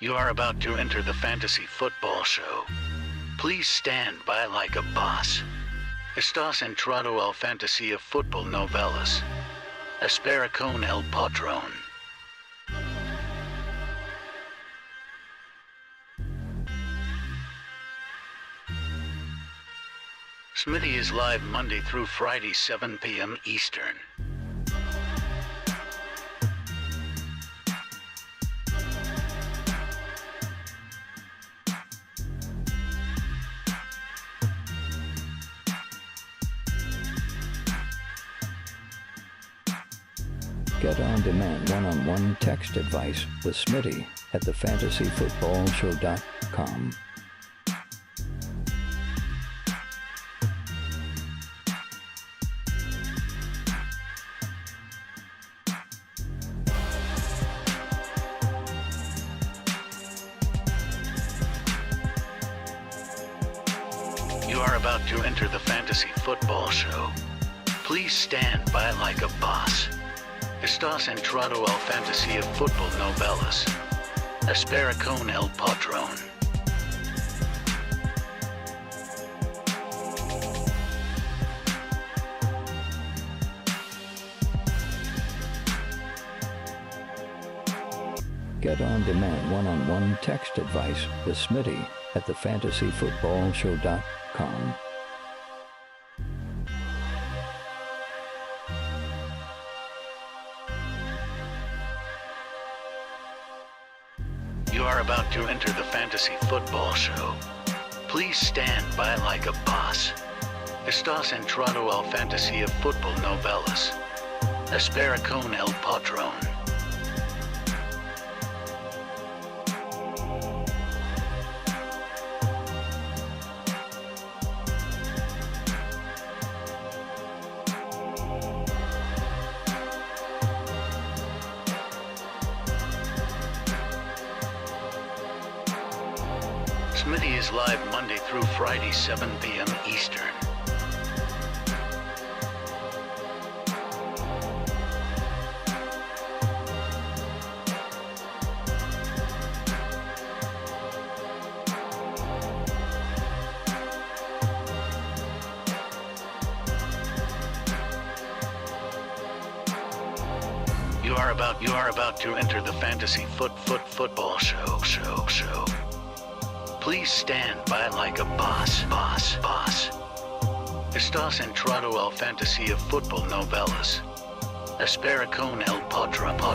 You are about to enter the fantasy football show. Please stand by like a boss. Estás entrado al fantasía fútbol novelas. Espera con el patrón. Smitty is live Monday through Friday, 7 p.m. Eastern. Get on-demand one-on-one text advice with Smitty at thefantasyfootballshow.com. You are about to enter the fantasy football show. Please stand by like a boss. Estás entrado al fantasía fútbol novelas. Espera con el patrón. Get on-demand one-on-one text advice with Smitty at thefantasyfootballshow.com. You are about to enter the fantasy football show. Please stand by like a boss. Estás entrado al fantasía fútbol novelas. Espera con el patrón. Smitty is live Monday through Friday, 7 p.m. Eastern. You are about to enter the fantasy football show. Please stand by like a boss. Estás entrado al fantasía fútbol novelas. Espera con el patrón.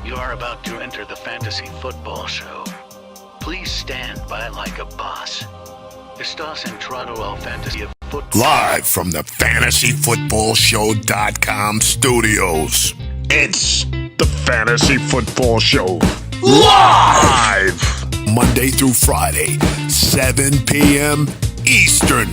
You are about to enter the fantasy football show. Please stand by like a boss. Estás entrado al fantasía football. Live from the fantasyfootballshow.com studios. It's the Fantasy Football Show. Live! Monday through Friday, 7 p.m. Eastern.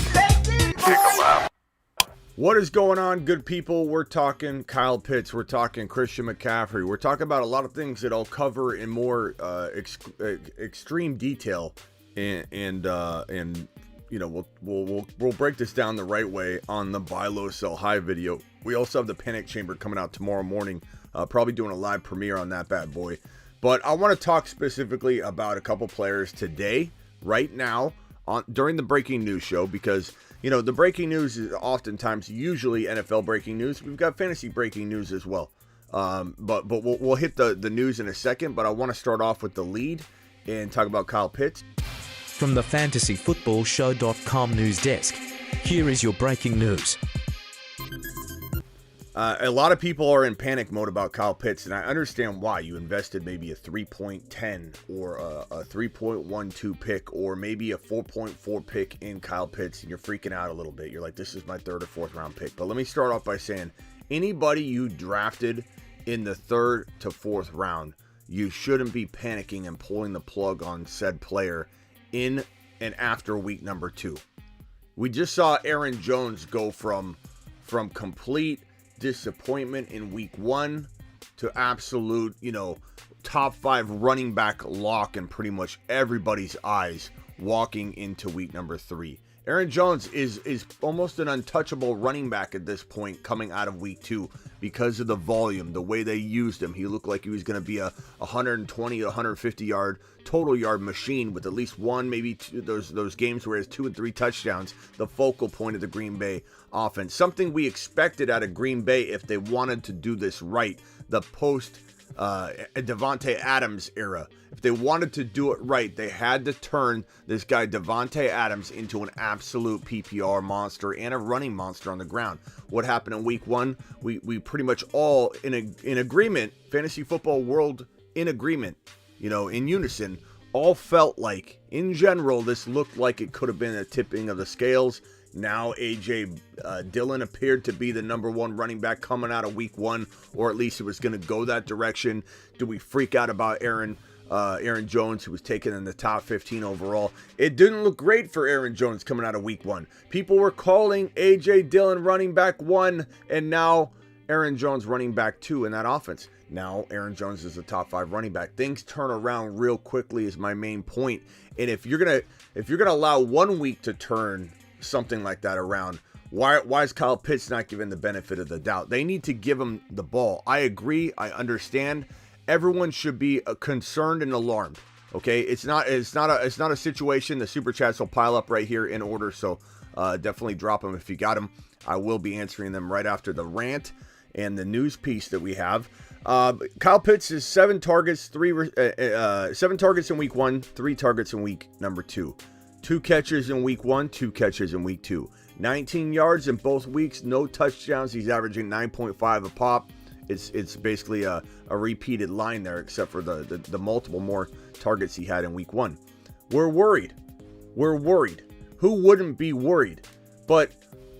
What is going on, good people? We're talking Kyle Pitts. We're talking Christian McCaffrey. We're talking about a lot of things that I'll cover in more extreme detail, and you know we'll break this down the right way on the buy low sell high video. We also have the Panic Chamber coming out tomorrow morning. Probably doing a live premiere on that bad boy. But I want to talk specifically about a couple players today, right now, during the breaking news show, because you know, the breaking news is oftentimes usually NFL breaking news. We've got fantasy breaking news as well. But we'll hit the news in a second. But I want to start off with the lead and talk about Kyle Pitts. From the fantasyfootballshow.com news desk, here is your breaking news. A lot of people are in panic mode about Kyle Pitts, and I understand why. You invested maybe a 3.10 or a 3.12 pick, or maybe a 4.4 pick in Kyle Pitts, and you're freaking out a little bit. You're like, this is my third or fourth round pick. But let me start off by saying, anybody you drafted in the third to fourth round, you shouldn't be panicking and pulling the plug on said player in and after week number 2. We just saw Aaron Jones go from complete disappointment in week 1 to absolute, top 5 running back lock in pretty much everybody's eyes walking into week number 3. Aaron Jones is almost an untouchable running back at this point coming out of week 2 because of the volume, the way they used him. He looked like he was going to be a 120 to 150 yard total yard machine with at least one, maybe two, those games where he has 2 and 3 touchdowns, the focal point of the Green Bay offense. Something we expected out of Green Bay if they wanted to do this right, the post Davante Adams era. If they wanted to do it right, they had to turn this guy Davante Adams into an absolute PPR monster and a running monster on the ground. What happened in week 1? We pretty much all in agreement, fantasy football world in agreement, in unison, all felt like, in general, this looked like it could have been a tipping of the scales. Now A.J. Dillon appeared to be the number 1 running back coming out of week 1, or at least it was going to go that direction. Do we freak out about Aaron Jones, who was taken in the top 15 overall? It didn't look great for Aaron Jones coming out of week 1. People were calling A.J. Dillon running back 1, and now Aaron Jones running back 2 in that offense. Now Aaron Jones is the top 5 running back. Things turn around real quickly is my main point. And if you're gonna allow 1 week to turn something like that around, why is Kyle Pitts not given the benefit of the doubt? They need to give him the ball. I agree. I understand. Everyone should be concerned and alarmed. Okay, it's not a situation. The super chats will pile up right here in order, so definitely drop them if you got them. I will be answering them right after the rant and the news piece that we have. Kyle Pitts is 7 targets in week 1, 3 targets in week number 2. 2 catches in week 1, 2 catches in week 2. 19 yards in both weeks, no touchdowns. He's averaging 9.5 a pop. It's basically a repeated line there, except for the multiple more targets he had in week 1. We're worried. Who wouldn't be worried? But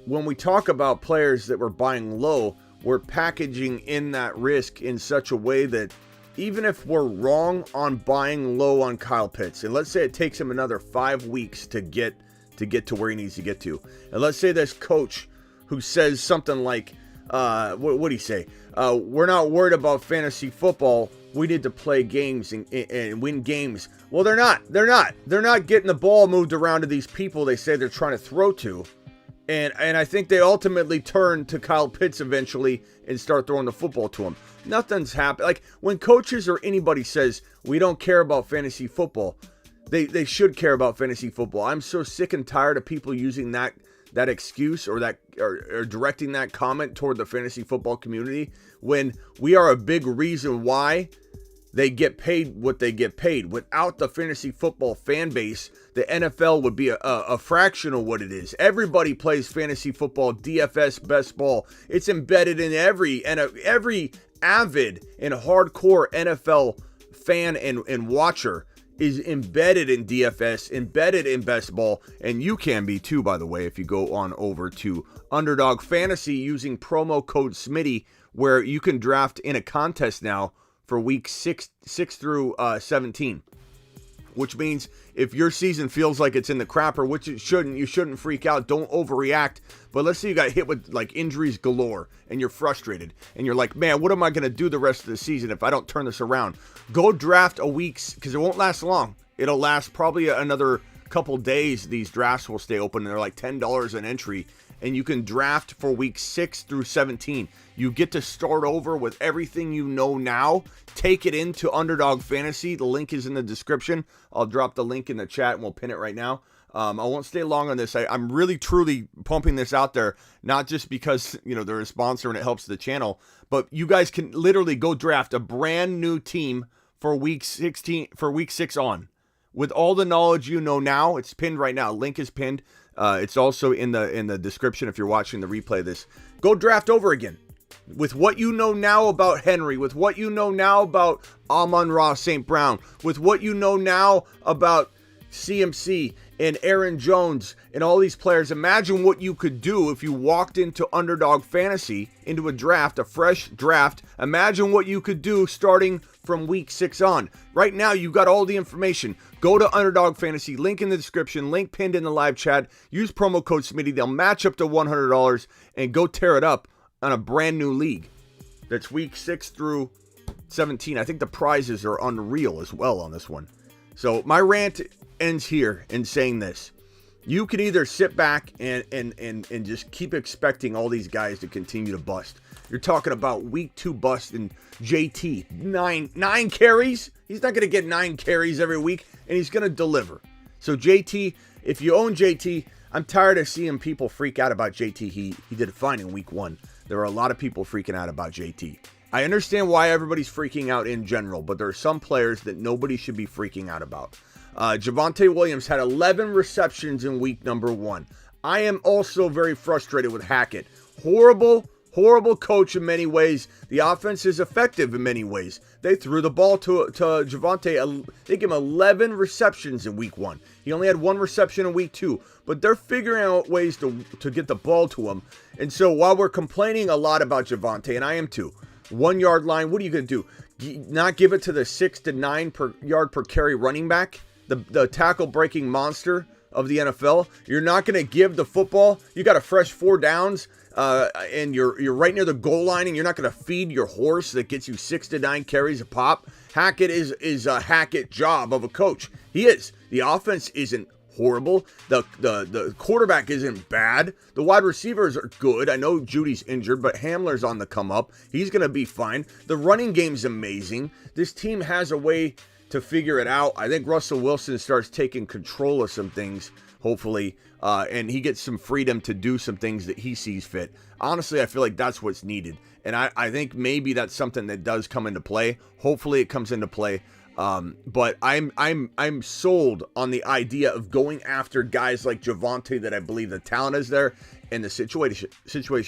when we talk about players that we're buying low, we're packaging in that risk in such a way that even if we're wrong on buying low on Kyle Pitts, and let's say it takes him another 5 weeks to get to where he needs to get to, and let's say this coach who says something like, what'd he say? We're not worried about fantasy football. We need to play games and win games. Well, they're not. They're not getting the ball moved around to these people they say they're trying to throw to. And I think they ultimately turn to Kyle Pitts eventually and start throwing the football to him. Nothing's happened. Like, when coaches or anybody says, we don't care about fantasy football, they should care about fantasy football. I'm so sick and tired of people using that excuse or directing that comment toward the fantasy football community when we are a big reason why they get paid what they get paid. Without the fantasy football fan base, the NFL would be a fraction of what it is. Everybody plays fantasy football, DFS, best ball. It's embedded in every avid and hardcore NFL fan and watcher is embedded in DFS, embedded in best ball, and you can be too, by the way, if you go on over to Underdog Fantasy using promo code SMITTY, where you can draft in a contest now for week 6 through 17. Which means if your season feels like it's in the crapper, which it shouldn't, you shouldn't freak out. Don't overreact. But let's say you got hit with like injuries galore and you're frustrated and you're like, man, what am I going to do the rest of the season if I don't turn this around? Go draft a week's, because it won't last long. It'll last probably another couple days. These drafts will stay open and they're like $10 an entry. And you can draft for week 6 through 17. You get to start over with everything you know now. Take it into Underdog Fantasy. The link is in the description. I'll drop the link in the chat and we'll pin it right now. I won't stay long on this. I'm really, truly pumping this out there, not just because, they're a sponsor and it helps the channel, but you guys can literally go draft a brand new team for week 6 on. With all the knowledge you know now, it's pinned right now. Link is pinned. It's also in the description if you're watching the replay of this. Go draft over again. With what you know now about Henry, with what you know now about Amon-Ra St. Brown, with what you know now about CMC and Aaron Jones and all these players, imagine what you could do if you walked into Underdog Fantasy, into a draft, a fresh draft. Imagine what you could do starting from week 6 on. Right now, you got all the information. Go to Underdog Fantasy, link in the description, link pinned in the live chat. Use promo code SMITTY. They'll match up to $100 and go tear it up on a brand new league. That's week 6 through 17. I think the prizes are unreal as well on this one. So my rant ends here in saying this. You can either sit back and just keep expecting all these guys to continue to bust. You're talking about week 2 bust in JT. Nine carries. He's not going to get 9 carries every week, and he's going to deliver. So JT, if you own JT, I'm tired of seeing people freak out about JT. He did fine in week 1. There are a lot of people freaking out about JT. I understand why everybody's freaking out in general, but there are some players that nobody should be freaking out about. Javonte Williams had 11 receptions in week number 1. I am also very frustrated with Hackett. Horrible coach in many ways. The offense is effective in many ways. They threw the ball to Javonte. They gave him 11 receptions in week 1. He only had 1 reception in week 2. But they're figuring out ways to get the ball to him. And so while we're complaining a lot about Javonte, and I am too, 1 yard line, what are you going to do? Not give it to the 6 to 9 per yard per carry running back? The tackle breaking monster of the NFL. You're not going to give the football. You got a fresh 4 downs, and you're right near the goal line, and you're not going to feed your horse that gets you 6 to 9 carries a pop. Hackett is a Hackett job of a coach. He is. The offense isn't horrible. The quarterback isn't bad. The wide receivers are good. I know Judy's injured, but Hamler's on the come up. He's going to be fine. The running game's amazing. This team has a way to figure it out. I think Russell Wilson starts taking control of some things, hopefully, and he gets some freedom to do some things that he sees fit. Honestly, I feel like that's what's needed, and I think maybe that's something that does come into play. Hopefully, it comes into play. But I'm sold on the idea of going after guys like Javonte, that I believe the talent is there and the situation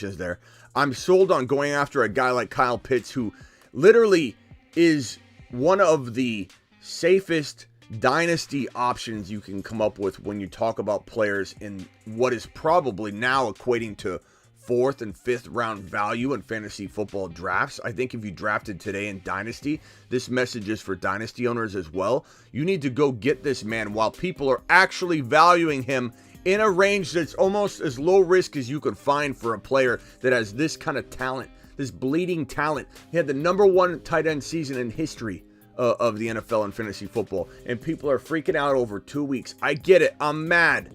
is there. I'm sold on going after a guy like Kyle Pitts, who literally is one of the safest dynasty options you can come up with when you talk about players in what is probably now equating to 4th and 5th round value in fantasy football drafts. I think if you drafted today in Dynasty, this message is for Dynasty owners as well. You need to go get this man while people are actually valuing him in a range that's almost as low risk as you could find for a player that has this kind of talent, this bleeding talent. He had the number 1 tight end season in history of the NFL in fantasy football, and people are freaking out over 2 weeks. I get it. I'm mad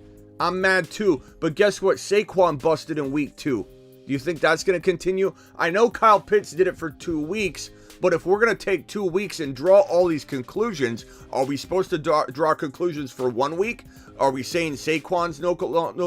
too. But guess what? Saquon busted in week 2. Do you think that's going to continue? I know Kyle Pitts did it for 2 weeks, but if we're going to take 2 weeks and draw all these conclusions, are we supposed to draw conclusions for 1 week? Are we saying Saquon's no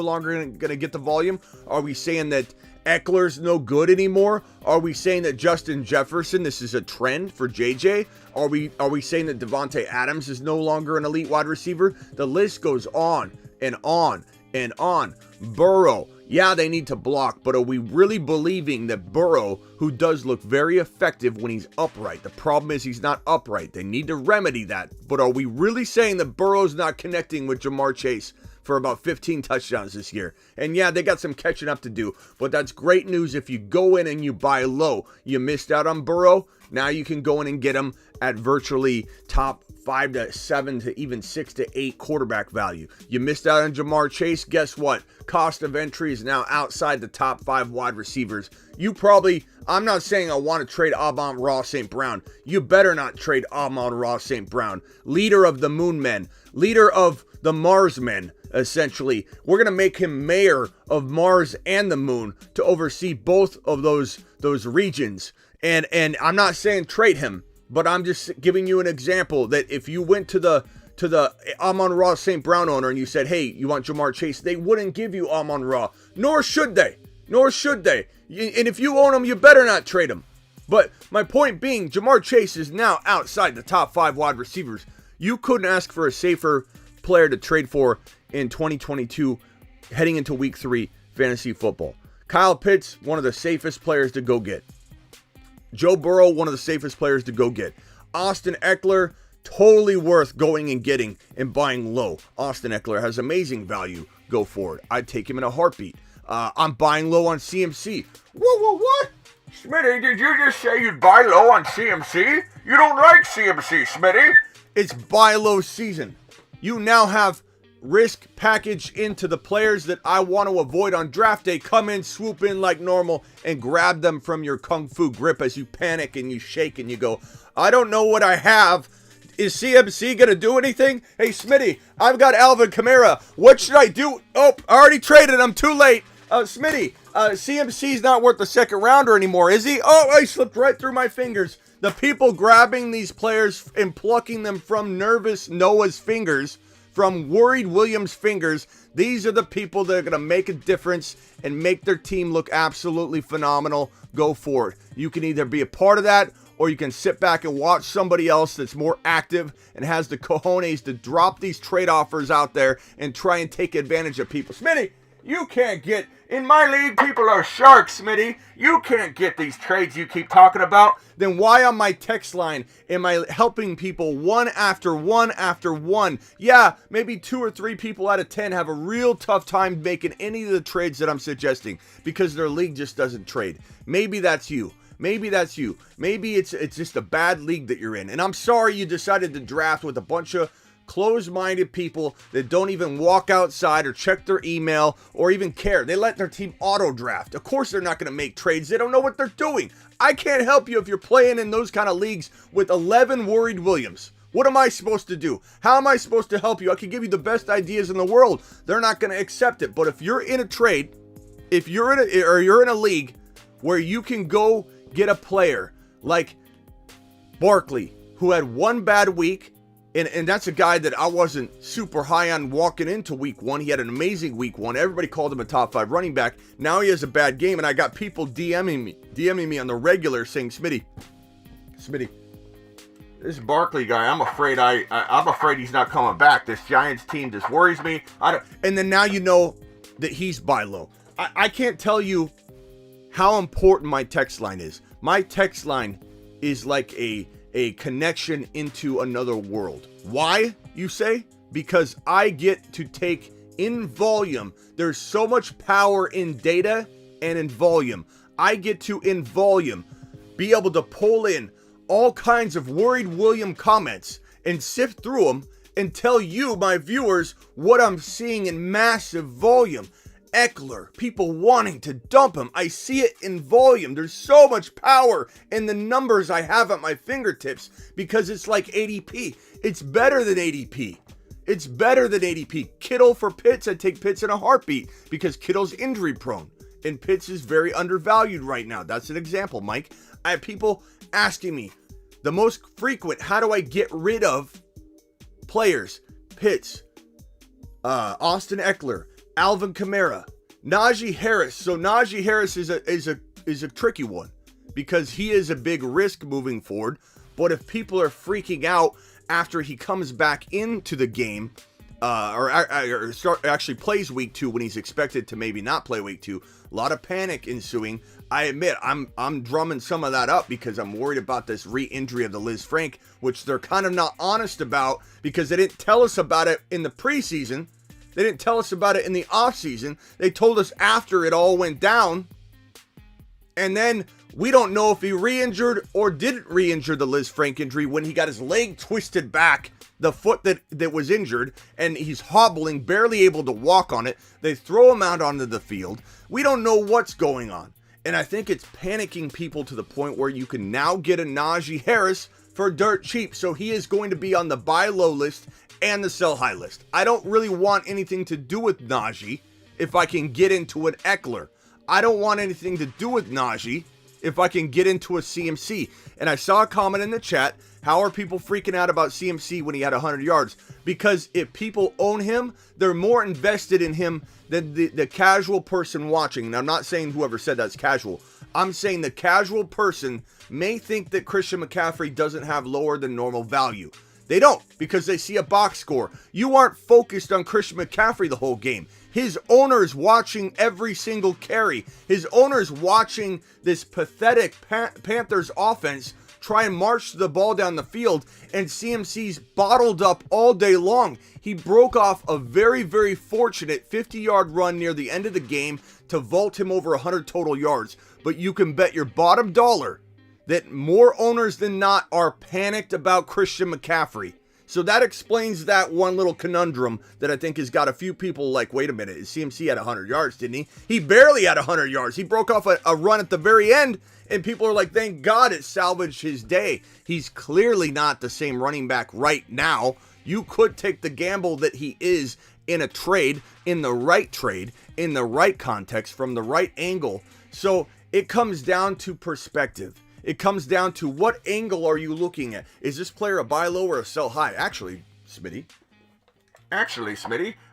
longer going to get the volume? Are we saying that Eckler's no good anymore? Are we saying that Justin Jefferson, this is a trend for JJ? Are we saying that Devontae Adams is no longer an elite wide receiver? The list goes on and on and on. Burrow, yeah, they need to block, but are we really believing that Burrow, who does look very effective when he's upright, the problem is he's not upright. They need to remedy that. But are we really saying that Burrow's not connecting with Jamar Chase for about 15 touchdowns this year? And yeah, they got some catching up to do, but that's great news if you go in and you buy low. You missed out on Burrow. Now you can go in and get him at virtually top 5 to 7 to even 6 to 8 quarterback value. You missed out on Jamar Chase. Guess what? Cost of entry is now outside the top 5 wide receivers. I'm not saying I want to trade Amon-Ra St. Brown. You better not trade Amon-Ra St. Brown. Leader of the Moon Men. Leader of the Mars Men, essentially. We're going to make him mayor of Mars and the Moon to oversee both of those regions. And I'm not saying trade him, but I'm just giving you an example that if you went to the Amon-Ra St. Brown owner and you said, hey, you want Jamar Chase, they wouldn't give you Amon-Ra, nor should they. And if you own him, you better not trade him. But my point being, Jamar Chase is now outside the top 5 wide receivers. You couldn't ask for a safer player to trade for in 2022 heading into week 3 fantasy football. Kyle Pitts, one of the safest players to go get. Joe Burrow, one of the safest players to go get. Austin Eckler, totally worth going and getting and buying low. Austin Eckler has amazing value. Go for it. I'd take him in a heartbeat. I'm buying low on CMC. What? Smitty, did you just say you'd buy low on CMC? You don't like CMC, Smitty. It's buy low season. You now have risk package into the players that I want to avoid on draft day, come in, swoop in like normal, and grab them from your kung fu grip as you panic and you shake and you go, I don't know what I have. Is CMC going to do anything? Hey, Smitty, I've got Alvin Kamara. What should I do? Oh, I already traded. I'm too late. Smitty, CMC's not worth the second rounder anymore, is he? Oh, I slipped right through my fingers. The people grabbing these players and plucking them from nervous Noah's fingers, from worried Williams' fingers, these are the people that are going to make a difference and make their team look absolutely phenomenal. Go for it. You can either be a part of that, or you can sit back and watch somebody else that's more active and has the cojones to drop these trade offers out there and try and take advantage of people. Smitty, you can't get, in my league, people are sharks, Smitty. You can't get these trades you keep talking about. Then why on my text line am I helping people one after one after one? Yeah, maybe 2 or 3 people out of 10 have a real tough time making any of the trades that I'm suggesting because their league just doesn't trade. Maybe that's you. Maybe that's you. Maybe it's just a bad league that you're in. And I'm sorry you decided to draft with a bunch of closed-minded people that don't even walk outside or check their email or even care. They let their team auto-draft. Of course they're not going to make trades. They don't know what they're doing. I can't help you if you're playing in those kind of leagues with 11 worried Williams. What am I supposed to do? How am I supposed to help you? I can give you the best ideas in the world. They're not going to accept it. But if you're in a trade, if you're in a league where you can go get a player like Barkley, who had one bad week, and that's a guy that I wasn't super high on walking into week 1. He had an amazing week 1. Everybody called him a top 5 running back. Now he has a bad game, and I got people DMing me on the regular saying, Smitty, this Barkley guy, I'm afraid he's not coming back. This Giants team just worries me. And then now you know that he's buy low. I can't tell you how important my text line is. My text line is like a connection into another world. Why, you say? Because I get to take in volume. There's so much power in data and in volume. I get to, in volume, be able to pull in all kinds of worried William comments and sift through them and tell you, my viewers, what I'm seeing in massive volume. Eckler, people wanting to dump him. I see it in volume. There's so much power in the numbers I have at my fingertips because it's like ADP. It's better than ADP. It's better than ADP. Kittle for Pitts, I'd take Pitts in a heartbeat because Kittle's injury prone and Pitts is very undervalued right now. That's an example, Mike. I have people asking me the most frequent, how do I get rid of players? Pitts, Austin Eckler, Alvin Kamara, Najee Harris. So Najee Harris is a tricky one because he is a big risk moving forward. But if people are freaking out after he comes back into the game, actually plays week 2 when he's expected to maybe not play week 2, a lot of panic ensuing. I admit I'm drumming some of that up because I'm worried about this re-injury of the Liz Frank, which they're kind of not honest about because they didn't tell us about it in the preseason. They didn't tell us about it in the offseason. They told us after it all went down. And then we don't know if he re-injured or didn't re-injure the Liz Frank injury when he got his leg twisted back, the foot that was injured, and he's hobbling, barely able to walk on it. They throw him out onto the field. We don't know what's going on. And I think it's panicking people to the point where you can now get a Najee Harris for dirt cheap. So he is going to be on the buy low list and the sell high list. I don't really want anything to do with Najee if I can get into an Eckler. I don't want anything to do with Najee if I can get into a CMC. And I saw a comment in the chat, how are people freaking out about CMC when he had 100 yards? Because if people own him, they're more invested in him than the casual person watching. And I'm not saying whoever said that's casual. I'm saying the casual person may think that Christian McCaffrey doesn't have lower than normal value. They don't, because they see a box score. You aren't focused on Christian McCaffrey the whole game. His owner's watching every single carry. His owner's watching this pathetic Panthers offense try and march the ball down the field, and CMC's bottled up all day long. He broke off a very, very fortunate 50-yard run near the end of the game to vault him over 100 total yards. But you can bet your bottom dollar that more owners than not are panicked about Christian McCaffrey. So that explains that one little conundrum that I think has got a few people like, wait a minute, CMC had 100 yards, didn't he? He barely had 100 yards. He broke off a run at the very end, and people are like, thank God it salvaged his day. He's clearly not the same running back right now. You could take the gamble that he is in a trade, in the right context, from the right angle. So it comes down to perspective. It comes down to what angle are you looking at? Is this player a buy low or a sell high? Actually, Smitty,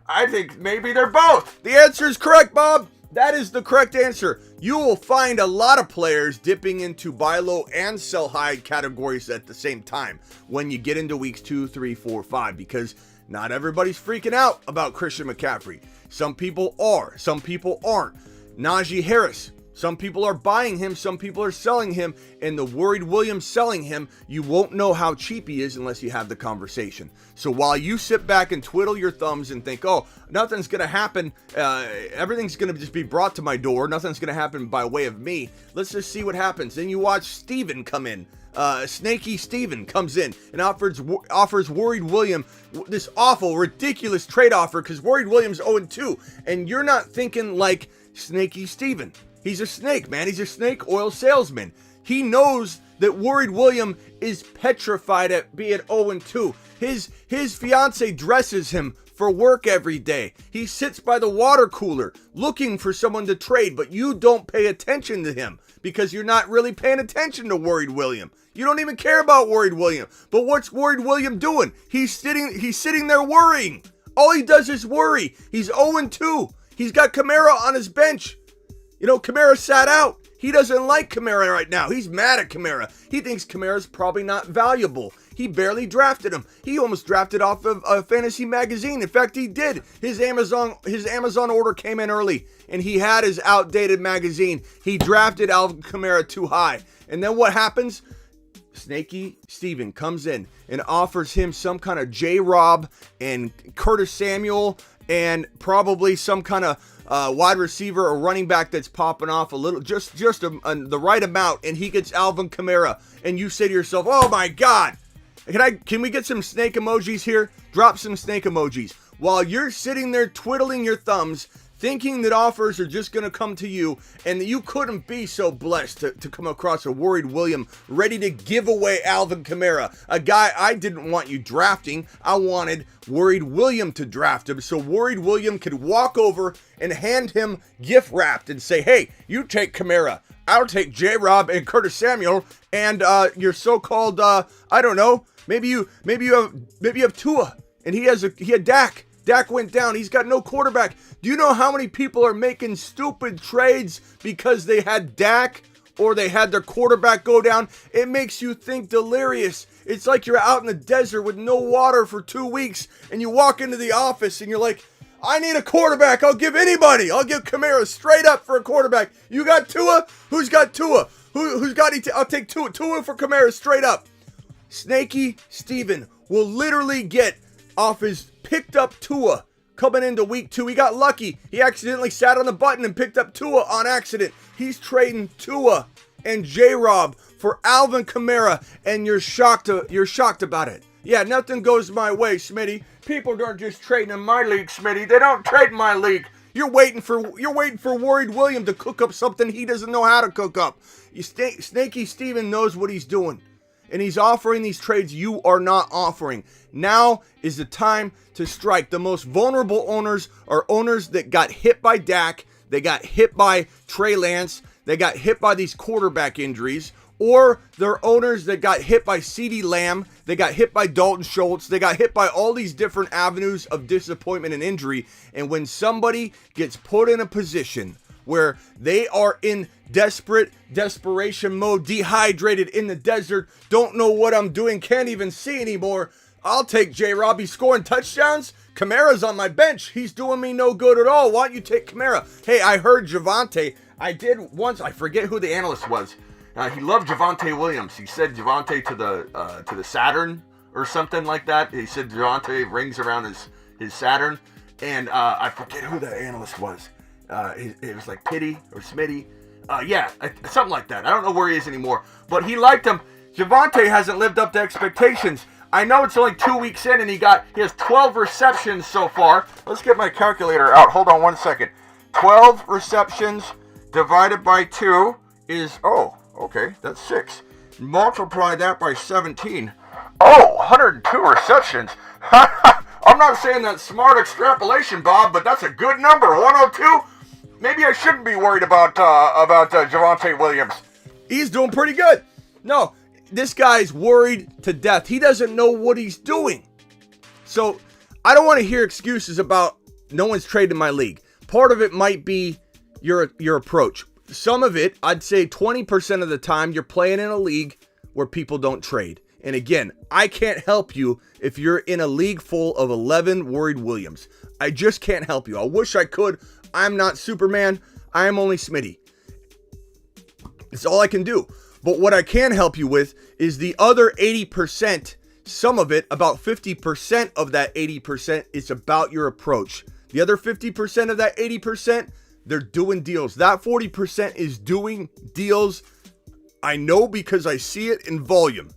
I think maybe they're both. The answer is correct, Bob. That is the correct answer. You will find a lot of players dipping into buy low and sell high categories at the same time when you get into weeks 2, 3, 4, 5, because not everybody's freaking out about Christian McCaffrey. Some people are, some people aren't. Najee Harris, some people are buying him, some people are selling him, and the worried Williams selling him, you won't know how cheap he is unless you have the conversation. So while you sit back and twiddle your thumbs and think, oh, nothing's going to happen, everything's going to just be brought to my door, nothing's going to happen by way of me, let's just see what happens. Then you watch Steven come in. Snaky Steven comes in and offers Worried William this awful, ridiculous trade offer because Worried William's 0-2, and you're not thinking like Snaky Steven. He's a snake, man. He's a snake oil salesman. He knows that Worried William is petrified at being 0-2. His fiance dresses him for work every day. He sits by the water cooler looking for someone to trade, but you don't pay attention to him because you're not really paying attention to Worried William. You don't even care about Worried William. But what's Worried William doing? He's sitting there worrying. All he does is worry. He's 0-2. He's got Kamara on his bench. You know, Kamara sat out. He doesn't like Kamara right now. He's mad at Kamara. He thinks Kamara's probably not valuable. He barely drafted him. He almost drafted off of a fantasy magazine. In fact, he did. His Amazon order came in early, and he had his outdated magazine. He drafted Alvin Kamara too high. And then what happens? Snaky Steven comes in and offers him some kind of J-Rob and Curtis Samuel and probably some kind of wide receiver or running back that's popping off a little, just the right amount, and he gets Alvin Kamara, and you say to yourself, oh my God, can we get some snake emojis here? Drop some snake emojis. While you're sitting there twiddling your thumbs, thinking that offers are just going to come to you, and that you couldn't be so blessed to come across a Worried William ready to give away Alvin Kamara, a guy I didn't want you drafting. I wanted Worried William to draft him so Worried William could walk over and hand him gift wrapped and say, hey, you take Kamara, I'll take J-Rob and Curtis Samuel and your so-called I don't know, maybe you have Tua, and he had Dak. Dak went down. He's got no quarterback. Do you know how many people are making stupid trades because they had Dak or they had their quarterback go down? It makes you think delirious. It's like you're out in the desert with no water for 2 weeks, and you walk into the office and you're like, I need a quarterback. I'll give anybody. I'll give Kamara straight up for a quarterback. You got Tua? Who's got Tua? Who's got I'll take Tua. Tua for Kamara straight up. Snaky Steven will literally get off his picked up Tua coming into week 2. He got lucky. He accidentally sat on the button and picked up Tua on accident. He's trading Tua and J-Rob for Alvin Kamara, and you're shocked about it. Yeah, nothing goes my way, Smitty. People aren't just trading in my league, Smitty. They don't trade in my league. You're waiting for Worried William to cook up something he doesn't know how to cook up. Snaky Steven knows what he's doing, and he's offering these trades you are not offering. Now is the time to strike. The most vulnerable owners are owners that got hit by Dak, they got hit by Trey Lance, they got hit by these quarterback injuries, or they're owners that got hit by CeeDee Lamb, they got hit by Dalton Schultz, they got hit by all these different avenues of disappointment and injury. And when somebody gets put in a position where they are in desperation mode, dehydrated in the desert, don't know what I'm doing, can't even see anymore, I'll take J-Rob. He's scoring touchdowns. Kamara's on my bench. He's doing me no good at all. Why don't you take Kamara? Hey, I heard Javonte. I did once. I forget who the analyst was. He loved Javonte Williams. He said Javonte to the Saturn or something like that. He said Javonte rings around his Saturn. And I forget who the analyst was. It was like Pitty or Smitty. Yeah, something like that. I don't know where he is anymore. But he liked him. Javonte hasn't lived up to expectations. I know it's only 2 weeks in, and he has 12 receptions so far. Let's get my calculator out. Hold on 1 second. 12 receptions divided by 2 is, okay, that's 6. Multiply that by 17. 102 receptions. I'm not saying that's smart extrapolation, Bob, but that's a good number. 102? Maybe I shouldn't be worried about Javonte Williams. He's doing pretty good. No, this guy's worried to death. He doesn't know what he's doing. So I don't want to hear excuses about no one's traded my league. Part of it might be your approach. Some of it, I'd say 20% of the time, you're playing in a league where people don't trade. And again, I can't help you if you're in a league full of 11 worried Williams. I just can't help you. I wish I could. I'm not Superman. I am only Smitty. It's all I can do. But what I can help you with is the other 80%. Some of it, about 50% of that 80%, is about your approach. The other 50% of that 80%, they're doing deals. That 40% is doing deals. I know because I see it in volume.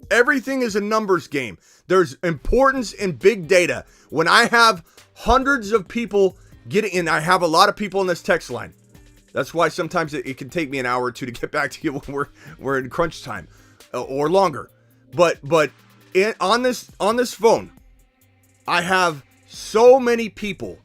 Everything is a numbers game. There's importance in big data. When I have hundreds of people getting in, I have a lot of people in this text line. That's why sometimes it can take me an hour or two to get back to you when we're in crunch time or longer. But on this phone, I have so many people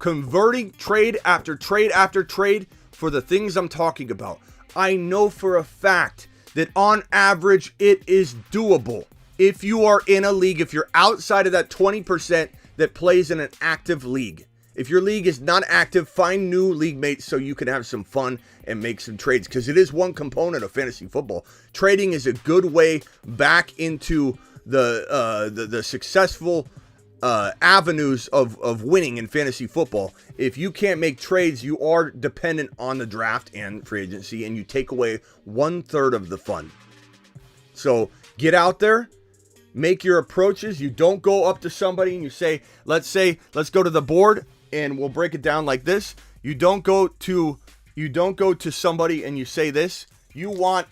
converting trade after trade after trade for the things I'm talking about. I know for a fact that on average, it is doable. If you are in a league, if you're outside of that 20% that plays in an active league. If your league is not active, find new league mates so you can have some fun and make some trades. Because it is one component of fantasy football. Trading is a good way back into the successful avenues of winning in fantasy football. If you can't make trades, you are dependent on the draft and free agency, and you take away 1/3 of the fun. So get out there, make your approaches. You don't go up to somebody and you say, let's go to the board, and we'll break it down like this. You don't go to somebody and you say this. You want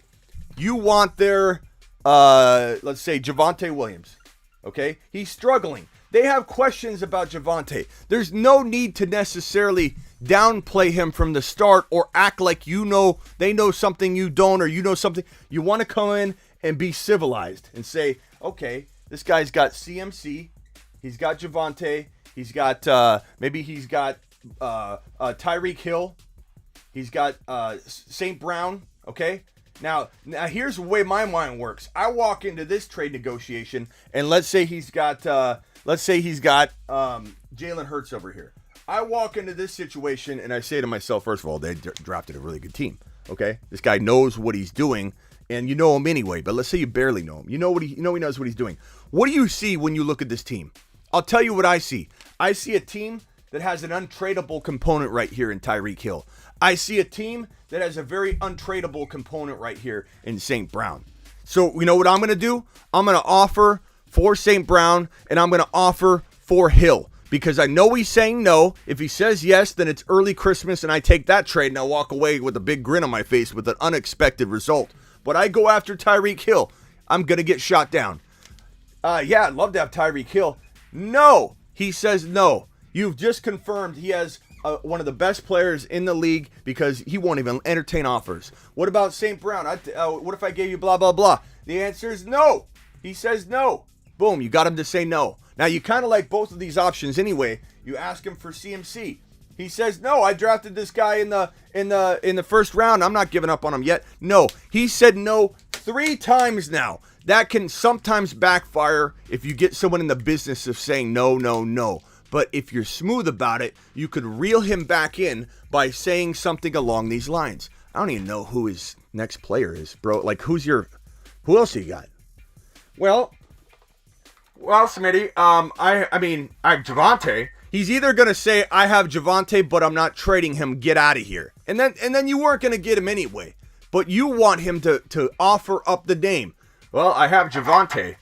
their let's say Javonte Williams. Okay, he's struggling. They have questions about Javonte. There's no need to necessarily downplay him from the start or act like they know something you don't, or you know something. You want to come in and be civilized and say, okay, this guy's got CMC, he's got Javonte, he's got maybe he's got Tyreek Hill, he's got St. Brown. Okay. Now here's the way my mind works. I walk into this trade negotiation, and let's say he's got Jalen Hurts over here. I walk into this situation and I say to myself, first of all, they drafted a really good team. Okay, this guy knows what he's doing, and you know him anyway. But let's say you barely know him. You know he knows what he's doing. What do you see when you look at this team? I'll tell you what I see. I see a team that has an untradeable component right here in Tyreek Hill. I see a team that has a very untradeable component right here in St. Brown. So you know what I'm going to do? I'm going to offer for St. Brown, and I'm going to offer for Hill, because I know he's saying no. If he says yes, then it's early Christmas, and I take that trade, and I walk away with a big grin on my face with an unexpected result. But I go after Tyreek Hill, I'm going to get shot down. Yeah, I'd love to have Tyreek Hill. No, he says no. You've just confirmed he has one of the best players in the league, because he won't even entertain offers. What about St. Brown? What if I gave you blah, blah, blah? The answer is no. He says no. Boom, you got him to say no. Now, you kind of like both of these options anyway. You ask him for CMC. He says, no, I drafted this guy in the first round. I'm not giving up on him yet. No, he said no 3 times now. That can sometimes backfire if you get someone in the business of saying no, no, no. But if you're smooth about it, you could reel him back in by saying something along these lines. I don't even know who his next player is, bro. Like, who else you got? Well, Smitty, I have Javonte. He's either going to say, I have Javonte, but I'm not trading him. Get out of here. And then you weren't going to get him anyway. But you want him to offer up the name. Well, I have Javonte.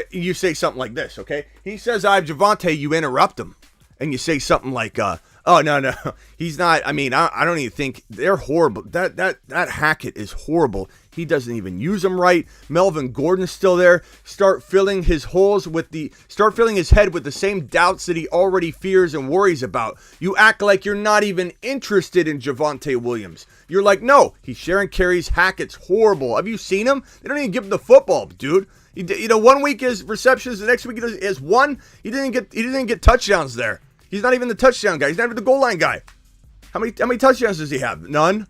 You say something like this, okay? He says, I have Javonte. You interrupt him. and you say something like, oh, no, he's not. I mean, I don't even think they're horrible. That Hackett is horrible. He doesn't even use them right. Melvin Gordon's still there. Start filling his head with the same doubts that he already fears and worries about. You act like you're not even interested in Javonte Williams. You're like, no, he's sharing carries. Hackett's horrible. Have you seen him? They don't even give him the football, dude. 1 week is receptions, the next week he has one. He didn't get touchdowns there. He's not even the touchdown guy. He's not even the goal line guy. How many touchdowns does he have? None.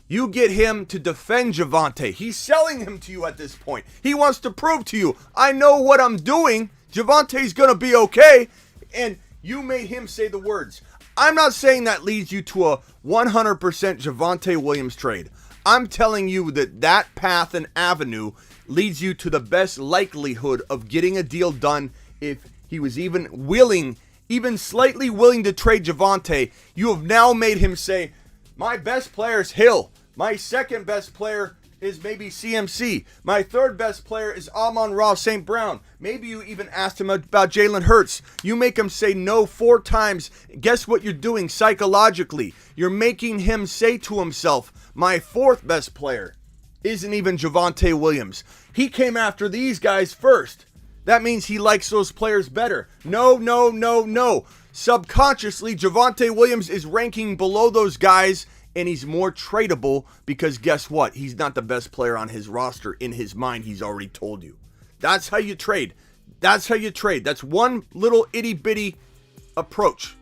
You get him to defend Javonte. He's selling him to you at this point. He wants to prove to you, I know what I'm doing. Javonte's going to be okay. And you made him say the words. I'm not saying that leads you to a 100% Javonte Williams trade. I'm telling you that path and avenue leads you to the best likelihood of getting a deal done if he was even slightly willing to trade Javonte. You have now made him say, my best player is Hill. My second best player is maybe CMC. My third best player is Amon-Ra St. Brown. Maybe you even asked him about Jalen Hurts. You make him say no 4 times. Guess what you're doing psychologically? You're making him say to himself, my fourth best player isn't even Javonte Williams. He came after these guys first. That means he likes those players better. No. Subconsciously, Javonte Williams is ranking below those guys, and he's more tradable because guess what? He's not the best player on his roster. In his mind, he's already told you. That's how you trade. That's one little itty-bitty approach.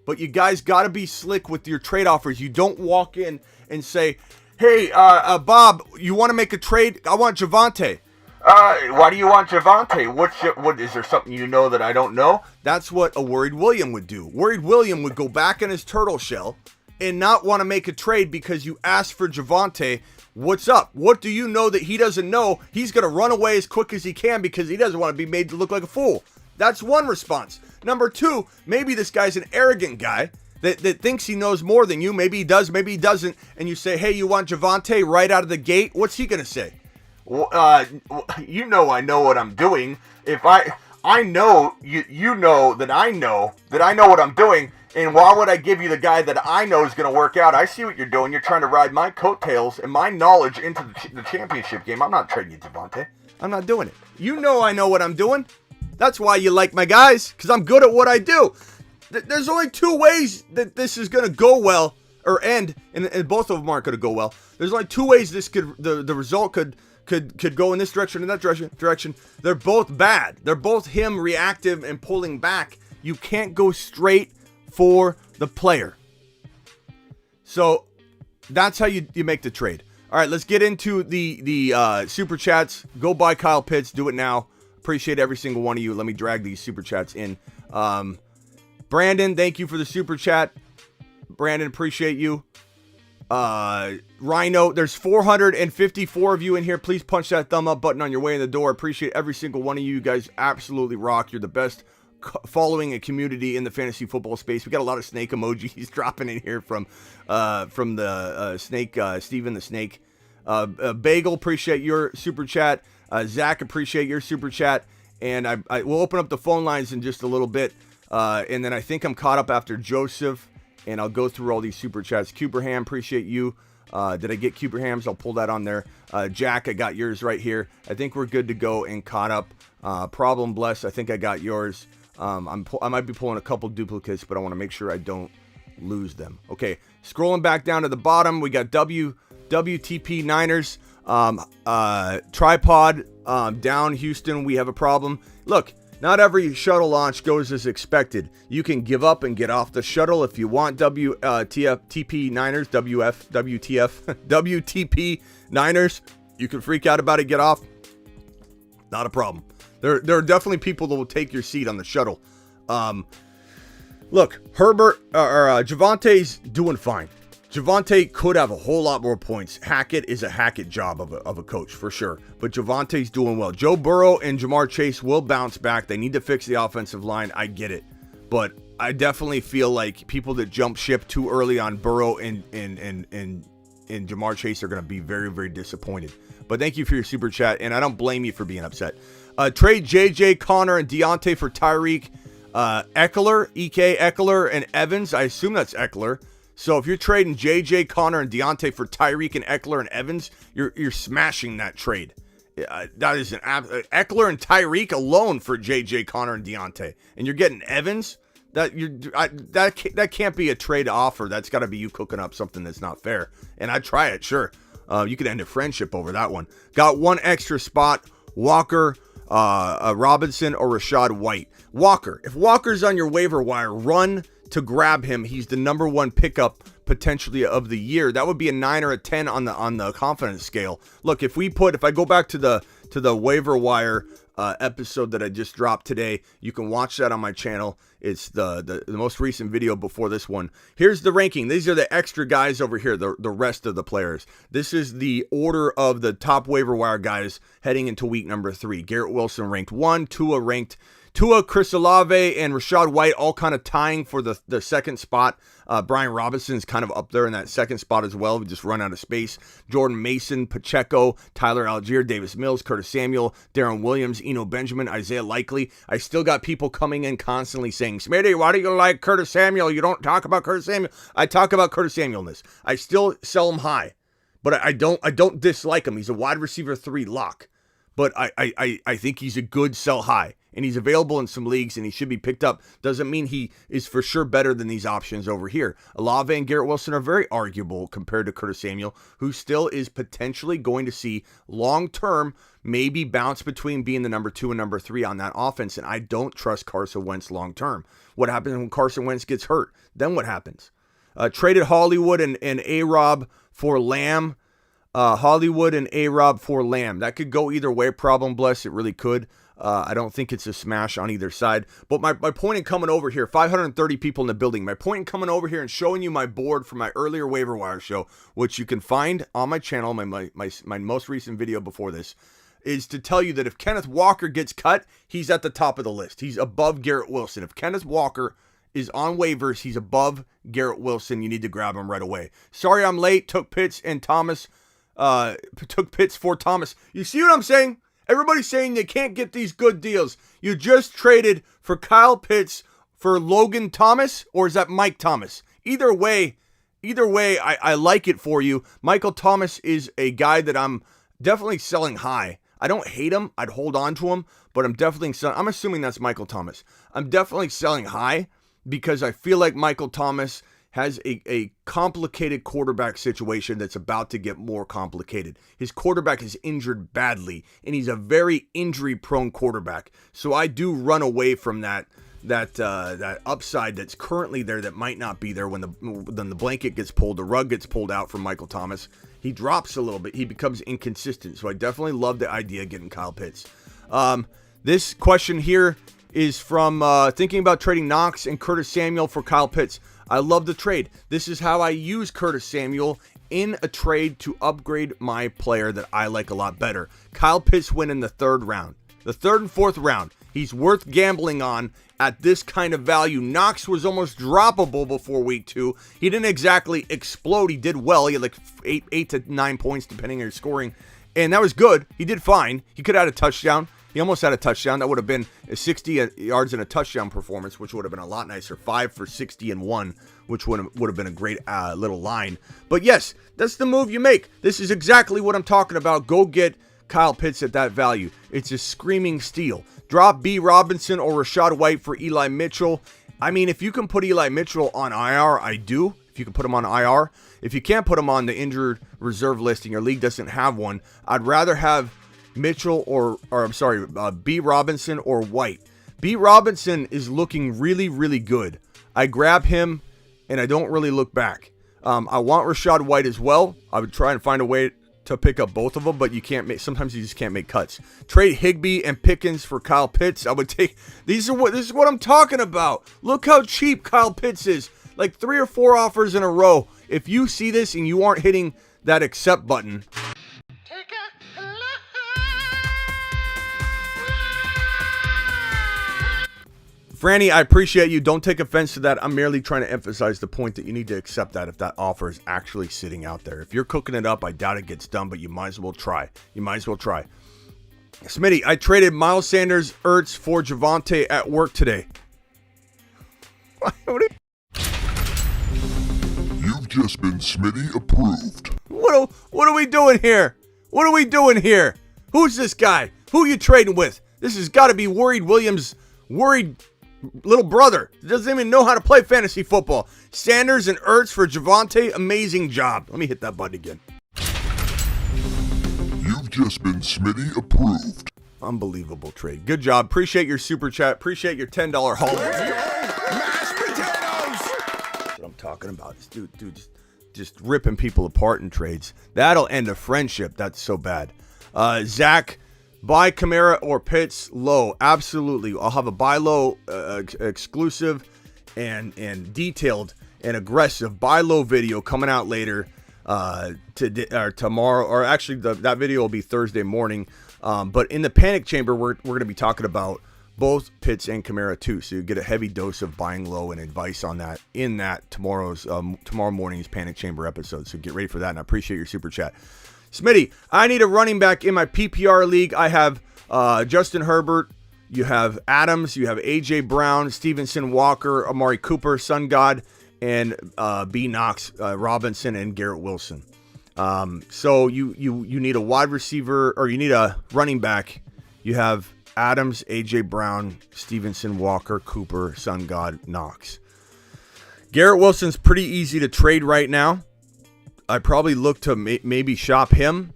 But you guys got to be slick with your trade offers. You don't walk in and say, hey, Bob, you want to make a trade? I want Javonte. Why do you want Javonte? What is there something you know that I don't know? That's what a worried William would do. Worried William would go back in his turtle shell and not want to make a trade because you asked for Javonte. What's up? What do you know that he doesn't know? He's going to run away as quick as he can because he doesn't want to be made to look like a fool. That's one response. Number 2, maybe this guy's an arrogant guy that thinks he knows more than you. Maybe he does, maybe he doesn't. And you say, hey, you want Javonte right out of the gate? What's he going to say? You know I know what I'm doing. If I know, you know that I know what I'm doing. And why would I give you the guy that I know is going to work out? I see what you're doing. You're trying to ride my coattails and my knowledge into the championship game. I'm not trading you, Javonte. I'm not doing it. You know I know what I'm doing. That's why you like my guys, because I'm good at what I do. There's only 2 ways that this is going to go well or end, and both of them aren't going to go well. There's only 2 ways this the result could go in this direction and that direction. They're both bad. They're both him reactive and pulling back. You can't go straight for the player. So that's how you make the trade. All right, let's get into the super chats. Go buy Kyle Pitts. Do it now. Appreciate every single one of you. Let me drag these super chats in. Brandon, thank you for the super chat. Brandon, appreciate you. Rhino, there's 454 of you in here. Please punch that thumb up button on your way in the door. Appreciate every single one of you. You guys absolutely rock. You're the best following a community in the fantasy football space. We got a lot of snake emojis dropping in here from the snake, Steven the Snake. Bagel, appreciate your super chat. Zach, appreciate your super chat. And I will open up the phone lines in just a little bit. And then I think I'm caught up after Joseph. And I'll go through all these super chats. Cuberham, appreciate you. Did I get Cuberhams? I'll pull that on there. Jack, I got yours right here. I think we're good to go and caught up. Problem Bless, I think I got yours. I might be pulling a couple duplicates, but I want to make sure I don't lose them. Okay, scrolling back down to the bottom, we got WTP Niners. Tripod down Houston. We have a problem. Look. Not every shuttle launch goes as expected. You can give up and get off the shuttle if you want. WTP Niners, WTP Niners. You can freak out about it, get off. Not a problem. There are definitely people that will take your seat on the shuttle. Look, Javonte's doing fine. Javonte could have a whole lot more points. Hackett is a Hackett job of a coach, for sure. But Javonte's doing well. Joe Burrow and Jamar Chase will bounce back. They need to fix the offensive line. I get it. But I definitely feel like people that jump ship too early on Burrow and Jamar Chase are going to be very, very disappointed. But thank you for your super chat, and I don't blame you for being upset. Trade JJ, Connor, and Deontay for Tyreek. Eckler, EK Eckler, and Evans. I assume that's Eckler. So if you're trading JJ, Connor, and Deontay for Tyreek and Eckler and Evans, you're smashing that trade. That is an Eckler and Tyreek alone for JJ, Connor, and Deontay, and you're getting Evans. That can't be a trade offer. That's got to be you cooking up something that's not fair. And I'd try it, sure. You could end a friendship over that one. Got one extra spot: Walker, Robinson, or Rachaad White. Walker. If Walker's on your waiver wire, run to grab him. He's the number one pickup potentially of the year. That would be a 9 or a 10 on the confidence scale. Look, if I go back to the waiver wire episode that I just dropped today, you can watch that on my channel. It's the most recent video before this one. Here's the ranking. These are the extra guys over here, the rest of the players. This is the order of the top waiver wire guys heading into week number 3. Garrett Wilson ranked 1, Tua, Chris Olave, and Rachaad White all kind of tying for the second spot. Brian Robinson's kind of up there in that second spot as well. We just run out of space. Jordan Mason, Pacheco, Tyler Algier, Davis Mills, Curtis Samuel, Darren Williams, Eno Benjamin, Isaiah Likely. I still got people coming in constantly saying, Smitty, why do you like Curtis Samuel? You don't talk about Curtis Samuel. I talk about Curtis Samuel in this. I still sell him high, but I don't dislike him. He's a wide receiver 3 lock, but I think he's a good sell high. And he's available in some leagues, and he should be picked up. Doesn't mean he is for sure better than these options over here. Olave and Garrett Wilson are very arguable compared to Curtis Samuel, who still is potentially going to see long-term maybe bounce between being the number 2 and number 3 on that offense. And I don't trust Carson Wentz long-term. What happens when Carson Wentz gets hurt? Then what happens? Traded Hollywood and A-Rob for Lamb. Hollywood and A-Rob for Lamb. That could go either way, problem bless. It really could. I don't think it's a smash on either side. But my point in coming over here, 530 people in the building. My point in coming over here and showing you my board from my earlier waiver wire show, which you can find on my channel, my most recent video before this, is to tell you that if Kenneth Walker gets cut, he's at the top of the list. He's above Garrett Wilson. If Kenneth Walker is on waivers, he's above Garrett Wilson. You need to grab him right away. Sorry I'm late. Took Pitts and Thomas. Took Pitts for Thomas. You see what I'm saying? Everybody's saying they can't get these good deals. You just traded for Kyle Pitts for Logan Thomas, or is that Mike Thomas? Either way, I like it for you. Michael Thomas is a guy that I'm definitely selling high. I don't hate him. I'd hold on to him, but I'm assuming that's Michael Thomas. I'm definitely selling high because I feel like Michael Thomas has a complicated quarterback situation that's about to get more complicated. His quarterback is injured badly, and he's a very injury-prone quarterback. So I do run away from that upside that's currently there that might not be there when the blanket gets pulled, the rug gets pulled out from Michael Thomas. He drops a little bit. He becomes inconsistent. So I definitely love the idea of getting Kyle Pitts. This question here is from thinking about trading Knox and Curtis Samuel for Kyle Pitts. I love the trade. This is how I use Curtis Samuel in a trade to upgrade my player that I like a lot better. Kyle Pitts went in the 3rd round. The 3rd and 4th round. He's worth gambling on at this kind of value. Knox was almost droppable before week 2. He didn't exactly explode. He did well. He had like 8 to 9 points depending on your scoring. And that was good. He did fine. He could have had a touchdown. He almost had a touchdown. That would have been 60 yards and a touchdown performance, which would have been a lot nicer. 5 for 60 and 1, which would have been a great little line. But yes, that's the move you make. This is exactly what I'm talking about. Go get Kyle Pitts at that value. It's a screaming steal. Drop B. Robinson or Rachaad White for Eli Mitchell. I mean, if you can put Eli Mitchell on IR, I do. If you can put him on IR. If you can't put him on the injured reserve list and your league doesn't have one, I'd rather have Mitchell B. Robinson or White. B. Robinson is looking really, really good. I grab him and I don't really look back. I want Rachaad White as well. I would try and find a way to pick up both of them, but sometimes you just can't make cuts. Trade Higbee and Pickens for Kyle Pitts. I would take, this is what I'm talking about. Look how cheap Kyle Pitts is. Like 3 or 4 offers in a row. If you see this and you aren't hitting that accept button, Franny, I appreciate you. Don't take offense to that. I'm merely trying to emphasize the point that you need to accept that if that offer is actually sitting out there. If you're cooking it up, I doubt it gets done, but you might as well try. Smitty, I traded Miles Sanders, Ertz for Javonte at work today. You've just been Smitty approved. What are we doing here? What are we doing here? Who's this guy? Who you trading with? This has got to be Worried Williams' worried little brother. Doesn't even know how to play fantasy football. Sanders and Ertz for Javonte. Amazing job. Let me hit that button again. You've just been Smitty approved. Unbelievable trade. Good job. Appreciate your super chat. Appreciate your $10 haul. Mashed potatoes! That's what I'm talking about. This dude just ripping people apart in trades. That'll end a friendship. That's so bad. Zach, buy Kamara or Pitts low. Absolutely. I'll have a buy low exclusive and detailed and aggressive buy low video coming out later tomorrow, or actually that video will be Thursday morning. But in the panic chamber, we're going to be talking about both Pitts and Kamara too. So you get a heavy dose of buying low and advice on that in that tomorrow morning's panic chamber episode. So get ready for that. And I appreciate your super chat. Smitty, I need a running back in my PPR league. I have Justin Herbert. You have Adams. You have A.J. Brown, Stevenson, Walker, Amari Cooper, Sun God, and B. Knox, Robinson, and Garrett Wilson. So you need a wide receiver, or you need a running back. You have Adams, A.J. Brown, Stevenson, Walker, Cooper, Sun God, Knox. Garrett Wilson's pretty easy to trade right now. I probably look to maybe shop him.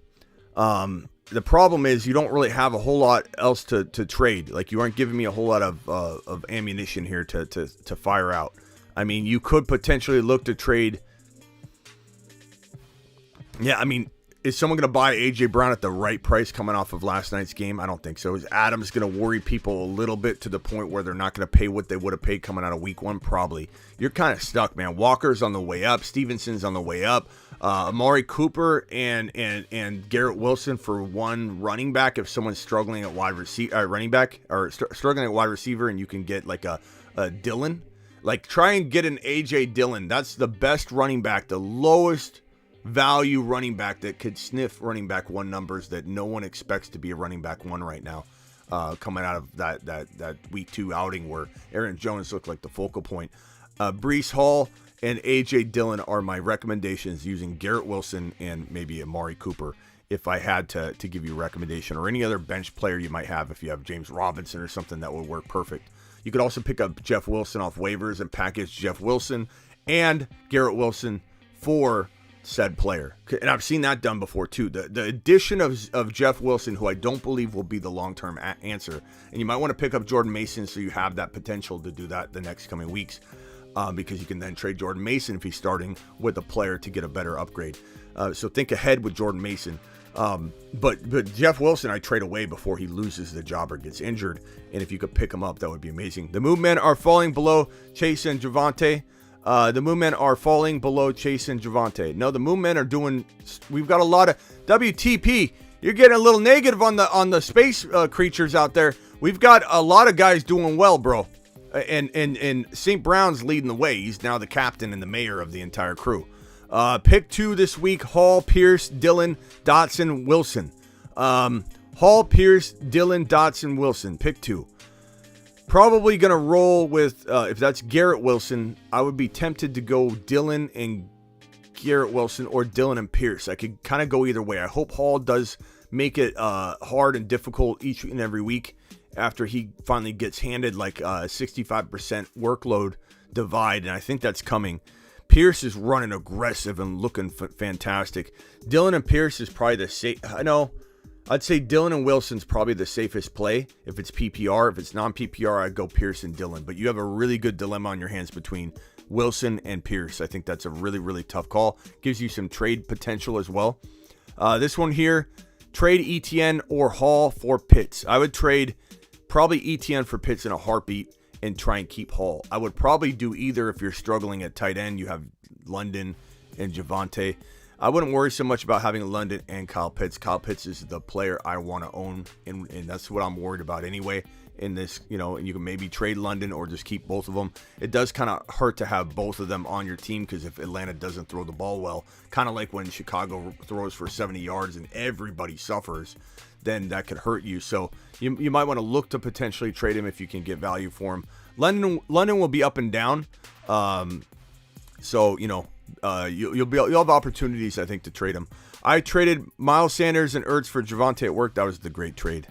The problem is you don't really have a whole lot else to trade. Like, you aren't giving me a whole lot of ammunition here to fire out. I mean, you could potentially look to trade. Yeah, I mean, is someone going to buy A.J. Brown at the right price coming off of last night's game? I don't think so. Is Adams going to worry people a little bit to the point where they're not going to pay what they would have paid coming out of week one? Probably. You're kind of stuck, man. Walker's on the way up. Stevenson's on the way up. Amari Cooper and Garrett Wilson for one running back. If someone's struggling at wide receiver, running back, or struggling at wide receiver, and you can get like a Dillon, like try and get an A.J. Dillon. That's the best running back, the lowest value running back that could sniff running back one numbers that no one expects to be a running back one right now, coming out of that week 2 outing where Aaron Jones looked like the focal point. Breece Hall and A.J. Dillon are my recommendations, using Garrett Wilson and maybe Amari Cooper if I had to give you a recommendation, or any other bench player you might have. If you have James Robinson or something, that would work perfect. You could also pick up Jeff Wilson off waivers and package Jeff Wilson and Garrett Wilson for said player. And I've seen that done before too. The addition of Jeff Wilson, who I don't believe will be the long-term answer, and you might want to pick up Jordan Mason so you have that potential to do that the next coming weeks, because you can then trade Jordan Mason if he's starting with a player to get a better upgrade. So think ahead with Jordan Mason. But Jeff Wilson, I trade away before he loses the job or gets injured. And if you could pick him up, that would be amazing. The Moonmen are falling below Chase and Javonte. The Moonmen are falling below Chase and Javonte. No, the Moonmen are doing. We've got a lot of WTP. You're getting a little negative on the space creatures out there. We've got a lot of guys doing well, bro. And St. Brown's leading the way. He's now the captain and the mayor of the entire crew. Pick 2 this week: Hall, Pierce, Dillon, Dotson, Wilson. Hall, Pierce, Dillon, Dotson, Wilson. Pick 2. Probably going to roll with, if that's Garrett Wilson, I would be tempted to go Dillon and Garrett Wilson, or Dillon and Pierce. I could kind of go either way. I hope Hall does make it hard and difficult each and every week after he finally gets handed like a 65% workload divide, and I think that's coming. Pierce is running aggressive and looking fantastic. Dillon and Pierce is probably the safe. I know. I'd say Dillon and Wilson's probably the safest play if it's PPR. If it's non-PPR, I'd go Pierce and Dillon. But you have a really good dilemma on your hands between Wilson and Pierce. I think that's a really, really tough call. Gives you some trade potential as well. This one here, trade ETN or Hall for Pitts. I would trade probably ETN for Pitts in a heartbeat and try and keep Hall. I would probably do either if you're struggling at tight end. You have London and Javonte. I wouldn't worry so much about having London and Kyle Pitts. Kyle Pitts is the player I want to own, and that's what I'm worried about anyway. In this, you can maybe trade London or just keep both of them. It does kind of hurt to have both of them on your team, because if Atlanta doesn't throw the ball well, kind of like when Chicago throws for 70 yards and everybody suffers, then that could hurt you. So you might want to look to potentially trade him if you can get value for him. London will be up and down. So you'll have opportunities, I think, to trade him. I traded Miles Sanders and Ertz for Javonte at work. That was the great trade.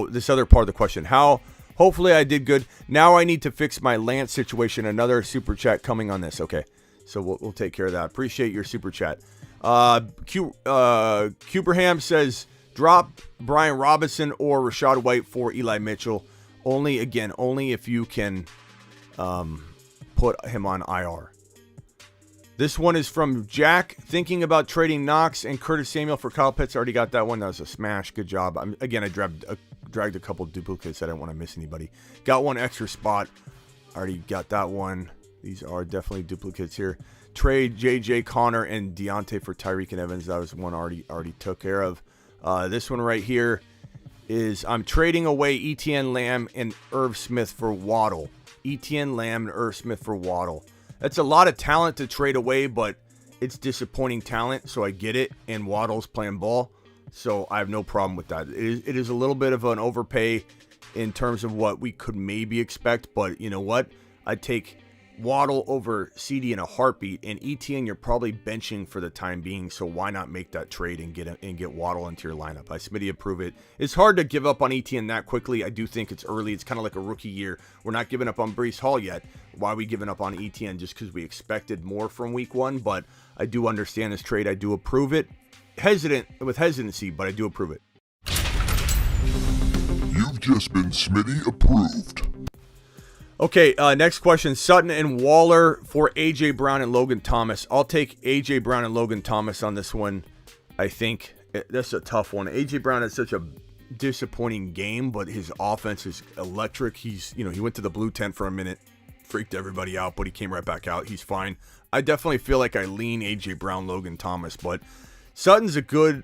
This other part of the question. Hopefully I did good. Now I need to fix my Lance situation. Another super chat coming on this. Okay. So we'll take care of that. Appreciate your super chat. Cuberham says, drop Brian Robinson or Rashad White for Eli Mitchell. Only if you can put him on IR. This one is from Jack. Thinking about trading Knox and Curtis Samuel for Kyle Pitts. Already got that one. That was a smash. Good job. I dragged a couple duplicates. I didn't want to miss anybody. Got one extra spot. Already got that one. These are definitely duplicates here. Trade JJ Connor and Deontay for Tyreek and Evans. That was one already took care of. This one right here is I'm trading away Etienne Lamb and Irv Smith for Waddle. Etienne Lamb and Irv Smith for Waddle. That's a lot of talent to trade away, but it's disappointing talent, so I get it. And Waddle's playing ball, so I have no problem with that. It is a little bit of an overpay in terms of what we could maybe expect, but you know what? I'd take Waddle over CD in a heartbeat, and Etienne you're probably benching for the time being, so why not make that trade and get Waddle into your lineup? Smitty approve it. It's hard to give up on Etienne that quickly. I do think it's early. It's kind of like a rookie year. We're not giving up on Breece Hall yet. Why are we giving up on Etienne? Just because we expected more from week one, but I do understand this trade. I do approve it. Hesitancy, but I do approve it. You've just been Smitty approved. Okay, next question. Sutton and Waller for A.J. Brown and Logan Thomas. I'll take A.J. Brown and Logan Thomas on this one. I think that's a tough one. A.J. Brown had such a disappointing game, but his offense is electric. He went to the blue tent for a minute, freaked everybody out, but he came right back out. He's fine. I definitely feel like I lean A.J. Brown, Logan Thomas, but Sutton's a good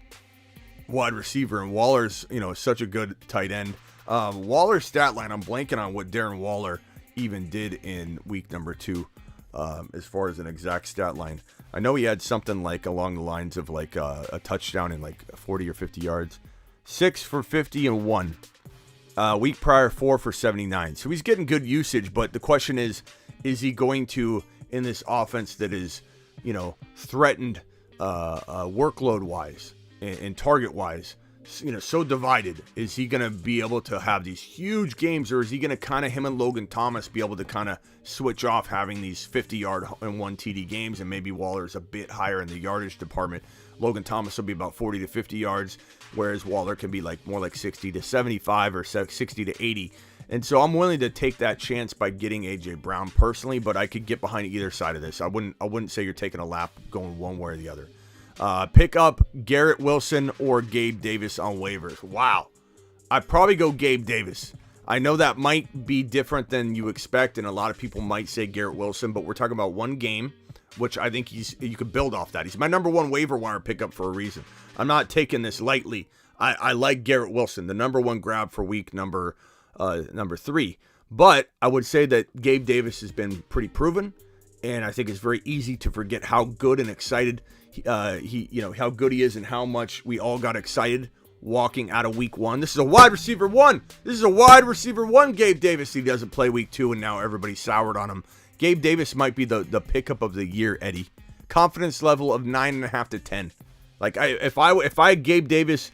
wide receiver, and Waller's, such a good tight end. Waller's stat line, I'm blanking on what Darren Waller even did in week number 2 as far as an exact stat line. I know he had something like along the lines of like a touchdown in like 40 or 50 yards. 6 for 50 and 1. Week prior, 4 for 79. So he's getting good usage, but the question is he going to, in this offense that is, threatened workload-wise and target-wise, so divided, is he going to be able to have these huge games, or is he going to kind of, him and Logan Thomas, be able to kind of switch off having these 50-yard and 1 TD games, and maybe Waller's a bit higher in the yardage department. Logan Thomas will be about 40 to 50 yards, whereas Waller can be more like 60 to 75 or 60 to 80. And so I'm willing to take that chance by getting A.J. Brown personally, but I could get behind either side of this. I wouldn't say you're taking a lap going one way or the other. Pick up Garrett Wilson or Gabe Davis on waivers. Wow. I'd probably go Gabe Davis. I know that might be different than you expect, and a lot of people might say Garrett Wilson, but we're talking about one game, which I think you could build off that. He's my number 1 waiver wire pickup for a reason. I'm not taking this lightly. I like Garrett Wilson, the number 1 grab for week number 3. But I would say that Gabe Davis has been pretty proven, and I think it's very easy to forget how good and excited how good he is and how much we all got excited walking out of week 1. This is a wide receiver 1. Gabe Davis. He doesn't play week 2, and now everybody's soured on him. Gabe Davis might be the pickup of the year, Eddie. Confidence level of 9.5 to 10. Like if I had Gabe Davis,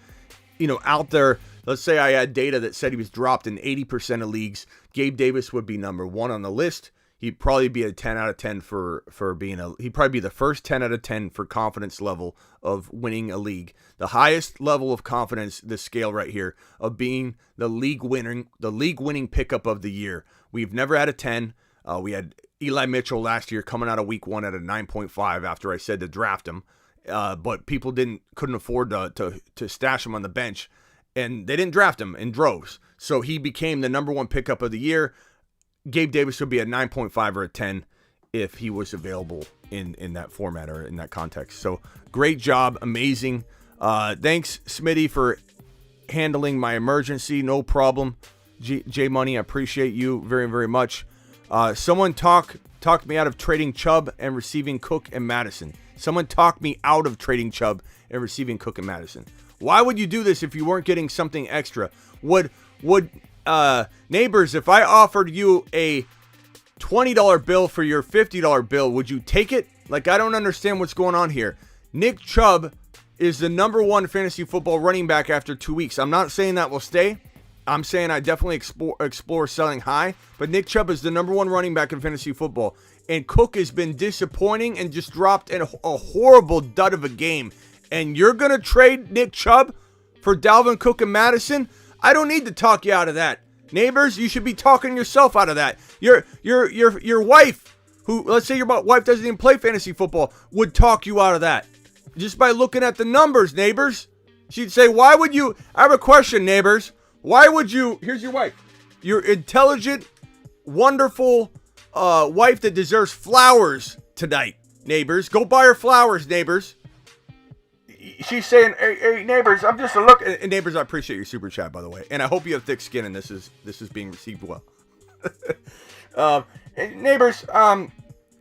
out there, let's say I had data that said he was dropped in 80% of leagues, Gabe Davis would be number 1 on the list. He'd probably be a 10 out of 10 for being he'd probably be the first 10 out of 10 for confidence level of winning a league. The highest level of confidence, this scale right here, of being the league winning pickup of the year. We've never had a 10. We had Eli Mitchell last year coming out of week 1 at a 9.5 after I said to draft him. But people couldn't afford to stash him on the bench, and they didn't draft him in droves. So he became the number 1 pickup of the year. Gabe Davis would be a 9.5 or a 10 if he was available in that format or in that context. So great job. Amazing. Thanks, Smitty, for handling my emergency. No problem. J Money, I appreciate you very, very much. Someone talked me out of trading Chubb and receiving Cook and Madison. Why would you do this if you weren't getting something extra? Would Neighbors, if I offered you a $20 bill for your $50 bill, would you take it? Like, I don't understand what's going on here. Nick Chubb is the number one fantasy football running back after 2 weeks. I'm not saying that will stay. I'm saying I definitely explore selling high. But Nick Chubb is the number one running back in fantasy football. And Cook has been disappointing and just dropped in a horrible dud of a game. And you're going to trade Nick Chubb for Dalvin Cook and Madison? I don't need to talk you out of that. Neighbors, you should be talking yourself out of that. Your wife, who, let's say your wife doesn't even play fantasy football, would talk you out of that. Just by looking at the numbers, neighbors. She'd say, why would you, I have a question, neighbors. Why would you, here's your wife. Your intelligent, wonderful wife that deserves flowers tonight, neighbors. Go buy her flowers, neighbors. She's saying, hey, neighbors, I'm just a look. And neighbors, I appreciate your super chat, by the way. And I hope you have thick skin and this is being received well. Neighbors,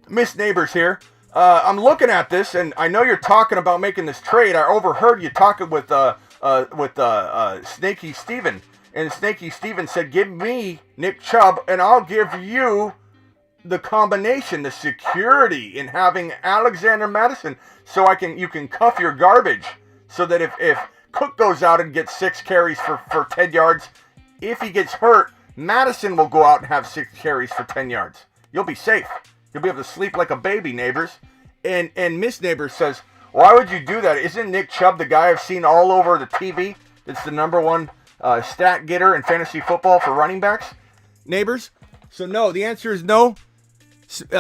Miss Neighbors here. I'm looking at this, and I know you're talking about making this trade. I overheard you talking with Snaky Steven. And Snaky Steven said, give me Nick Chubb, and I'll give you the combination, the security in having Alexander Madison, so you can cuff your garbage, so that if Cook goes out and gets 6 carries for 10 yards, if he gets hurt, Madison will go out and have 6 carries for 10 yards. You'll be safe. You'll be able to sleep like a baby, neighbors. And Miss Neighbors says, why would you do that? Isn't Nick Chubb the guy I've seen all over the TV that's the number one stat getter in fantasy football for running backs? Neighbors? So no, the answer is no.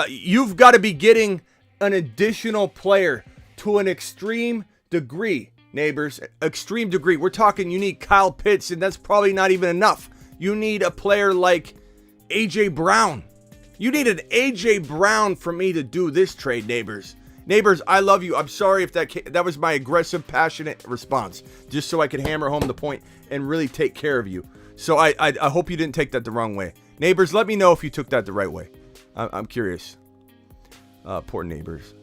You've got to be getting an additional player to an extreme degree, neighbors. Extreme degree. We're talking you need Kyle Pitts, and that's probably not even enough. You need a player like A.J. Brown. You need an A.J. Brown for me to do this trade, neighbors. Neighbors, I love you. I'm sorry if that was my aggressive, passionate response, just so I could hammer home the point and really take care of you. So I hope you didn't take that the wrong way. Neighbors, let me know if you took that the right way. I'm curious. Poor Neighbors.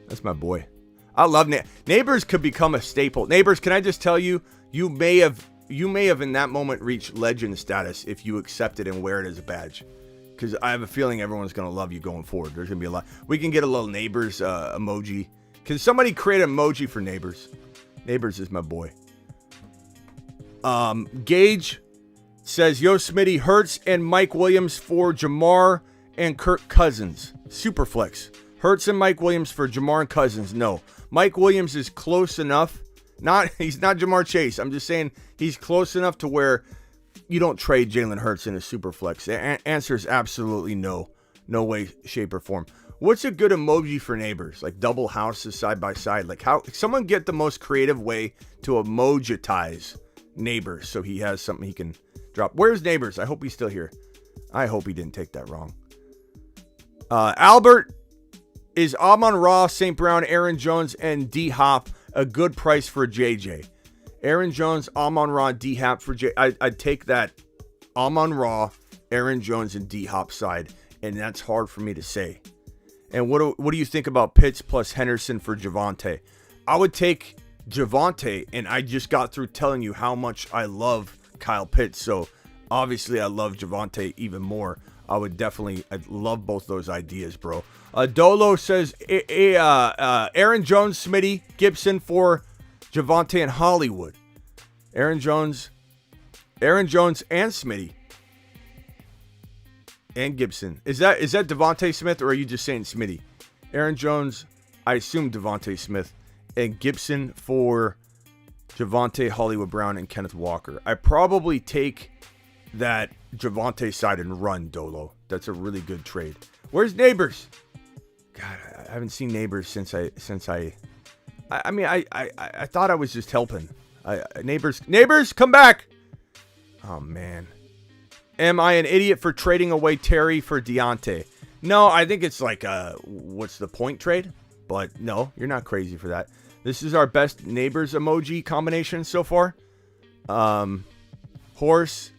That's my boy. I love Neighbors could become a staple. Neighbors, can I just tell you, you may have in that moment reached legend status if you accept it and wear it as a badge. Because I have a feeling everyone's going to love you going forward. There's going to be a lot. We can get a little Neighbors emoji. Can somebody create an emoji for Neighbors? Neighbors is my boy. Gage says, yo, Smitty, Hurts and Mike Williams for Jamar and Kirk Cousins. Superflex. Hurts and Mike Williams for Jamar and Cousins. No. Mike Williams is close enough. He's not Jamar Chase. I'm just saying he's close enough to where you don't trade Jalen Hurts in a super flex. The answer is absolutely no. No way, shape, or form. What's a good emoji for Neighbors? Like double houses side by side. Like how someone get the most creative way to emojitize Neighbors so he has something he can drop. Where's Neighbors? I hope he's still here. I hope he didn't take that wrong. Albert, is Amon-Ra, St. Brown, Aaron Jones, and D-Hop a good price for JJ? Aaron Jones, Amon-Ra, D-Hop for J. I'd take that Amon-Ra, Aaron Jones, and D-Hop side, and that's hard for me to say. And what do you think about Pitts plus Henderson for Javonte? I would take Javonte, and I just got through telling you how much I love Kyle Pitts, so obviously I love Javonte even more. I love both those ideas, bro. Dolo says Aaron Jones, Smitty, Gibson for Javonte and Hollywood. Aaron Jones and Smitty. And Gibson. Is that Devontae Smith, or are you just saying Smitty? Aaron Jones, I assume Devontae Smith, and Gibson for Javonte, Hollywood Brown, and Kenneth Walker. I probably take that Javonte side and run, Dolo. That's a really good trade. Where's Neighbors? God, I haven't seen Neighbors since I thought I was just helping. Neighbors, come back. Oh man. Am I an idiot for trading away Terry for Deontay? No, I think it's like what's the point trade? But no, you're not crazy for that. This is our best Neighbors emoji combination so far. Horse,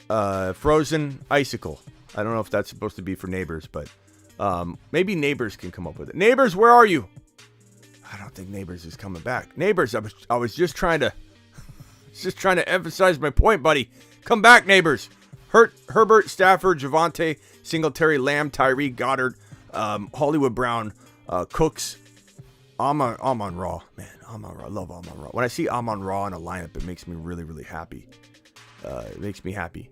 frozen icicle. I don't know if that's supposed to be for Neighbors, but maybe Neighbors can come up with it. Neighbors, where are you? I don't think Neighbors is coming back. Neighbors, I was just trying to emphasize my point, buddy. Come back, neighbors. Herbert, Stafford, Javonte, Singletary, Lamb, Tyreek, Goddard, Hollywood Brown, Cooks, Amon-Ra. Man, Amon-Ra. I love Amon-Ra. When I see Amon-Ra in a lineup, it makes me really, really happy. It makes me happy.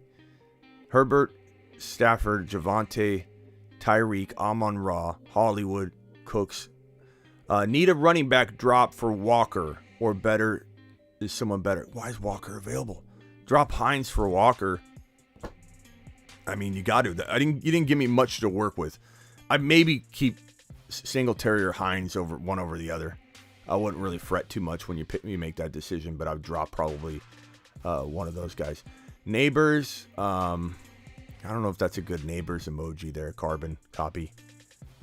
Herbert, Stafford, Javonte, Tyreek, Amon-Ra, Hollywood, Cooks. Need a running back drop for Walker, or better, is someone better? Why is Walker available? Drop Hines for Walker. I mean, you got to. You didn't give me much to work with. I'd maybe keep Singletary or Hines over the other. I wouldn't really fret too much when you make that decision, but I'd drop probably one of those guys. Neighbors. I don't know if that's a good neighbors emoji there. Carbon copy.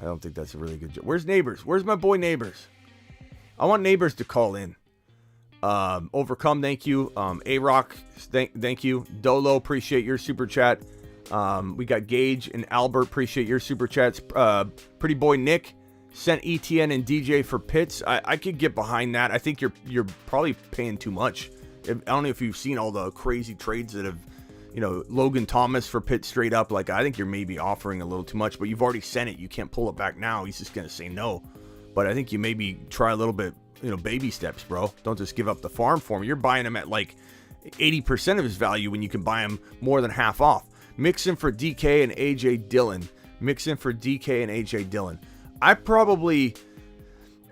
I don't think that's a really good. Where's Neighbors? Where's my boy Neighbors? I want Neighbors to call in. Overcome, thank you. A-Rock, thank you. Dolo, appreciate your super chat. We got Gage and Albert, appreciate your super chats. Pretty boy Nick sent ETN and DJ for Pitts. I could get behind that. I think you're probably paying too much. I don't know if you've seen all the crazy trades that have, Logan Thomas for Pitts straight up. Like, I think you're maybe offering a little too much, but you've already sent it. You can't pull it back now. He's just going to say no. But I think you maybe try a little bit, baby steps, bro. Don't just give up the farm for him. You're buying him at like 80% of his value when you can buy him more than half off. Mixon for DK and AJ Dillon. I probably,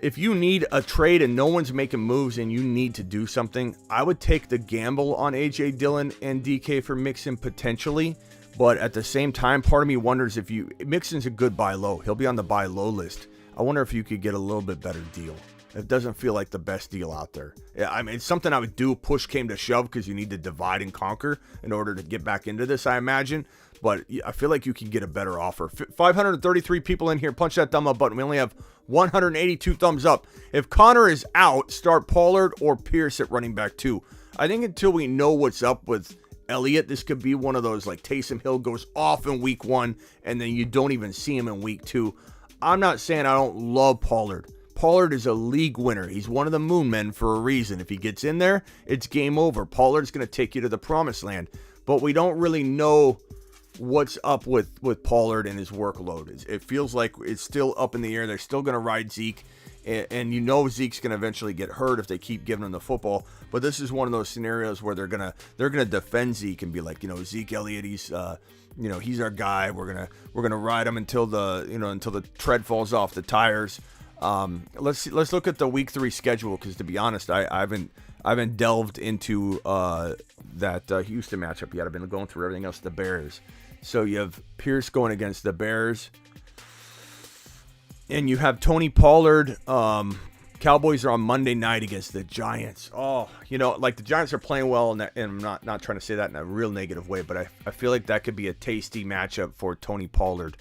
if you need a trade and no one's making moves and you need to do something, I would take the gamble on AJ Dillon and DK for Mixon potentially. But at the same time, part of me wonders if Mixon's a good buy low. He'll be on the buy low list. I wonder if you could get a little bit better deal. It doesn't feel like the best deal out there. Yeah, I mean, it's something I would do. Push came to shove because you need to divide and conquer in order to get back into this, I imagine. But I feel like you can get a better offer. 533 people in here. Punch that thumb up button. We only have 182 thumbs up. If Connor is out, start Pollard or Pierce at running back 2. I think until we know what's up with Elliott, this could be one of those like Taysom Hill goes off in week 1 and then you don't even see him in week 2. I'm not saying I don't love Pollard. Pollard is a league winner. He's one of the moon men for a reason. If he gets in there, it's game over. Pollard's going to take you to the promised land. But we don't really know what's up with Pollard and his workload. It feels like it's still up in the air. They're still going to ride Zeke. And Zeke's going to eventually get hurt if they keep giving him the football. But this is one of those scenarios where they're going to defend Zeke and be like, Zeke Elliott, he's our guy. We're going to ride him until the tread falls off the tires. Let's look at the week 3 schedule, because to be honest, I haven't delved into that Houston matchup yet. I've been going through everything else. The Bears. So you have Pierce going against the Bears, and you have Tony Pollard. Cowboys are on Monday night against the Giants. Oh, like the Giants are playing well, and I'm not trying to say that in a real negative way, but I feel like that could be a tasty matchup for Tony Pollard.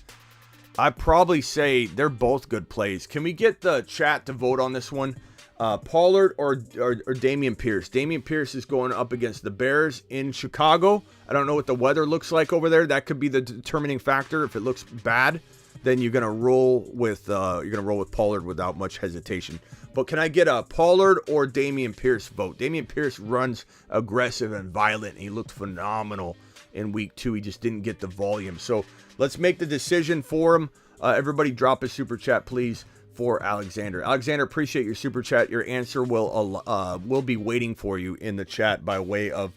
I'd probably say they're both good plays. Can we get the chat to vote on this one? Pollard or Dameon Pierce? Dameon Pierce is going up against the Bears in Chicago. I don't know what the weather looks like over there. That could be the determining factor. If it looks bad, then you're gonna roll with Pollard without much hesitation. But can I get a Pollard or Dameon Pierce vote? Dameon Pierce runs aggressive and violent, and he looked phenomenal in week 2. He just didn't get the volume. So let's make the decision for him. Everybody drop a super chat, please, for Alexander. Alexander, appreciate your super chat. Your answer will be waiting for you in the chat by way of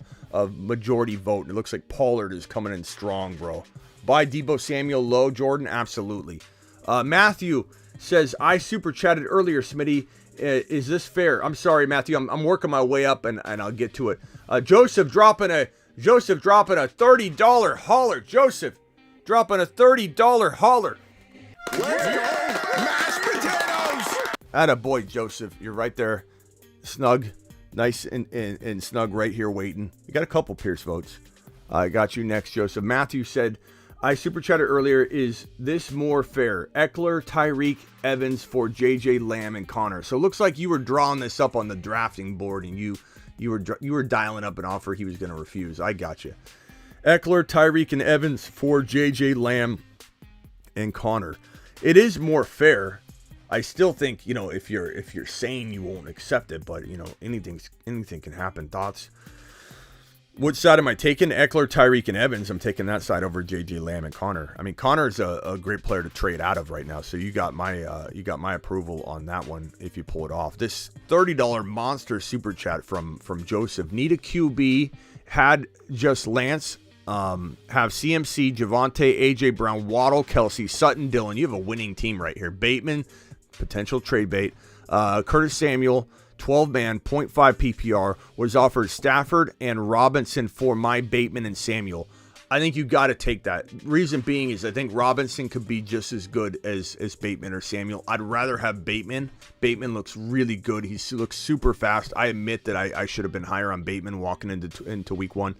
majority vote. It looks like Pollard is coming in strong, bro. Buy Deebo Samuel low, Jordan? Absolutely. Matthew says, I super chatted earlier, Smitty. Is this fair? I'm sorry, Matthew. I'm working my way up, and I'll get to it. Joseph dropping a $30 hauler. Joseph dropping a $30 hauler. Let's go, mashed potatoes! Atta boy, Joseph. You're right there. Snug. Nice and snug right here waiting. You got a couple Pierce votes. I got you next, Joseph. Matthew said, I super chatted earlier. Is this more fair? Eckler, Tyreek, Evans for JJ, Lamb, and Connor. So it looks like you were drawing this up on the drafting board, and you were dialing up an offer he was going to refuse. I got you. Eckler, Tyreek, and Evans for JJ, Lamb, and Connor. It is more fair. I still think, if you're sane, you won't accept it, but anything can happen. Thoughts? Which side am I taking? Eckler, Tyreek, and Evans. I'm taking that side over J.J. Lamb and Connor. I mean, Connor's a great player to trade out of right now, so you got my approval on that one if you pull it off. This $30 monster super chat from Joseph. Need a QB, had just Lance, have CMC, Javonte, A.J. Brown, Waddle, Kelsey, Sutton, Dillon. You have a winning team right here. Bateman, potential trade bait. Curtis Samuel, 12-man, 0.5 PPR, was offered Stafford and Robinson for my Bateman and Samuel. I think you got to take that. Reason being is I think Robinson could be just as good as Bateman or Samuel. I'd rather have Bateman. Bateman looks really good. He looks super fast. I admit that I should have been higher on Bateman walking into week one.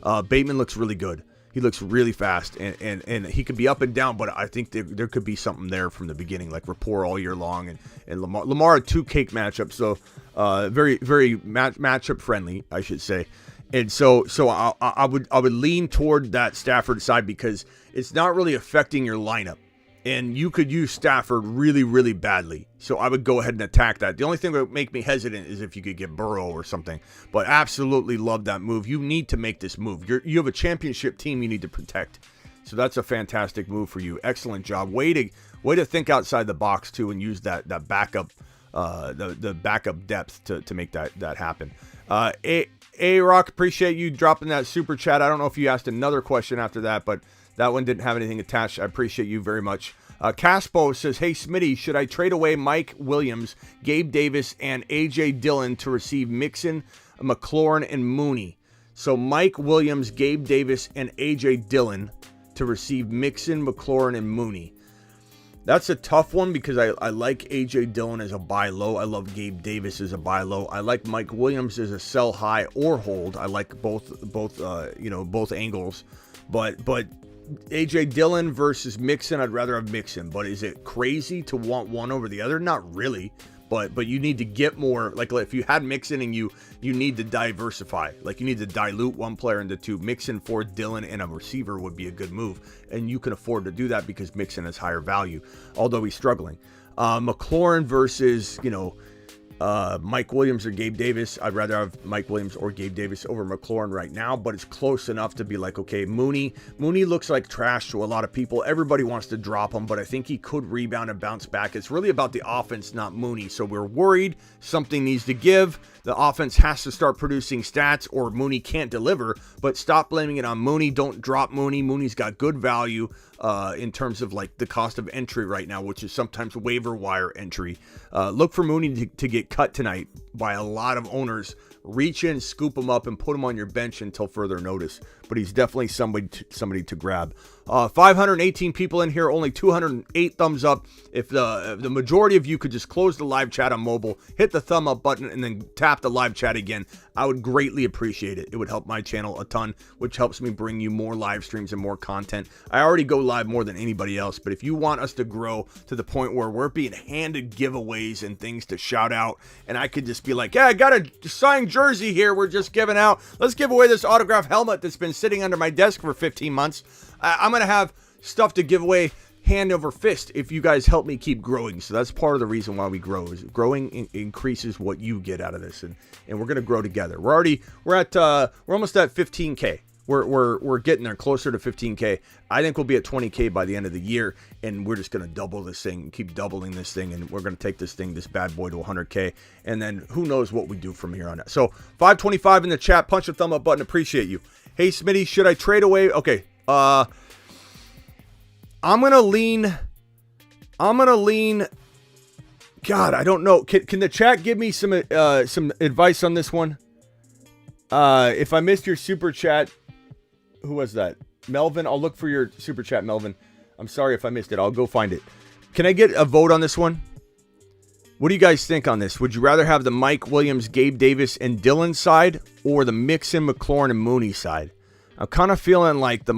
Bateman looks really good. He looks really fast, and he could be up and down, but I think there could be something there from the beginning, like rapport all year long. And Lamar had 2 cake matchups, so very, very matchup friendly, I should say. And so I would lean toward that Stafford side because it's not really affecting your lineup. And you could use Stafford really, really badly. So I would go ahead and attack that. The only thing that would make me hesitant is if you could get Burrow or something. But absolutely love that move. You need to make this move. You have a championship team you need to protect. So that's a fantastic move for you. Excellent job. Way to think outside the box too and use that backup the backup depth to make that happen. A-Rock, appreciate you dropping that super chat. I don't know if you asked another question after that, but that one didn't have anything attached. I appreciate you very much. Caspo says, hey, Smitty, should I trade away Mike Williams, Gabe Davis, and A.J. Dillon to receive Mixon, McLaurin, and Mooney? So Mike Williams, Gabe Davis, and A.J. Dillon to receive Mixon, McLaurin, and Mooney. That's a tough one because I like A.J. Dillon as a buy low. I love Gabe Davis as a buy low. I like Mike Williams as a sell high or hold. I like both angles. But A.J. Dillon versus Mixon, I'd rather have Mixon. But is it crazy to want one over the other? Not really. But you need to get more. Like if you had Mixon and you need to diversify. Like you need to dilute one player into two. Mixon for Dillon and a receiver would be a good move. And you can afford to do that because Mixon has higher value. Although he's struggling. McLaurin versus, Mike Williams or Gabe Davis. I'd rather have Mike Williams or Gabe Davis over McLaurin right now, but it's close enough to be like, okay, Mooney looks like trash to a lot of people. Everybody wants to drop him, but I think he could rebound and bounce back. It's really about the offense, not Mooney. So we're worried something needs to give. The offense has to start producing stats or Mooney can't deliver, but stop blaming it on Mooney. Don't drop Mooney. Mooney's got good value in terms of like the cost of entry right now, which is sometimes waiver wire entry. Look for Mooney to get cut tonight by a lot of owners. Reach in, scoop him up, and put him on your bench until further notice. But he's definitely somebody to grab. 518 people in here, only 208 thumbs up. If the majority of you could just close the live chat on mobile, hit the thumb up button, and then tap the live chat again, I would greatly appreciate it. It would help my channel a ton, which helps me bring you more live streams and more content. I already go live more than anybody else, but if you want us to grow to the point where we're being handed giveaways and things to shout out, and I could just be like, yeah, I got a signed jersey here we're just giving out. Let's give away this autographed helmet that's been sitting under my desk for 15 months. I'm going to have stuff to give away hand over fist if you guys help me keep growing. So that's part of the reason why we grow, is growing increases what you get out of this. And we're going to grow together. We're almost at 15K. We're getting there, closer to 15K. I think we'll be at 20K by the end of the year, and we're just going to double this thing, keep doubling this thing, and we're going to take this bad boy to 100K, and then who knows what we do from here on out. So 525 in the chat, punch the thumb up button, appreciate you. Hey Smitty, should I trade away? Okay, I'm gonna lean. God, I don't know. Can the chat give me some advice on this one? If I missed your super chat, who was that? Melvin. I'll look for your super chat, Melvin. I'm sorry if I missed it. I'll go find it. Can I get a vote on this one? What do you guys think on this? Would you rather have the Mike Williams, Gabe Davis, and Dillon side, or the Mixon, McLaurin, and Mooney side? I'm kind of feeling like the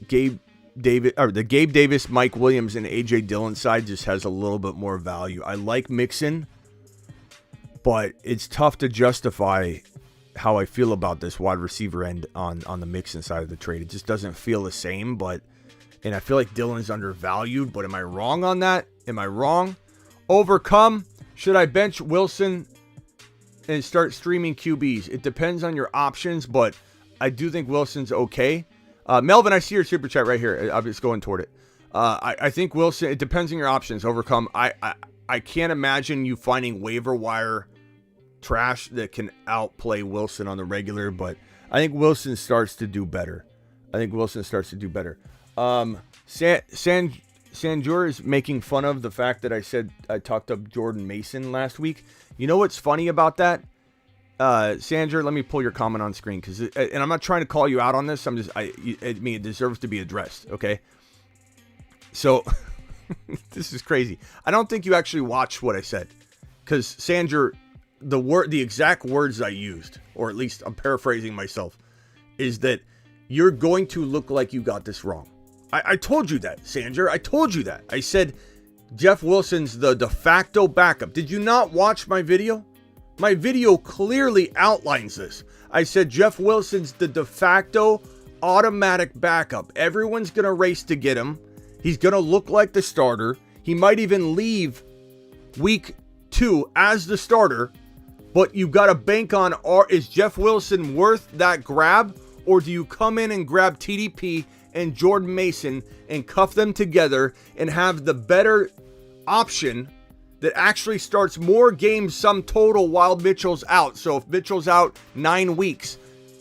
Gabe Davis, Mike Williams, and A.J. Dillon side just has a little bit more value. I like Mixon, but it's tough to justify how I feel about this wide receiver end on the Mixon side of the trade. It just doesn't feel the same, and I feel like Dillon's undervalued, but am I wrong on that? Am I wrong? Overcome. Should I bench Wilson and start streaming QBs? It depends on your options, but I do think Wilson's okay. Melvin, I see your super chat right here. I'm just going toward it. I think Wilson, it depends on your options. Overcome. I can't imagine you finding waiver wire trash that can outplay Wilson on the regular, but I think Wilson starts to do better. Sanjur is making fun of the fact that I said I talked up Jordan Mason last week. You know what's funny about that? Sanjur, let me pull your comment on screen, and I'm not trying to call you out on this. I mean, it deserves to be addressed. Okay. So this is crazy. I don't think you actually watched what I said, because Sanjur, the exact words I used, or at least I'm paraphrasing myself, is that you're going to look like you got this wrong. I told you that, Sanjur. I told you that. I said Jeff Wilson's the de facto backup. Did you not watch my video? My video clearly outlines this. I said Jeff Wilson's the de facto automatic backup. Everyone's going to race to get him. He's going to look like the starter. He might even leave week 2 as the starter. But you got to bank on, is Jeff Wilson worth that grab? Or do you come in and grab TDP and Jordan Mason and cuff them together and have the better option that actually starts more games sum total while Mitchell's out? So if Mitchell's out 9 weeks,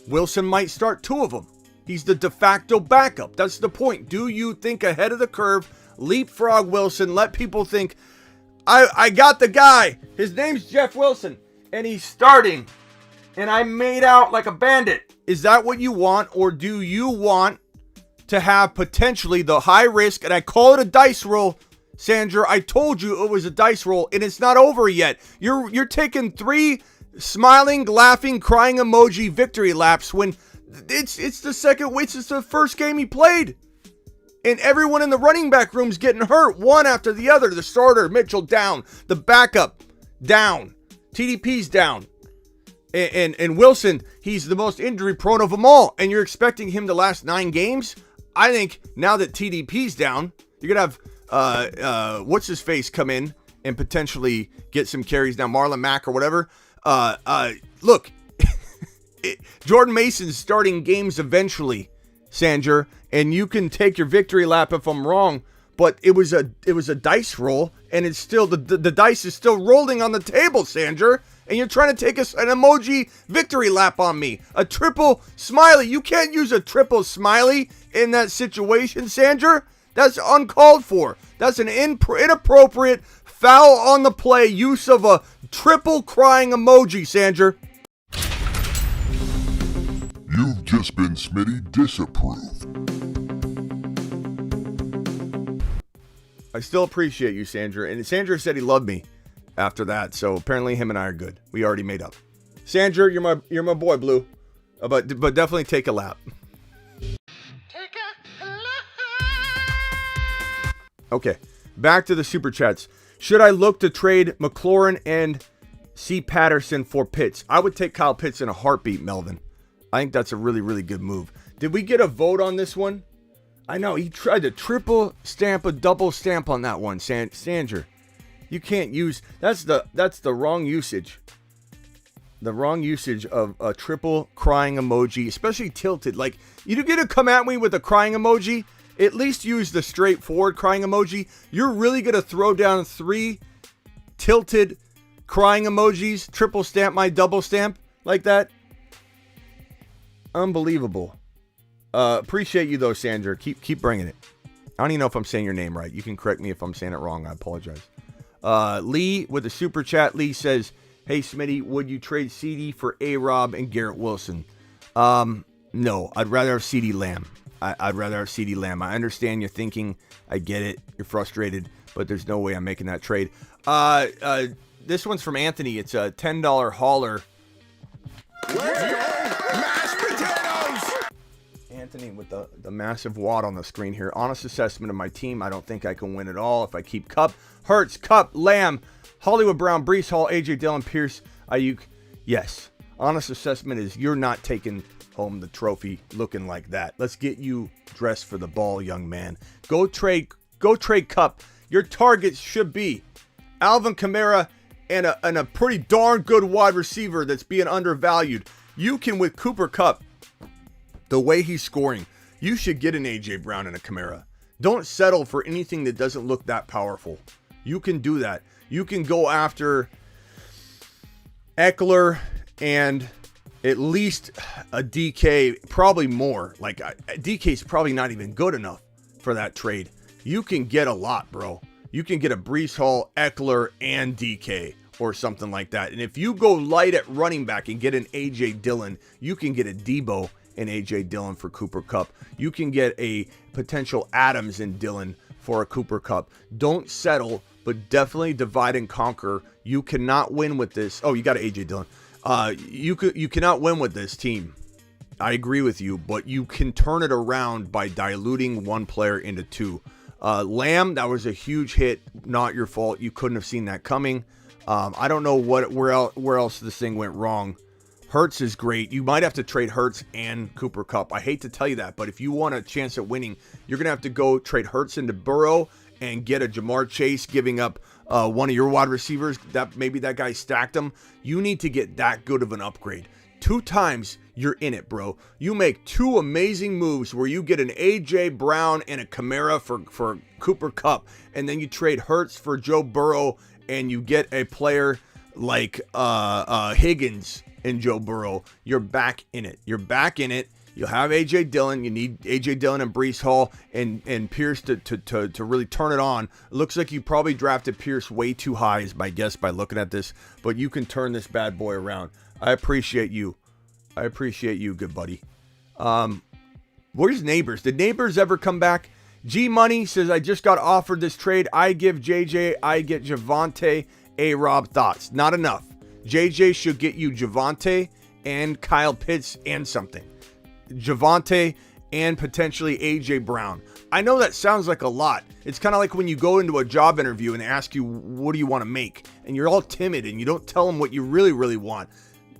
Wilson might start 2 of them. He's the de facto backup. That's the point. Do you think ahead of the curve, leapfrog Wilson, let people think, I got the guy. His name's Jeff Wilson, and he's starting, and I made out like a bandit. Is that what you want, or do you want to have potentially the high risk, and I call it a dice roll, Sandra? I told you it was a dice roll, and it's not over yet. You're taking 3 smiling, laughing, crying emoji victory laps when it's the second week. It's the first game he played, and everyone in the running back room's getting hurt one after the other. The starter Mitchell down, the backup down, TDP's down, and Wilson, he's the most injury prone of them all, and you're expecting him to last 9 games. I think now that TDP's down, you're going to have, what's his face come in and potentially get some carries now, Marlon Mack or whatever. Look, Jordan Mason's starting games eventually, Sanjur, and you can take your victory lap if I'm wrong, but it was a dice roll, and it's still, the dice is still rolling on the table, Sanjur. And you're trying to take an emoji victory lap on me. A triple smiley. You can't use a triple smiley in that situation, Sanjur. That's uncalled for. That's an inappropriate, foul on the play use of a triple crying emoji, Sanjur. You've just been Smitty disapproved. I still appreciate you, Sanjur. And Sanjur said he loved me after that, so apparently him and I are good. We already made up. Sanjur, you're my boy, Blue, but definitely take a lap. Okay, back to the super chats. Should I look to trade McLaurin and C. Patterson for Pitts? I would take Kyle Pitts in a heartbeat, Melvin. I think that's a really, really good move. Did we get a vote on this one? I know he tried to triple stamp a double stamp on that one, Sanjur. You can't use, that's the wrong usage. The wrong usage of a triple crying emoji, especially tilted. Like, you get to come at me with a crying emoji, at least use the straightforward crying emoji. You're really going to throw down 3 tilted crying emojis, triple stamp my double stamp like that? Unbelievable. Appreciate you though, Sandra. Keep bringing it. I don't even know if I'm saying your name right. You can correct me if I'm saying it wrong. I apologize. Lee with a super chat. Lee says, hey, Smitty, would you trade CD for A-Rob and Garrett Wilson? No, I'd rather have CD Lamb. I'd rather have CD Lamb. I understand you're thinking. I get it. You're frustrated, but there's no way I'm making that trade. This one's from Anthony. It's a $10 hauler. Let's go! Mashed potatoes! Anthony with the massive wad on the screen here. Honest assessment of my team. I don't think I can win it all if I keep Kupp, Hurts, Kupp, Lamb, Hollywood Brown, Breece Hall, AJ Dillon, Pierce, Ayuk. Yes. Honest assessment is you're not taking home the trophy looking like that. Let's get you dressed for the ball, young man. Go trade Kupp. Your targets should be Alvin Kamara and a pretty darn good wide receiver that's being undervalued. You can, with Cooper Kupp, The way he's scoring, you should get an A.J. Brown and a Kamara. Don't settle for anything that doesn't look that powerful. You can do that. You can go after Eckler and at least a DK, probably more. Like DK's probably not even good enough for that trade. You can get a lot, bro. You can get a Breece Hall, Eckler, and DK or something like that. And if you go light at running back and get an A.J. Dillon, you can get a Debo and A.J. Dillon for Cooper Kupp. You can get a potential Adams and Dillon for a Cooper Kupp. Don't settle, but definitely divide and conquer. You cannot win with this. Oh, you got an A.J. Dillon. You cannot win with this team. I agree with you, but you can turn it around by diluting one player into two. Lamb, that was a huge hit. Not your fault. You couldn't have seen that coming. I don't know where else this thing went wrong. Hurts is great. You might have to trade Hurts and Cooper Kupp. I hate to tell you that, but if you want a chance at winning, you're going to have to go trade Hurts into Burrow and get a Jamar Chase, giving up one of your wide receivers. That maybe that guy stacked them. You need to get that good of an upgrade. 2 times you're in it, bro. You make 2 amazing moves where you get an A.J. Brown and a Kamara for Cooper Kupp, and then you trade Hurts for Joe Burrow, and you get a player like Higgins and Joe Burrow. You're back in it. You're back in it. You'll have A.J. Dillon. You need A.J. Dillon and Breece Hall and Pierce to really turn it on. It looks like you probably drafted Pierce way too high is my guess by looking at this, but you can turn this bad boy around. I appreciate you. I appreciate you, good buddy. Where's Neighbors? Did Neighbors ever come back? G Money says, I just got offered this trade. I give JJ, I get Javonte. A-Rob, thoughts? Not enough. JJ should get you Javonte and Kyle Pitts and something. Javonte and potentially A.J. Brown. I know that sounds like a lot. It's kind of like when you go into a job interview and they ask you, what do you want to make? And you're all timid and you don't tell them what you really, really want.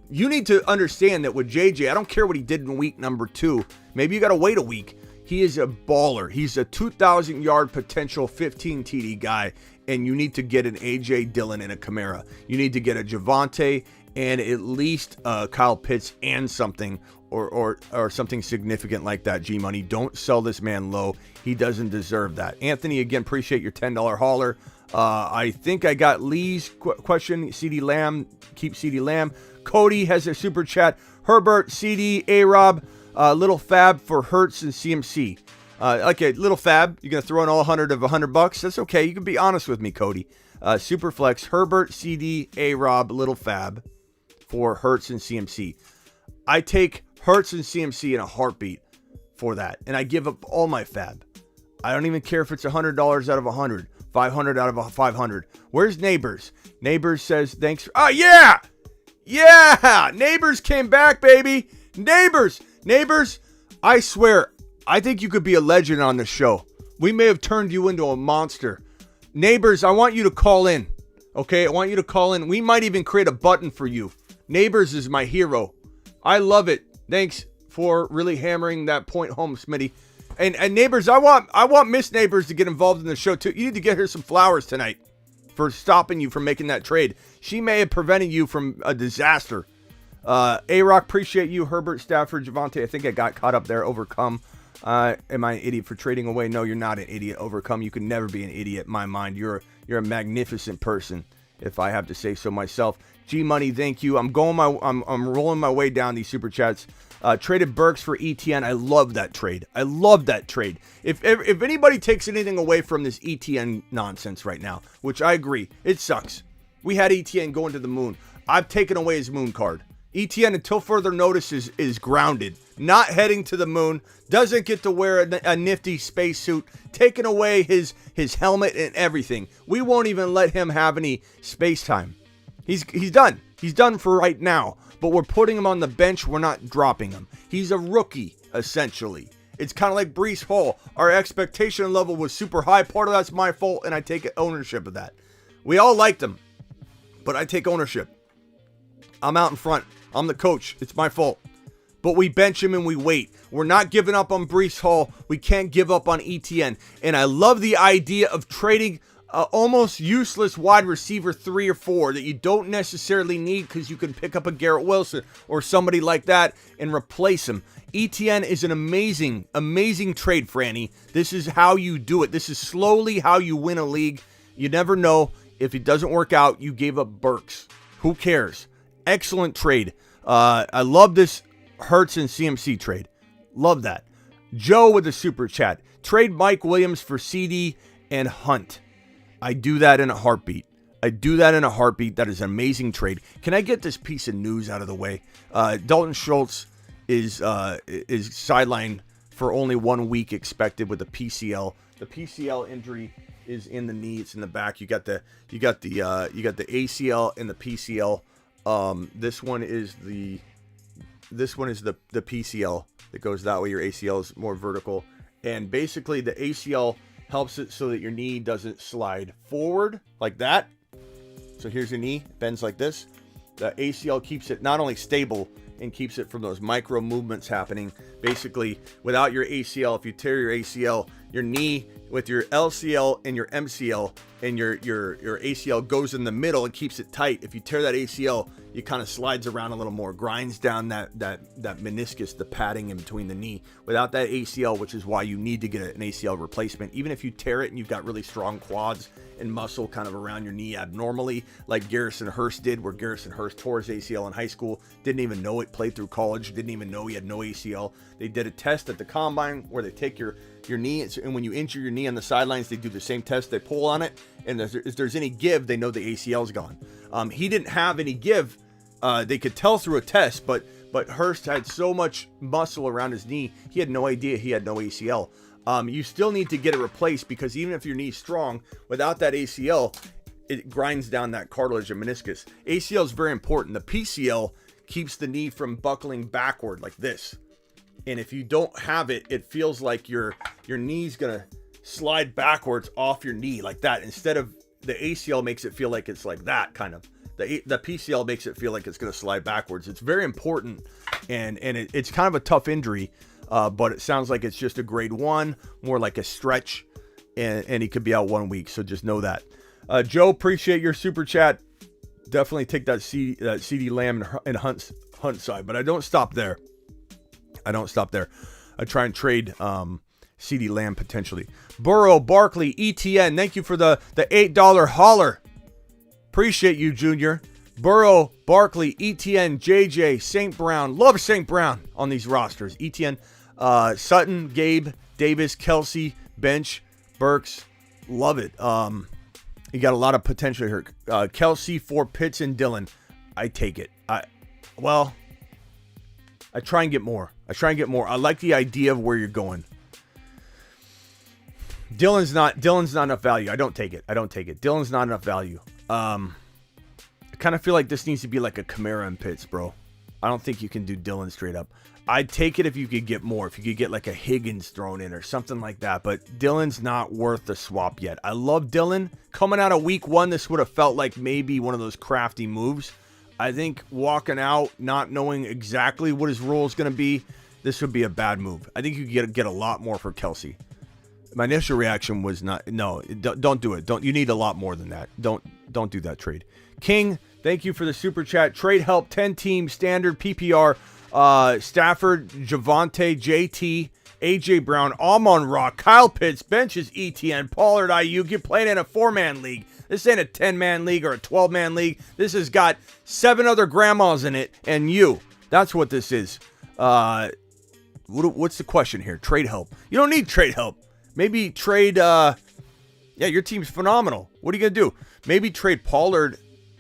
You need to understand that with JJ, I don't care what he did in week number 2. Maybe you got to wait a week. He is a baller. He's a 2,000 yard potential 15 TD guy. And you need to get an A.J. Dillon and a Kamara. You need to get a Javonte and at least Kyle Pitts and something or something significant like that, G-Money. Don't sell this man low. He doesn't deserve that. Anthony, again, appreciate your $10 hauler. I think I got Lee's question. CD Lamb, keep CD Lamb. Cody has a super chat. Herbert, CD, A-Rob, Little Fab for Hurts and CMC. Okay, Little Fab, you're going to throw in all 100 of $100. That's okay. You can be honest with me, Cody. Superflex, Herbert, CD, A-Rob, Little Fab for Hurts and CMC. I take Hurts and CMC in a heartbeat for that, and I give up all my Fab. I don't even care if it's $100 out of 100, 500 out of 500. Where's Neighbors? Neighbors says, thanks. Oh, yeah! Yeah! Neighbors came back, baby! Neighbors! I swear, I think you could be a legend on this show. We may have turned you into a monster. Neighbors, I want you to call in. Okay, I want you to call in. We might even create a button for you. Neighbors is my hero. I love it. Thanks for really hammering that point home, Smitty. And Neighbors, I want Miss Neighbors to get involved in the show too. You need to get her some flowers tonight for stopping you from making that trade. She may have prevented you from a disaster. A-Rock, appreciate you. Herbert, Stafford, Javonte. I think I got caught up there. Overcome. Am I an idiot for trading away? No, you're not an idiot. Overcome. You can never be an idiot in my mind. You're a magnificent person, if I have to say so myself. G Money, thank you. I'm rolling my way down these super chats. Traded Burks for ETN. I love that trade. If anybody takes anything away from this ETN nonsense right now, which I agree, it sucks. We had ETN going to the moon. I've taken away his moon card. ETN, until further notice, is grounded. Not heading to the moon. Doesn't get to wear a nifty spacesuit. Taking away his helmet and everything. We won't even let him have any space time. He's done. He's done for right now. But we're putting him on the bench. We're not dropping him. He's a rookie, essentially. It's kind of like Breece Hall. Our expectation level was super high. Part of that's my fault, and I take ownership of that. We all liked him, but I take ownership. I'm out in front. I'm the coach. It's my fault. But we bench him and we wait. We're not giving up on Breece Hall. We can't give up on ETN. And I love the idea of trading almost useless wide receiver 3 or 4 that you don't necessarily need because you can pick up a Garrett Wilson or somebody like that and replace him. ETN is an amazing, amazing trade, Franny. This is how you do it. This is slowly how you win a league. You never know. If it doesn't work out, you gave up Burks. Who cares? Excellent trade. I love this Hurts and CMC trade. Love that. Joe with a super chat. Trade Mike Williams for CD and Hunt. I do that in a heartbeat. That is an amazing trade. Can I get this piece of news out of the way? Dalton Schultz is sidelined for only 1 week expected with a PCL. The PCL injury is in the knee. It's in the back. You got the ACL and the PCL. This one is the PCL that goes that way. Your ACL is more vertical, and basically the ACL helps it so that your knee doesn't slide forward like that. So here's your knee, bends like this. The ACL keeps it not only stable and keeps it from those micro movements happening. Basically, without your ACL, if you tear your ACL, your knee with your LCL and your MCL and your ACL goes in the middle and keeps it tight. If you tear that ACL, it kind of slides around a little more, grinds down that meniscus, the padding in between the knee. Without that ACL, which is why you need to get an ACL replacement, even if you tear it and you've got really strong quads and muscle kind of around your knee abnormally, like Garrison Hurst did, where Garrison Hurst tore his ACL in high school, didn't even know it, played through college, didn't even know he had no ACL. They did a test at the combine where they take your knee, and when you injure your knee on the sidelines, they do the same test. They pull on it, and if there's any give, they know the ACL's gone. He didn't have any give. They could tell through a test, but Hurst had so much muscle around his knee, he had no idea he had no ACL. You still need to get it replaced, because even if your knee's strong, without that ACL, it grinds down that cartilage and meniscus. ACL is very important. The PCL keeps the knee from buckling backward like this. And if you don't have it, it feels like your knee's going to slide backwards off your knee like that. Instead of the ACL makes it feel like it's like that kind of. The PCL makes it feel like it's going to slide backwards. It's very important, and it's kind of a tough injury, but it sounds like it's just a grade 1, more like a stretch, and he could be out 1 week, so just know that. Joe, appreciate your super chat. Definitely take that CD Lamb and Hunt side, but I don't stop there. I try and trade CD Lamb potentially. Burrow, Barkley, ETN, thank you for the $8 holler. Appreciate you, Junior. Burrow, Barkley, ETN, JJ, St. Brown. Love St. Brown on these rosters. ETN, Sutton, Gabe, Davis, Kelsey, Bench, Burks. Love it. You got a lot of potential here. Kelsey for Pitts and Dillon. I take it. I try and get more. I like the idea of where you're going. Dillon's not enough value. I don't take it. Dillon's not enough value. I kind of feel like this needs to be like a Kamara and Pitts, bro. I don't think you can do Dillon straight up. I'd take it if you could get more. If you could get like a Higgins thrown in or something like that. But Dillon's not worth the swap yet. I love Dillon. Coming out of week 1, this would have felt like maybe one of those crafty moves. I think walking out, not knowing exactly what his role is going to be, this would be a bad move. I think you could get a lot more for Kelsey. My initial reaction was no, don't do it. You need a lot more than that. Don't do that trade. King, thank you for the super chat. Trade help, 10-team standard PPR. Stafford, Javonte, JT, AJ Brown, Amon-Ra, Kyle Pitts, benches ETN, Pollard, IU. You're playing in a 4-man league. This ain't a 10-man league or a 12-man league. This has got 7 other grandmas in it and you. That's what this is. What's the question here? Trade help. You don't need trade help. Maybe trade, your team's phenomenal. What are you going to do? Maybe trade Pollard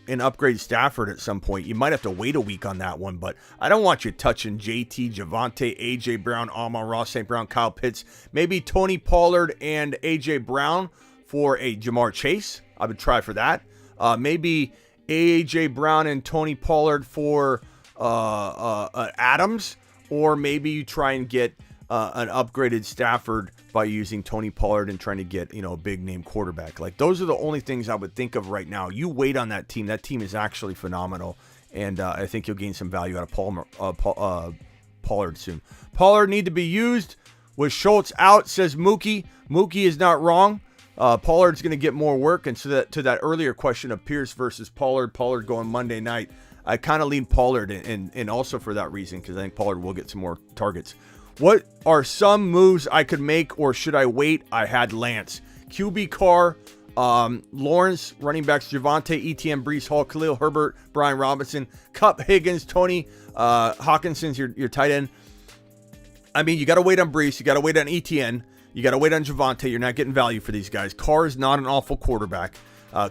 and upgrade Stafford at some point. You might have to wait a week on that one, but I don't want you touching JT, Javonte, AJ Brown, Amon-Ra, St. Brown, Kyle Pitts. Maybe Tony Pollard and AJ Brown for a Jamar Chase. I would try for that. Maybe AJ Brown and Tony Pollard for Adams, or maybe you try and get an upgraded Stafford by using Tony Pollard and trying to get, a big name quarterback. Like, those are the only things I would think of right now. You wait on that team. That team is actually phenomenal. And I think you'll gain some value out of Pollard soon. Pollard need to be used with Schultz out, says Mookie. Mookie is not wrong. Pollard's going to get more work, and so that to that earlier question of Pierce versus Pollard going Monday night, I kind of lean Pollard, and also for that reason, because I think Pollard will get some more targets. What are some moves I could make, or should I wait? I had Lance. QB Carr, Lawrence, running backs, Javonte, Etienne, Breece Hall, Khalil Herbert, Brian Robinson, Kupp, Higgins, Tony, Hawkinson's your tight end. I mean, you got to wait on Breece. You got to wait on Etienne. You got to wait on Javonte. You're not getting value for these guys. Carr is not an awful quarterback.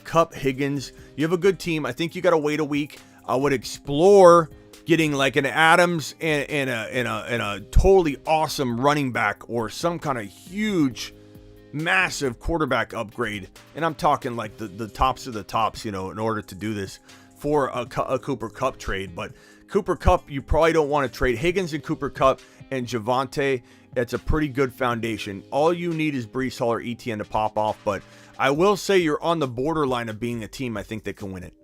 Kupp, Higgins, you have a good team. I think you got to wait a week. I would explore getting like an Adams and a totally awesome running back, or some kind of huge, massive quarterback upgrade. And I'm talking like the tops of the tops, in order to do this for a Cooper Kupp trade. But Cooper Kupp, you probably don't want to trade. Higgins and Cooper Kupp and Javonte, it's a pretty good foundation. All you need is Breece Hall or Etienne to pop off. But I will say you're on the borderline of being a team I think that can win it.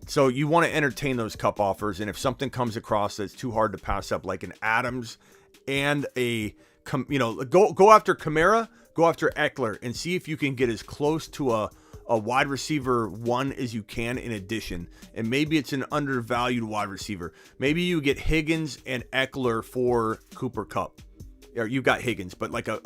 So you want to entertain those Kupp offers. And if something comes across that's too hard to pass up, like an Adams and go after Kamara, go after Eckler, and see if you can get as close to a wide receiver one as you can in addition. And maybe it's an undervalued wide receiver. Maybe you get Higgins and Eckler for Cooper Kupp. Or you got Higgins, but like a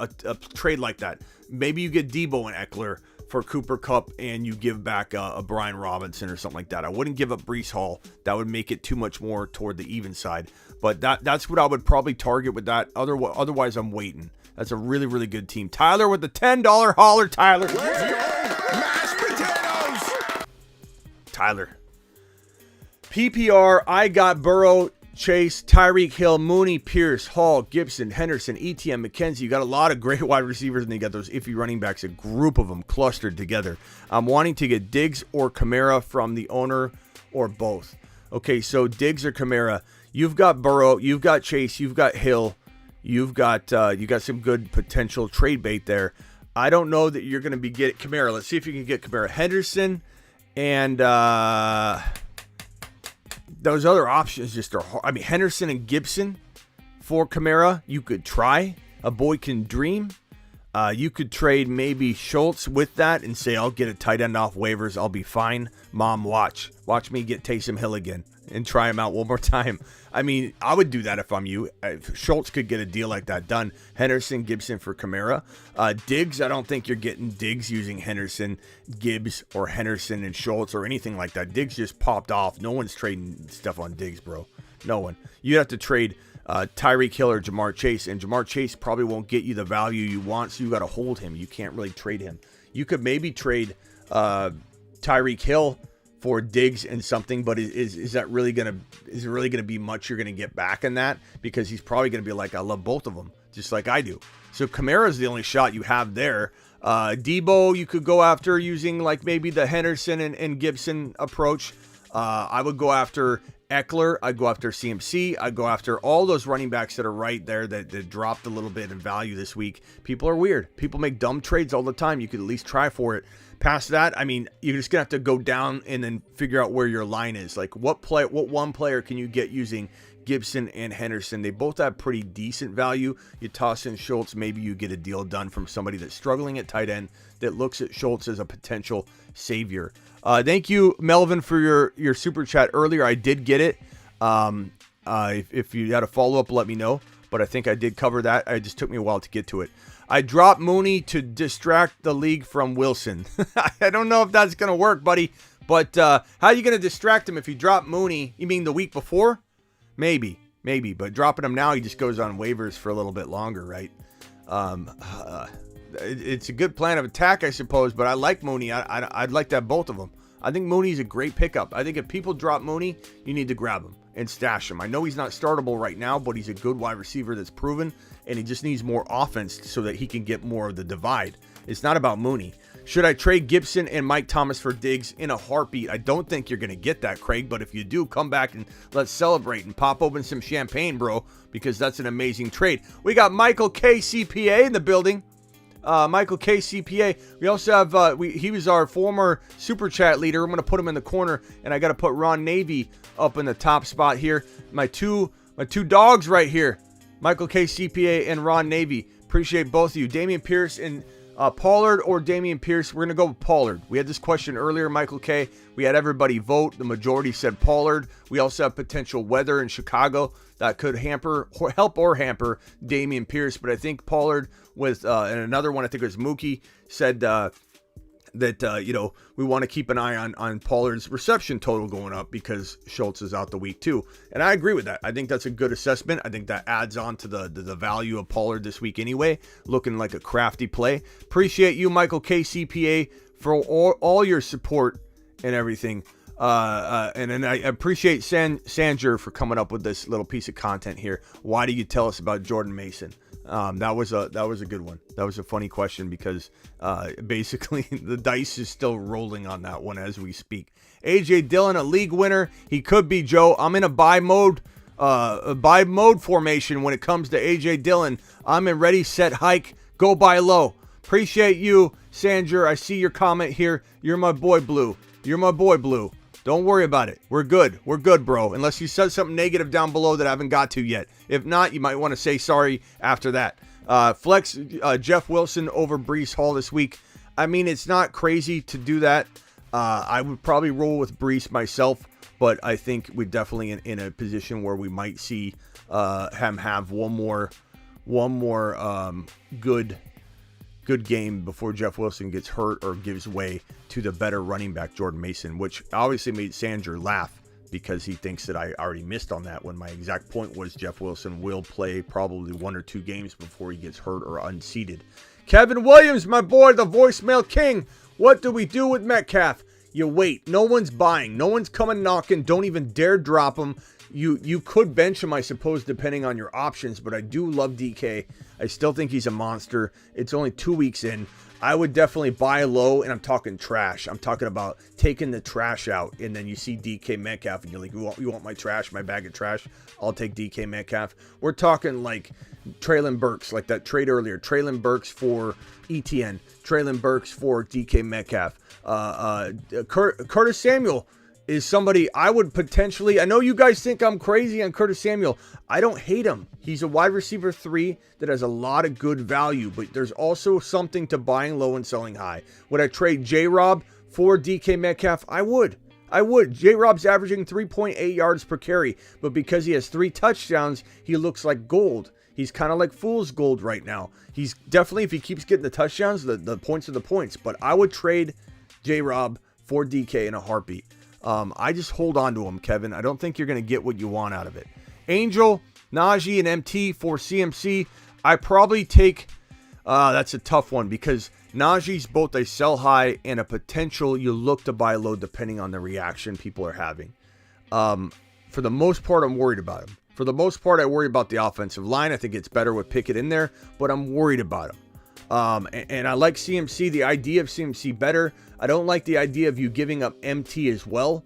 trade like that. Maybe you get Debo and Eckler for Cooper Kupp, and you give back a Brian Robinson or something like that. I wouldn't give up Breece Hall. That would make it too much more toward the even side. But that's what I would probably target with that. Otherwise, I'm waiting. That's a really, really good team. Tyler with the $10 holler. Tyler. Let's go, mashed potatoes! Tyler. PPR, I got Burrow, Chase, Tyreek Hill, Mooney, Pierce, Hall, Gibson, Henderson, Etienne, McKenzie. You got a lot of great wide receivers, and you got those iffy running backs, a group of them clustered together. I'm wanting to get Diggs or Kamara from the owner, or both. Okay, so Diggs or Kamara. You've got Burrow, you've got Chase, you've got Hill, you've got some good potential trade bait there. I don't know that you're going to be getting Kamara. Let's see if you can get Kamara. Henderson and those other options just are hard. I mean, Henderson and Gibson for Kamara, you could try. A boy can dream. You could trade maybe Schultz with that and say, I'll get a tight end off waivers. I'll be fine. Mom, watch me get Taysom Hill again and try him out one more time. I mean, I would do that if I'm you. If Schultz could get a deal like that done. Henderson, Gibson for Kamara. Diggs, I don't think you're getting Diggs using Henderson, Gibbs, or Henderson and Schultz or anything like that. Diggs just popped off. No one's trading stuff on Diggs, bro. No one. You'd have to trade Tyreek Hill or Jamar Chase, and Jamar Chase probably won't get you the value you want, so you got to hold him. You can't really trade him. You could maybe trade Tyreek Hill for Diggs and something, but is that really gonna be much you're gonna get back in that? Because he's probably gonna be like, I love both of them, just like I do. So Kamara's the only shot you have there. Debo, you could go after using like maybe the Henderson and Gibson approach. I would go after Eckler. I'd go after CMC. I'd go after all those running backs that are right there that dropped a little bit in value this week. People are weird. People make dumb trades all the time. You could at least try for it. Past that, I mean, you're just going to have to go down and then figure out where your line is. Like what one player can you get using Gibson and Henderson? They both have pretty decent value. You toss in Schultz, maybe you get a deal done from somebody that's struggling at tight end that looks at Schultz as a potential savior. Thank you, Melvin, for your super chat earlier. I did get it. If you had a follow-up, let me know. But I think I did cover that. It just took me a while to get to it. I dropped Mooney to distract the league from Wilson. I don't know if that's going to work, buddy. But how are you going to distract him if you drop Mooney? You mean the week before? Maybe. But dropping him now, he just goes on waivers for a little bit longer, right? It's a good plan of attack, I suppose. But I like Mooney. I'd like to have both of them. I think Mooney's a great pickup. I think if people drop Mooney, you need to grab him and stash him. I know he's not startable right now, but he's a good wide receiver that's proven, and he just needs more offense so that he can get more of the divide. It's not about Mooney. Should I trade Gibson and Mike Thomas for Diggs in a heartbeat? I don't think you're going to get that, Craig, but if you do, come back and let's celebrate and pop open some champagne, bro, because that's an amazing trade. We got Michael K. CPA in the building. Michael K. CPA. We also have, he was our former Super Chat leader. I'm going to put him in the corner, and I got to put Ron Navy up in the top spot here. My two dogs right here, Michael K. CPA and Ron Navy. Appreciate both of you. Damian Pierce and Pollard or Dameon Pierce? We're going to go with Pollard. We had this question earlier, Michael K. We had everybody vote. The majority said Pollard. We also have potential weather in Chicago that could help or hamper Dameon Pierce. But I think Pollard with, and another one, I think it was Mookie, said that, we want to keep an eye on Pollard's reception total going up because Schultz is out the week too. And I agree with that. I think that's a good assessment. I think that adds on to the value of Pollard this week anyway, looking like a crafty play. Appreciate you, Michael K. CPA, for all your support and everything. And then I appreciate Sanger for coming up with this little piece of content here. Why do you tell us about Jordan Mason? That was a good one. That was a funny question because basically the dice is still rolling on that one as we speak. AJ Dillon, a league winner. He could be, Joe. I'm in a buy mode formation when it comes to AJ Dillon. I'm in ready, set, hike. Go buy low. Appreciate you, Sanger. I see your comment here. You're my boy, Blue. Don't worry about it. We're good. We're good, bro. Unless you said something negative down below that I haven't got to yet. If not, you might want to say sorry after that. Flex Jeff Wilson over Breece Hall this week. I mean, it's not crazy to do that. I would probably roll with Breece myself, but I think we're definitely in a position where we might see him have one more good game before Jeff Wilson gets hurt or gives way to the better running back Jordan Mason, which obviously made Sanger laugh because he thinks that I already missed on that when my exact point was Jeff Wilson will play probably 1 or 2 games before he gets hurt or unseated. Kevin Williams, my boy, the voicemail king. What do we do with Metcalf? You wait. No one's buying. No one's coming knocking. Don't even dare drop him. You could bench him, I suppose, depending on your options, but I do love DK. I still think he's a monster. It's only 2 weeks in. I would definitely buy low, and I'm talking trash. I'm talking about taking the trash out, and then you see DK Metcalf, and you're like, you want my trash, my bag of trash? I'll take DK Metcalf. We're talking like Traylon Burks, like that trade earlier. Traylon Burks for ETN. Traylon Burks for DK Metcalf. Curtis Samuel is somebody I would potentially, I know you guys think I'm crazy on Curtis Samuel. I don't hate him. He's a wide receiver 3 that has a lot of good value, but there's also something to buying low and selling high. Would I trade J-Rob for DK Metcalf? I would. J-Rob's averaging 3.8 yards per carry, but because he has 3 touchdowns, he looks like gold. He's kind of like fool's gold right now. He's definitely, if he keeps getting the touchdowns, the points are the points, but I would trade J-Rob for DK in a heartbeat. I just hold on to him, Kevin. I don't think you're going to get what you want out of it. Angel, Najee, and MT for CMC. I probably take, that's a tough one because Najee's both a sell high and a potential you look to buy low depending on the reaction people are having. For the most part, I'm worried about him. For the most part, I worry about the offensive line. I think it's better with Pickett in there, but I'm worried about him. And I like CMC, the idea of CMC better. I don't like the idea of you giving up MT as well.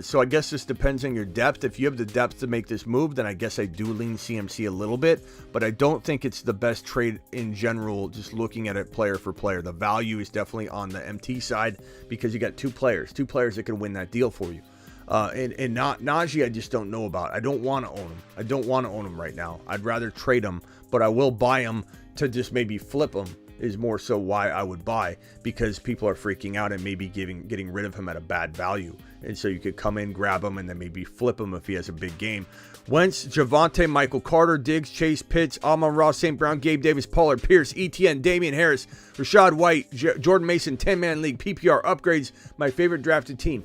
So I guess this depends on your depth. If you have the depth to make this move, then I guess I do lean CMC a little bit. But I don't think it's the best trade in general, just looking at it player for player. The value is definitely on the MT side because you got two players that can win that deal for you. And not Najee, I just don't know about. I don't want to own him. I don't want to own him right now. I'd rather trade him, but I will buy him to just maybe flip him is more so why I would buy, because people are freaking out and maybe getting rid of him at a bad value. And so you could come in, grab him, and then maybe flip him if he has a big game. Wentz, Javonte, Michael Carter, Diggs, Chase, Pitts, Amon-Ra, St. Brown, Gabe Davis, Pollard, Pierce, ETN, Damian Harris, Rashad White, Jordan Mason, 10-man league, PPR upgrades, my favorite drafted team.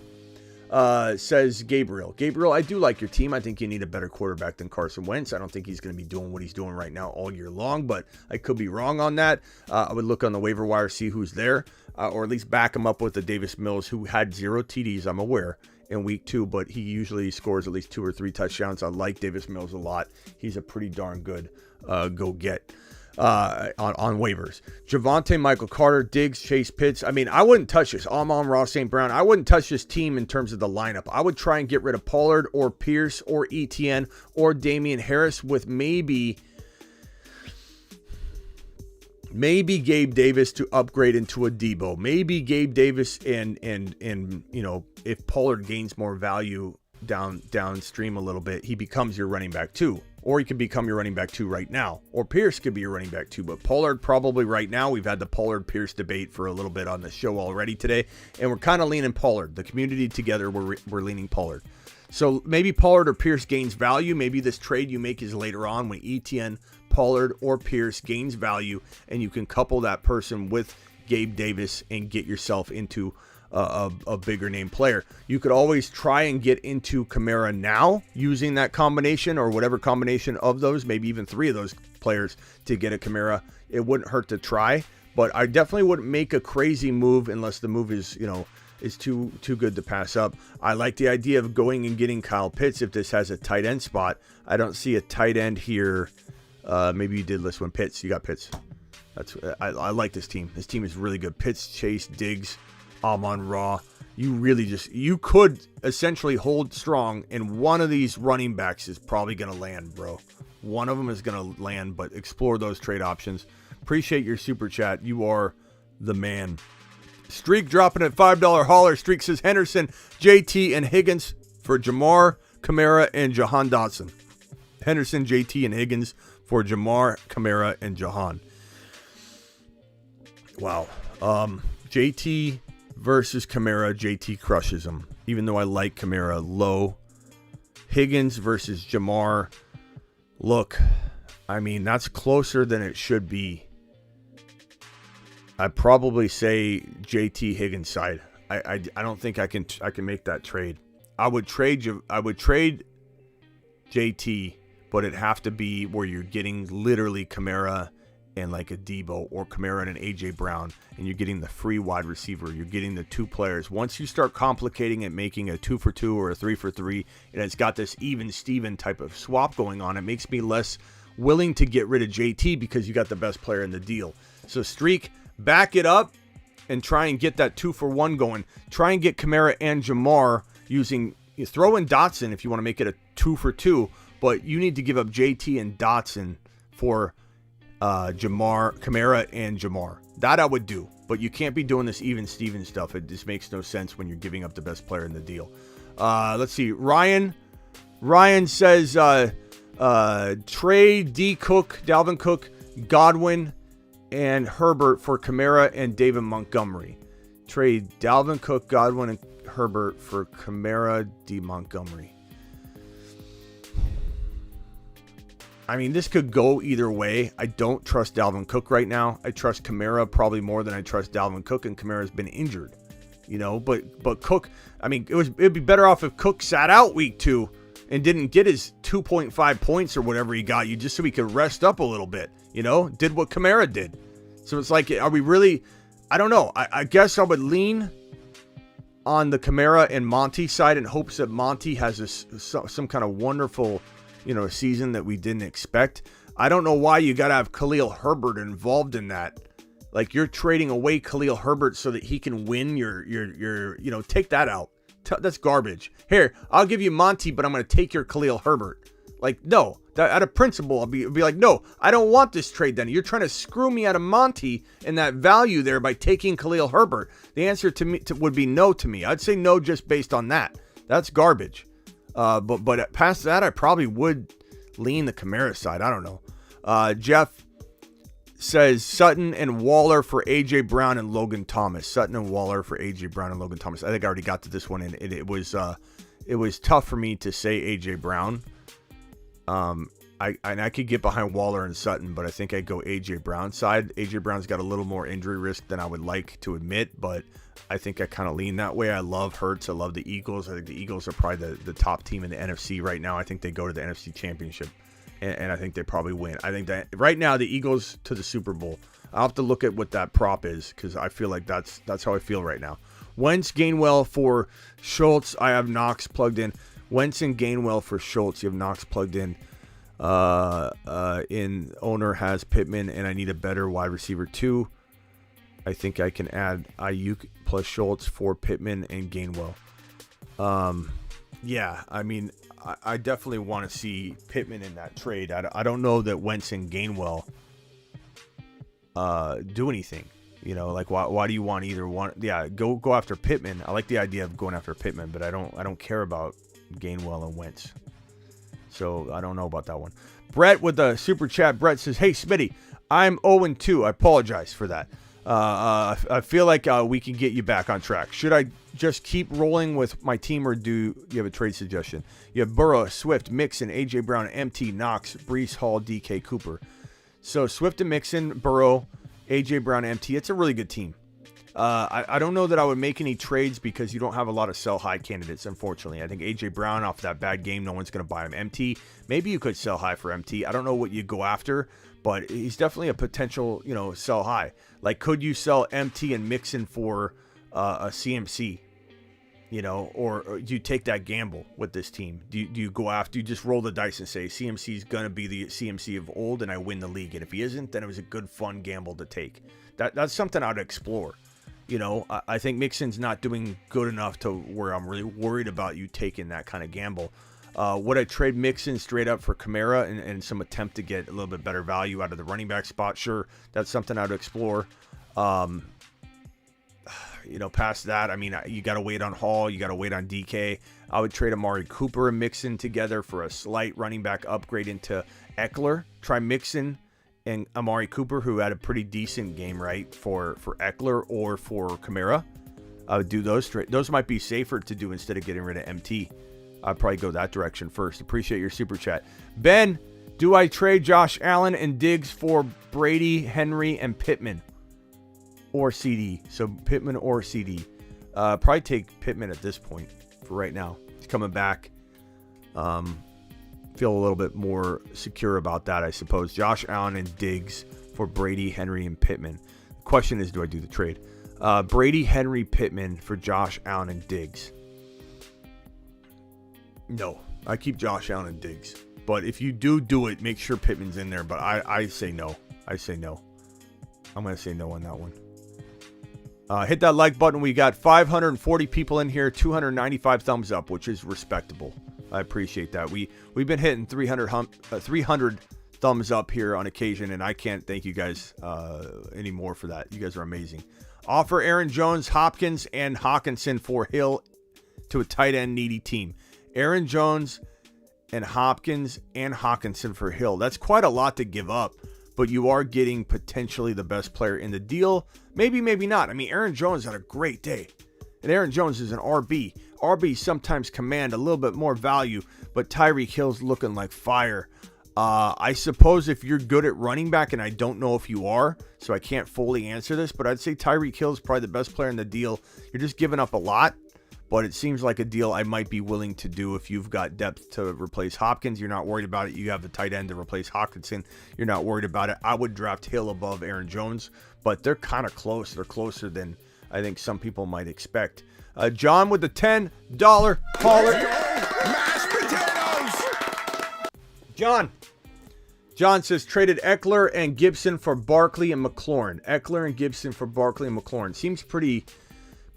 Says Gabriel. Gabriel, I do like your team. I think you need a better quarterback than Carson Wentz. I don't think he's going to be doing what he's doing right now all year long, but I could be wrong on that. I would look on the waiver wire, see who's there, or at least back him up with the Davis Mills, who had 0 TDs, I'm aware, in week 2, but he usually scores at least 2 or 3 touchdowns. I like Davis Mills a lot. He's a pretty darn good go get. On waivers. Javonte, Michael Carter, Diggs, Chase, Pitts. I mean, I wouldn't touch this. Amon-Ra, St. Brown. I wouldn't touch this team in terms of the lineup. I would try and get rid of Pollard or Pierce or ETN or Damian Harris with maybe Gabe Davis to upgrade into a Debo. Maybe Gabe Davis and you know, if Pollard gains more value downstream a little bit, he becomes your running back 2. Or he could become your running back 2 right now. Or Pierce could be your running back 2. But Pollard probably right now. We've had the Pollard-Pierce debate for a little bit on the show already today. And we're kind of leaning Pollard. The community together, we're leaning Pollard. So maybe Pollard or Pierce gains value. Maybe this trade you make is later on when ETN, Pollard, or Pierce gains value. And you can couple that person with Gabe Davis and get yourself into a bigger name player. You could always try and get into Kamara now using that combination or whatever combination of those, maybe even 3 of those players to get a Kamara. It wouldn't hurt to try, but I definitely wouldn't make a crazy move unless the move is, is too good to pass up. I like the idea of going and getting Kyle Pitts if this has a tight end spot. I don't see a tight end here. Maybe you did list one. Pitts. You got Pitts. I like this team. This team is really good. Pitts, Chase, Diggs, Amon-Ra. You could essentially hold strong, and one of these running backs is probably going to land, bro. One of them is going to land, but explore those trade options. Appreciate your super chat. You are the man. Streak dropping at $5 hauler. Streak says Henderson, JT, and Higgins for Jamar, Kamara, and Jahan Dotson. Henderson, JT, and Higgins for Jamar, Kamara, and Jahan. Wow. JT versus Kamara. JT crushes him, even though I like Kamara low. Higgins versus Jamar. Look, I mean, that's closer than it should be. I'd probably say JT Higgins side. I don't think I can make that trade. I would trade JT, but it'd have to be where you're getting literally Kamara and like a Debo, or Kamara and an AJ Brown, and you're getting the free wide receiver. You're getting the 2 players. Once you start complicating it, making a 2-for-2 or a 3-for-3, and it's got this even Steven type of swap going on, it makes me less willing to get rid of JT because you got the best player in the deal. So Streak, back it up and try and get that 2-for-1 going. Try and get Kamara and Jamar throw in Dotson if you want to make it a 2-for-2, but you need to give up JT and Dotson for Kamara and Jamar. That I would do, but you can't be doing this even Steven stuff. It just makes no sense when you're giving up the best player in the deal. Let's see. Ryan says trade D Cook, Dalvin Cook, Godwin, and Herbert for Kamara and David Montgomery. Trade Dalvin Cook, Godwin, and Herbert for Kamara, D. Montgomery. I mean, this could go either way. I don't trust Dalvin Cook right now. I trust Kamara probably more than I trust Dalvin Cook, and Kamara's been injured, but Cook, I mean, it'd be better off if Cook sat out week 2 and didn't get his 2.5 points or whatever he got you, just so he could rest up a little bit, did what Kamara did. So it's like, are we really, I don't know. I guess I would lean on the Kamara and Monty side in hopes that Monty has some kind of wonderful season that we didn't expect. I don't know why you got to have Khalil Herbert involved in that. Like, you're trading away Khalil Herbert so that he can win your take that out. That's garbage. Here, I'll give you Monty, but I'm going to take your Khalil Herbert. Like, no, out of principle, I'll be like, no, I don't want this trade then. You're trying to screw me out of Monty and that value there by taking Khalil Herbert. The answer to me would be no to me. I'd say no just based on that. That's garbage. But past that, I probably would lean the Kamara side. I don't know. Jeff says Sutton and Waller for A.J. Brown and Logan Thomas. Sutton and Waller for A.J. Brown and Logan Thomas. I think I already got to this one, and it was tough for me to say A.J. Brown. I could get behind Waller and Sutton, but I think I'd go A.J. Brown side. A.J. Brown's got a little more injury risk than I would like to admit, but I think I kind of lean that way. I love Hurts. I love the Eagles. I think the Eagles are probably the top team in the NFC right now. I think they go to the NFC Championship, and I think they probably win. I think that right now the Eagles to the Super Bowl. I'll have to look at what that prop is because I feel like that's how I feel right now. Wentz, Gainwell for Schultz. I have Knox plugged in. Wentz and Gainwell for Schultz. You have Knox plugged in. Owner has Pittman, and I need a better wide receiver too. I think I can add Ayuk plus Schultz for Pittman and Gainwell. Yeah, I mean, I definitely want to see Pittman in that trade. I don't know that Wentz and Gainwell do anything. Like why do you want either one? Yeah, go after Pittman. I like the idea of going after Pittman, but I don't care about Gainwell and Wentz. So I don't know about that one. Brett with the super chat. Brett says, "Hey Smitty, I'm 0-2. I apologize for that. I feel like we can get you back on track. Should I just keep rolling with my team, or do you have a trade suggestion?" You have Burrow, Swift, Mixon, AJ Brown, MT, Knox, Breece Hall, DK, Cooper. So Swift and Mixon, Burrow, AJ Brown, MT. It's a really good team. I don't know that I would make any trades because you don't have a lot of sell high candidates, unfortunately. I think AJ Brown, off that bad game, no one's going to buy him. MT, maybe you could sell high for MT. I don't know what you go after, but he's definitely a potential, sell high. Like, could you sell MT and Mixon for a CMC? Or do you take that gamble with this team? Do you go after, you just roll the dice and say CMC is going to be the CMC of old and I win the league? And if he isn't, then it was a good, fun gamble to take. That's something I'd explore. I think Mixon's not doing good enough to where I'm really worried about you taking that kind of gamble. Would I trade Mixon straight up for Kamara and some attempt to get a little bit better value out of the running back spot? Sure, that's something I'd explore. Past that, I mean, you got to wait on Hall, you got to wait on DK. I would trade Amari Cooper and Mixon together for a slight running back upgrade into Eckler. Try Mixon and Amari Cooper, who had a pretty decent game, right, for Eckler or for Kamara. I would do those trade. Those might be safer to do instead of getting rid of MT. I'd probably go that direction first. Appreciate your super chat. Ben, do I trade Josh Allen and Diggs for Brady, Henry, and Pittman? Or CD. So Pittman or CD. Probably take Pittman at this point for right now. He's coming back. Feel a little bit more secure about that, I suppose. Josh Allen and Diggs for Brady, Henry, and Pittman. The question is, do I do the trade? Brady, Henry, Pittman for Josh Allen and Diggs. No, I keep Josh Allen and Diggs. But if you do it, make sure Pittman's in there. But I say no. I say no. I'm going to say no on that one. Hit that like button. We got 540 people in here, 295 thumbs up, which is respectable. I appreciate that. We've been hitting 300 thumbs up here on occasion, and I can't thank you guys anymore for that. You guys are amazing. Offer Aaron Jones, Hopkins, and Hawkinson for Hill to a tight end needy team. Aaron Jones and Hopkins and Hawkinson for Hill. That's quite a lot to give up, but you are getting potentially the best player in the deal. Maybe, maybe not. I mean, Aaron Jones had a great day, and Aaron Jones is an RB. RB sometimes command a little bit more value, but Tyreek Hill's looking like fire. I suppose if you're good at running back, and I don't know if you are, so I can't fully answer this, but I'd say Tyreek Hill is probably the best player in the deal. You're just giving up a lot, but it seems like a deal I might be willing to do if you've got depth to replace Hopkins. You're not worried about it. You have the tight end to replace Hawkinson. You're not worried about it. I would draft Hill above Aaron Jones, but they're kind of close. They're closer than I think some people might expect. John with the $10 caller. Mashed potatoes! John says traded Eckler and Gibson for Barkley and McLaurin. Eckler and Gibson for Barkley and McLaurin. Seems pretty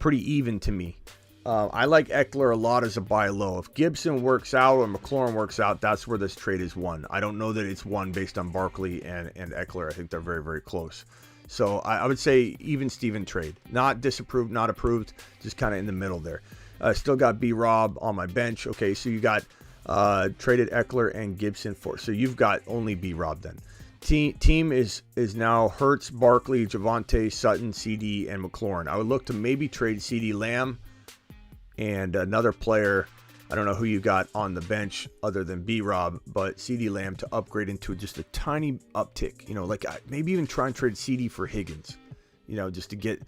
even to me. I like Eckler a lot as a buy low. If Gibson works out or McLaurin works out, that's where this trade is won. I don't know that it's won based on Barkley and Eckler. I think they're very, very close. So I would say even Steven trade. Not disapproved, not approved, just kind of in the middle there. Still got B-Rob on my bench. Okay, so you got traded Eckler and Gibson for. So you've got only B-Rob then. Team is now Hurts, Barkley, Javonte, Sutton, CD, and McLaurin. I would look to maybe trade CD Lamb and another player. I don't know who you got on the bench other than B-Rob, but CD Lamb to upgrade into just a tiny uptick. Like maybe even try and trade CD for Higgins. Just to get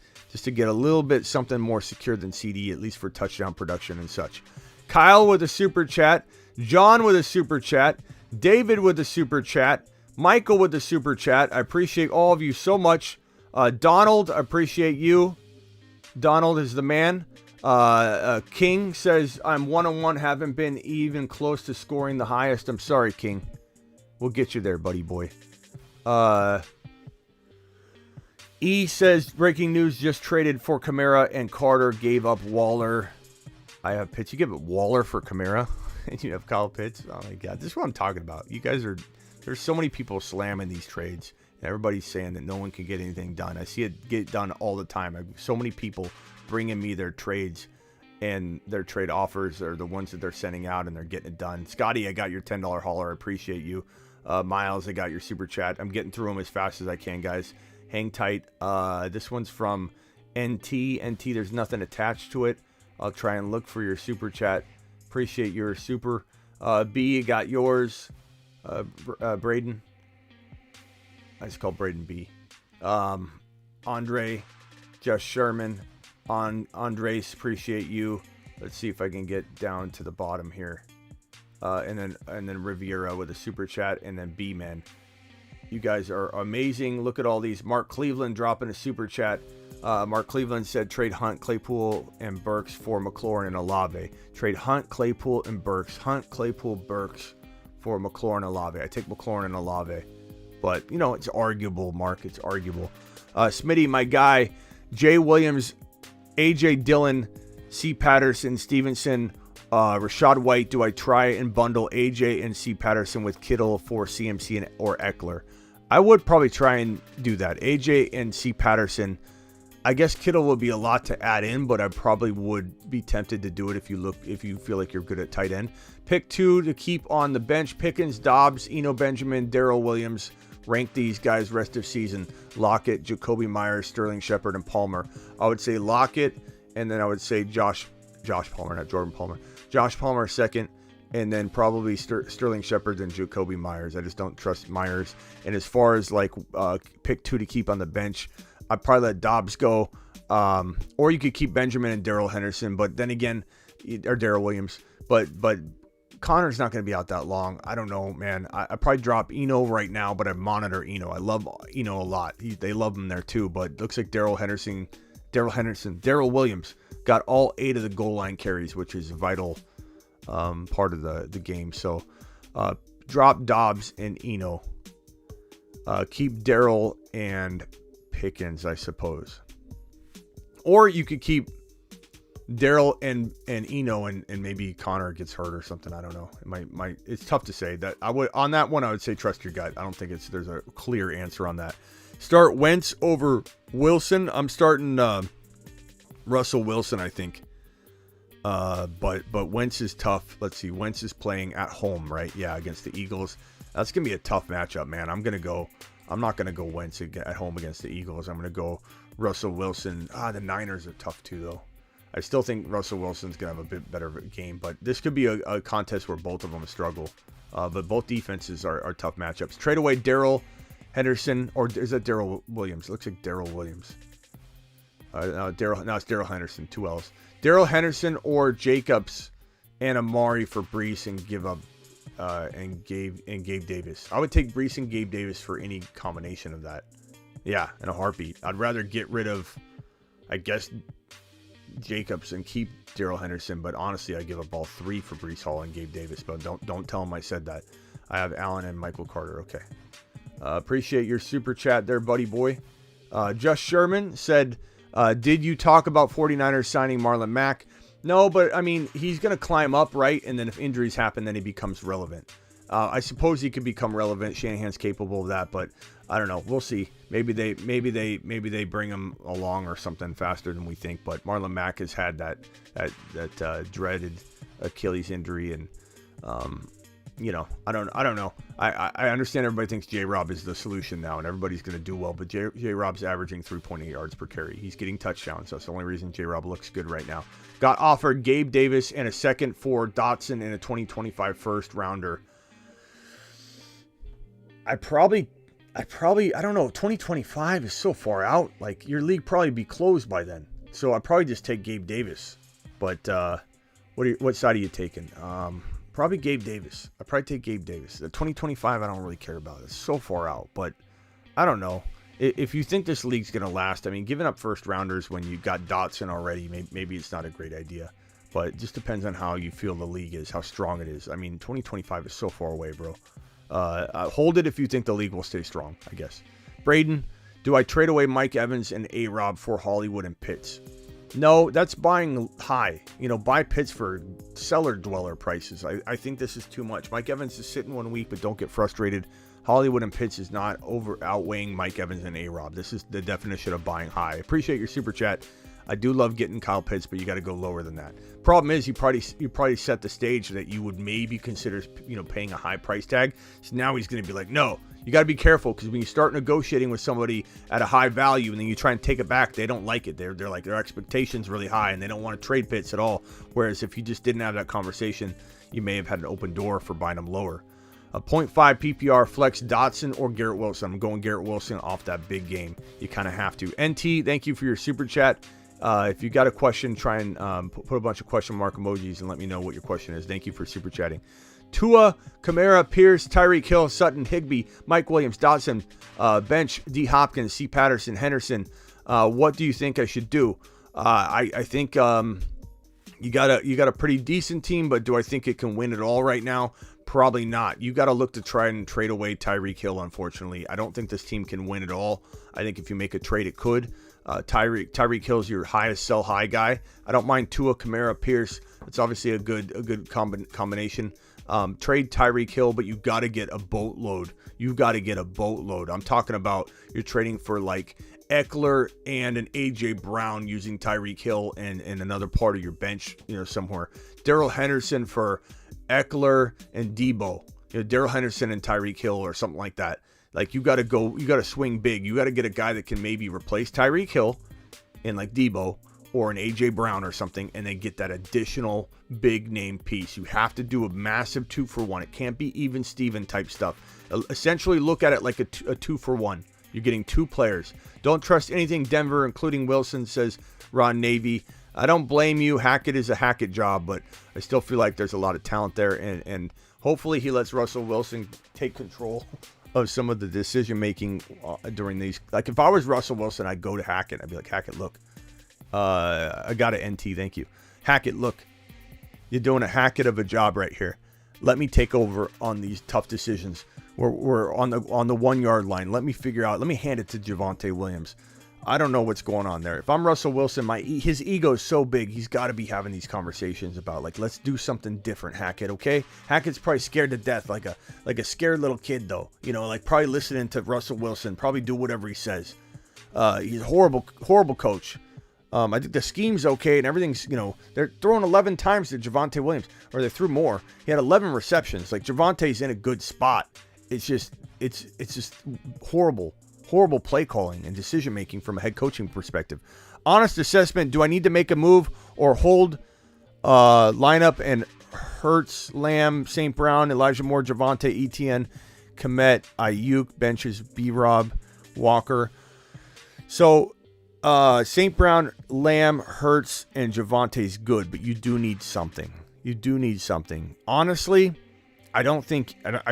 a little bit something more secure than CD, at least for touchdown production and such. Kyle with a super chat, John with a super chat, David with a super chat, Michael with the super chat. I appreciate all of you so much. Donald, I appreciate you. Donald is the man. King says, I'm 1-1, haven't been even close to scoring the highest. I'm sorry, King. We'll get you there, buddy boy. E says, breaking news, just traded for Kamara and Carter, gave up Waller. I have Pitts. You give up Waller for Kamara, and you have Kyle Pitts. Oh my God, this is what I'm talking about. You guys there's so many people slamming these trades. And everybody's saying that no one can get anything done. I see it get done all the time. I have so many people bringing me their trades and their trade offers are the ones that they're sending out, and they're getting it done. Scotty, I got your $10 hauler. I appreciate you. Miles, I got your super chat. I'm getting through them as fast as I can, guys. Hang tight. This one's from NT. There's nothing attached to it. I'll try and look for your super chat. Appreciate your super. B, you got yours. Braden. I just call Braden B. Andre, Just Sherman. Andres, appreciate you. Let's see if I can get down to the bottom here. And then Riviera with a super chat, and then B-Man. You guys are amazing. Look at all these. Mark Cleveland dropping a super chat. Mark Cleveland said trade Hunt, Claypool, and Burks for McLaurin and Olave. Trade Hunt, Claypool, and Burks. Hunt, Claypool, Burks for McLaurin and Olave. I take McLaurin and Olave. But, you know, it's arguable, Mark. It's arguable. Smitty, my guy. Jay Williams, A.J. Dillon, C. Patterson, Stevenson, Rashad White. Do I try and bundle A.J. and C. Patterson with Kittle for CMC or Eckler? I would probably try and do that. A.J. and C. Patterson. I guess Kittle would be a lot to add in, but I probably would be tempted to do it if you feel like you're good at tight end. Pick 2 to keep on the bench. Pickens, Dobbs, Eno Benjamin, Darrell Williams. Rank these guys rest of season. Lockett, Jacoby Myers, Sterling Shepard, and Palmer. I would say Lockett, and then I would say Josh Palmer, not Jordan Palmer. Josh Palmer second, and then probably Sterling Shepard and Jacoby Myers. I just don't trust Myers. And as far as like pick 2 to keep on the bench, I'd probably let Dobbs go, or you could keep Benjamin and Darrell Henderson. But then again, or Darrell Williams. But Connor's not going to be out that long. I don't know, man. I probably drop Eno right now, but I monitor Eno. I love Eno a lot. They love him there too. But it looks like Darrell Williams got all 8 of the goal line carries, which is a vital part of the game. So drop Dobbs and Eno. Keep Darrell and Pickens, I suppose. Or you could keep Darrell and Eno and maybe Connor gets hurt or something. I don't know. It's tough to say. That I would on that one. I would say trust your gut. I don't think there's a clear answer on that. Start Wentz over Wilson. I'm starting Russell Wilson, I think. But Wentz is tough. Let's see. Wentz is playing at home, right? Yeah, against the Eagles. That's gonna be a tough matchup, man. I'm not gonna go Wentz at home against the Eagles. I'm gonna go Russell Wilson. The Niners are tough too, though. I still think Russell Wilson's going to have a bit better game, but this could be a contest where both of them struggle. But both defenses are tough matchups. Trade away Darrell Henderson, or is that Darrell Williams? It looks like Darrell Williams. It's Darrell Henderson, 2 L's. Darrell Henderson or Jacobs and Amari for Brees and give up and Gabe Davis. I would take Brees and Gabe Davis for any combination of that. Yeah, in a heartbeat. I'd rather get rid of, I guess, Jacobs and keep Darrell Henderson, but honestly, I give up all 3 for Brees Hall and Gabe Davis. But don't tell him I said that. I have Allen and Michael Carter. Okay. Appreciate your super chat there, buddy boy. Just Sherman said, did you talk about 49ers signing Marlon Mack? No, but I mean, he's going to climb up, right? And then if injuries happen, then he becomes relevant. I suppose he could become relevant. Shanahan's capable of that, but I don't know. We'll see. Maybe they bring him along or something faster than we think. But Marlon Mack has had that dreaded Achilles injury, and I don't know. I understand everybody thinks J-Rob is the solution now, and everybody's going to do well. But J-Rob's averaging 3.8 yards per carry. He's getting touchdowns. So that's the only reason J-Rob looks good right now. Got offered Gabe Davis and a second for Dotson and a 2025 first rounder. I don't know. 2025 is so far out. Like, your league probably be closed by then. So I'd probably just take Gabe Davis. But what side are you taking? Probably Gabe Davis. I'd probably take Gabe Davis. The 2025, I don't really care about. It's so far out. But I don't know. If you think this league's going to last, I mean, giving up first rounders when you got Dotson already, maybe it's not a great idea. But it just depends on how you feel the league is, how strong it is. I mean, 2025 is so far away, bro. Hold it if you think the league will stay strong, I guess. Braden, do I trade away Mike Evans and A-Rob for Hollywood and Pitts? No, that's buying high. Buy Pitts for cellar dweller prices. I think this is too much. Mike Evans is sitting 1 week, but don't get frustrated. Hollywood and Pitts is not outweighing Mike Evans and A-Rob. This is the definition of buying high. Appreciate your super chat. I do love getting Kyle Pitts, but you got to go lower than that. Problem is, you probably set the stage that you would maybe consider, paying a high price tag. So now he's going to be like, no, you got to be careful, because when you start negotiating with somebody at a high value and then you try and take it back, they don't like it. They're like, their expectations really high and they don't want to trade Pitts at all. Whereas if you just didn't have that conversation, you may have had an open door for buying them lower. A 0.5 PPR flex Dotson or Garrett Wilson. I'm going Garrett Wilson off that big game. You kind of have to. NT, thank you for your super chat. If you got a question, try and put a bunch of question mark emojis and let me know what your question is. Thank you for super chatting. Tua, Kamara, Pierce, Tyreek Hill, Sutton, Higbee, Mike Williams, Dotson, bench, D. Hopkins, C. Patterson, Henderson. What do you think I should do? I think you got a pretty decent team, but do I think it can win it all right now? Probably not. You got to look to try and trade away Tyreek Hill, unfortunately. I don't think this team can win it all. I think if you make a trade, it could. Tyreek Hill's your highest sell high guy. I don't mind Tua, Kamara, Pierce. It's obviously a good combination. Trade Tyreek Hill, but you got to get a boatload. I'm talking about you're trading for like Eckler and an AJ Brown using Tyreek Hill and another part of your bench, somewhere. Darrell Henderson for Eckler and Debo. Darrell Henderson and Tyreek Hill or something like that. Like you got to swing big. You got to get a guy that can maybe replace Tyreek Hill and like Debo or an AJ Brown or something, and then get that additional big name piece. You have to do a massive 2-for-1. It can't be even Steven type stuff. Essentially look at it like a 2-for-1. You're getting two players. Don't trust anything Denver, including Wilson, says Ron Navy. I don't blame you. Hackett is a Hackett job, but I still feel like there's a lot of talent there, and hopefully he lets Russell Wilson take control of some of the decision making during these. Like if I was Russell Wilson, I'd go to Hackett. I'd be like, Hackett, look, I got an NT, thank you. Hackett, look, you're doing a Hackett of a job right here. Let me take over on these tough decisions. We're on the 1 yard line. Let me hand it to Javonte Williams. I don't know what's going on there. If I'm Russell Wilson, his ego is so big, he's got to be having these conversations about like, let's do something different, Hackett. Okay, Hackett's probably scared to death, like a scared little kid though. Like probably listening to Russell Wilson, probably do whatever he says. He's a horrible coach. I think the scheme's okay and everything's, they're throwing 11 times to Javonte Williams, or they threw more. He had 11 receptions. Like Javonte's in a good spot. It's just horrible play calling and decision making from a head coaching perspective. Honest assessment: do I need to make a move or hold lineup and Hurts, Lamb, St. Brown, Elijah Moore, Javonte, Etienne, Kmet, Ayuk, benches B-Rob, Walker? So St. Brown, Lamb, Hurts, and Javante's good, but you do need something. Honestly, I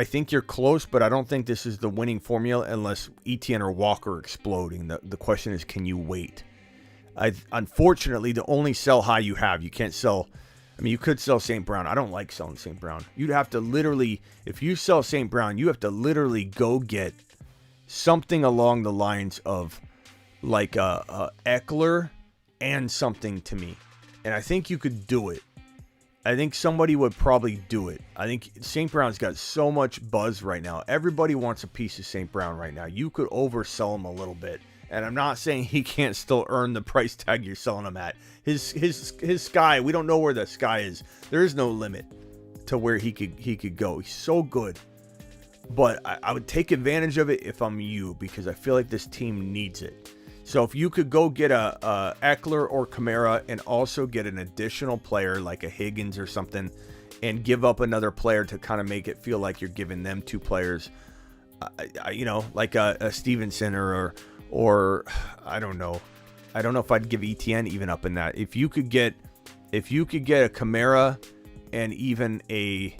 think you're close, but I don't think this is the winning formula unless Etienne or Walker are exploding. The question is, can you wait? Unfortunately, the only sell high you have, you can't sell. I mean, you could sell St. Brown. I don't like selling St. Brown. You'd have to literally, if you sell St. Brown, you have to literally go get something along the lines of like a Eckler and something to me. And I think you could do it. I think somebody would probably do it. I think St. Brown's got so much buzz right now. Everybody wants a piece of St. Brown right now. You could oversell him a little bit. And I'm not saying he can't still earn the price tag you're selling him at. His sky, we don't know where the sky is. There is no limit to where he could go. He's so good. But I would take advantage of it if I'm you, because I feel like this team needs it. So if you could go get a Eckler or Kamara and also get an additional player like a Higgins or something, and give up another player to kind of make it feel like you're giving them two players, like a Stevenson or I don't know. I don't know if I'd give Etienne even up in that. If you could get a Kamara and even a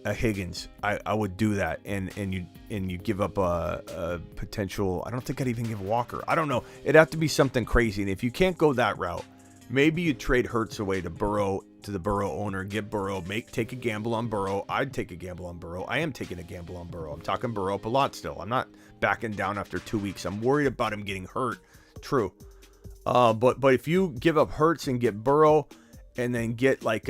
Higgins, I would do that, and you give up a potential. I don't think I'd even give Walker. I don't know. It'd have to be something crazy. And if you can't go that route, maybe you trade Hurts away to the Burrow owner, get Burrow, take a gamble on Burrow. I'd take a gamble on Burrow. I am taking a gamble on Burrow. I'm talking Burrow up a lot still. I'm not backing down after 2 weeks. I'm worried about him getting hurt. True. But if you give up Hurts and get Burrow, and then get like